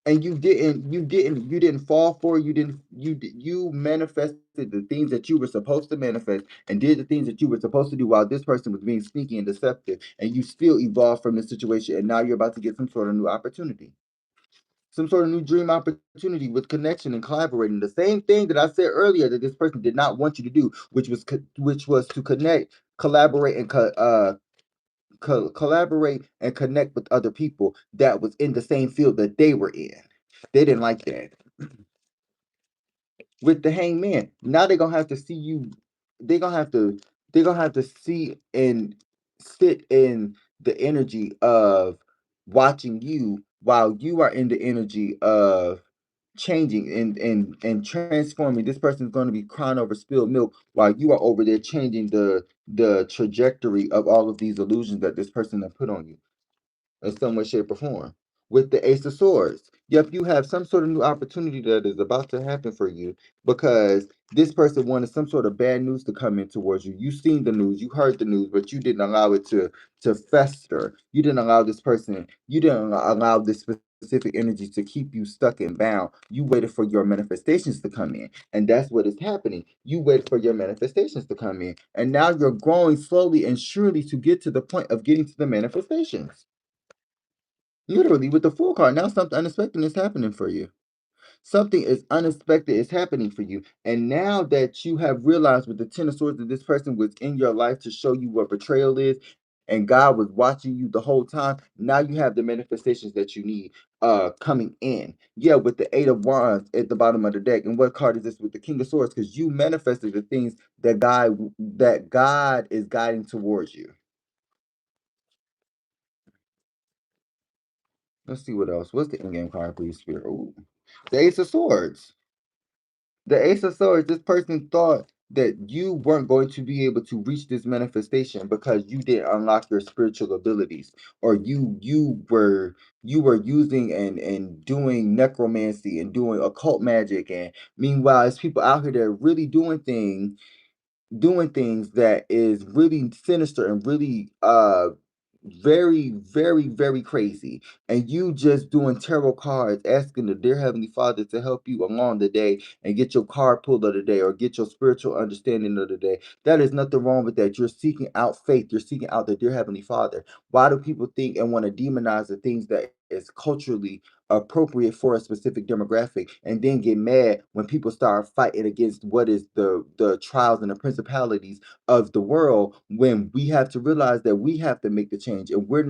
[SPEAKER 1] and you didn't fall for it. You manifested the things that you were supposed to manifest and did the things that you were supposed to do while this person was being sneaky and deceptive, and you still evolved from this situation, and now you're about to get some sort of new opportunity, some sort of new dream opportunity with connection and collaborating. The same thing that I said earlier that this person did not want you to do, which was to connect, collaborate, and collaborate and connect with other people that was in the same field that they were in. They didn't like that. With the hangman, now they're gonna have to see you. They're gonna have to. They're gonna have to see and sit in the energy of watching you while you are in the energy of changing and transforming. This person's going to be crying over spilled milk while you are over there changing the trajectory of all of these illusions that this person has put on you in some way, shape, or form. With the Ace of Swords, yep, you have some sort of new opportunity that is about to happen for you because this person wanted some sort of bad news to come in towards you. You seen the news, you heard the news, but you didn't allow it to fester. You didn't allow this person. You didn't allow this specific energy to keep you stuck and bound. You waited for your manifestations to come in, and that's what is happening. You wait for your manifestations to come in, and now you're growing slowly and surely to get to the point of getting to the manifestations. Literally, with the Fool card, now something unexpected is happening for you. Something is unexpected is happening for you. And now that you have realized with the Ten of Swords that this person was in your life to show you what betrayal is, and God was watching you the whole time, now you have the manifestations that you need coming in. Yeah, with the Eight of Wands at the bottom of the deck. And what card is this with the King of Swords? Because you manifested the things that God is guiding towards you. Let's see what else. What's the in-game card, please, Spirit? Ooh. The Ace of Swords. The Ace of Swords, this person thought that you weren't going to be able to reach this manifestation because you didn't unlock your spiritual abilities, or you were using and doing necromancy and doing occult magic, and meanwhile, there's people out here that are really doing things that is really sinister and really very, very, very crazy. And you just doing tarot cards, asking the dear Heavenly Father to help you along the day and get your card pulled of the day or get your spiritual understanding of the day. That is nothing wrong with that. You're seeking out faith. You're seeking out the dear Heavenly Father. Why do people think and want to demonize the things that is culturally appropriate for a specific demographic, and then get mad when people start fighting against what is the trials and the principalities of the world, when we have to realize that we have to make the change, and we're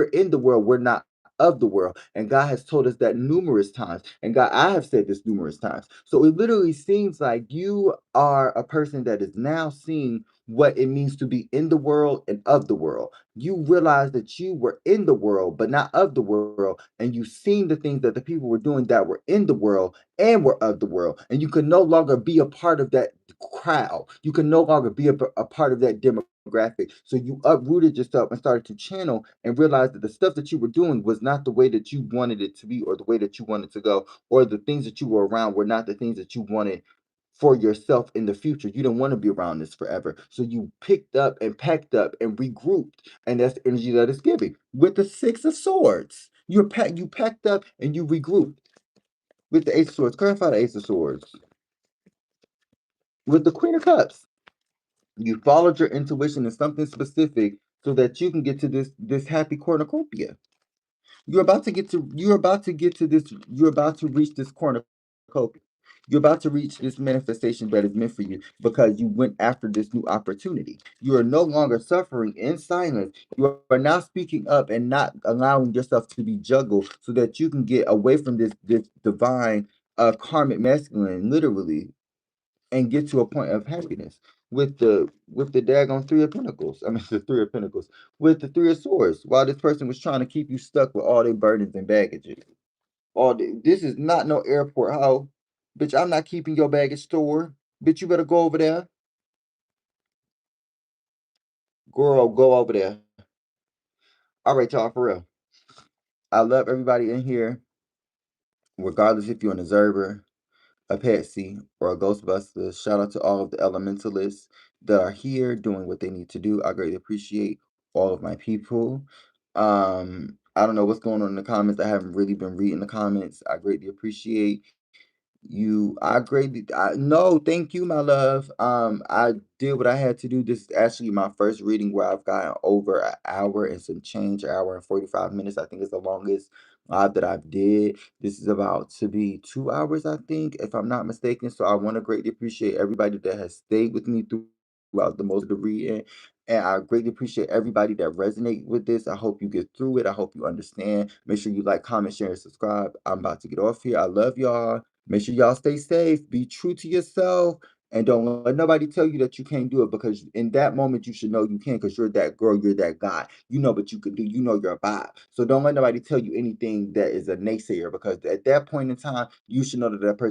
[SPEAKER 1] in the world, we're not of the world. And God has told us that numerous times, and God, I have said this numerous times. So it literally seems like you are a person that is now seeing what it means to be in the world and of the world. You realize that you were in the world but not of the world, and you seen the things that the people were doing that were in the world and were of the world, and you can no longer be a part of that crowd. You can no longer be a part of that demographic. So you uprooted yourself and started to channel and realize that the stuff that you were doing was not the way that you wanted it to be, or the way that you wanted to go, or the things that you were around were not the things that you wanted for yourself in the future. You don't want to be around this forever. So you picked up and packed up and regrouped. And that's the energy that it's giving. With the Six of Swords, you packed up and you regrouped. With the Ace of Swords, clarify the Ace of Swords. With the Queen of Cups, you followed your intuition in something specific so that you can get to this happy cornucopia. You're about to reach this cornucopia. You're about to reach this manifestation that is meant for you because you went after this new opportunity. You are no longer suffering in silence. You are now speaking up and not allowing yourself to be juggled so that you can get away from this divine karmic masculine, literally, and get to a point of happiness with the daggone Three of Pentacles. I mean the Three of Pentacles. With the Three of Swords. While this person was trying to keep you stuck with all their burdens and baggages. This is not no airport. How? Bitch, I'm not keeping your baggage store. Bitch, you better go over there. Girl, go over there. All right, y'all, for real. I love everybody in here, regardless if you're an observer, a Patsy, or a Ghostbuster. Shout out to all of the elementalists that are here doing what they need to do. I greatly appreciate all of my people. I don't know what's going on in the comments. I haven't really been reading the comments. I greatly appreciate you. No, thank you, my love. I did what I had to do. This is actually my first reading where I've gotten over an hour and some change, an hour and 45 minutes. I think it's the longest live that I've did. This is about to be 2 hours, I think, if I'm not mistaken. So I want to greatly appreciate everybody that has stayed with me throughout the most of the reading. And I greatly appreciate everybody that resonate with this. I hope you get through it. I hope you understand. Make sure you like, comment, share, and subscribe. I'm about to get off here. I love y'all. Make sure y'all stay safe. Be true to yourself. And don't let nobody tell you that you can't do it, because in that moment you should know you can, because you're that girl, you're that guy. You know what you could do. You know your vibe. So don't let nobody tell you anything that is a naysayer, because at that point in time, you should know that that person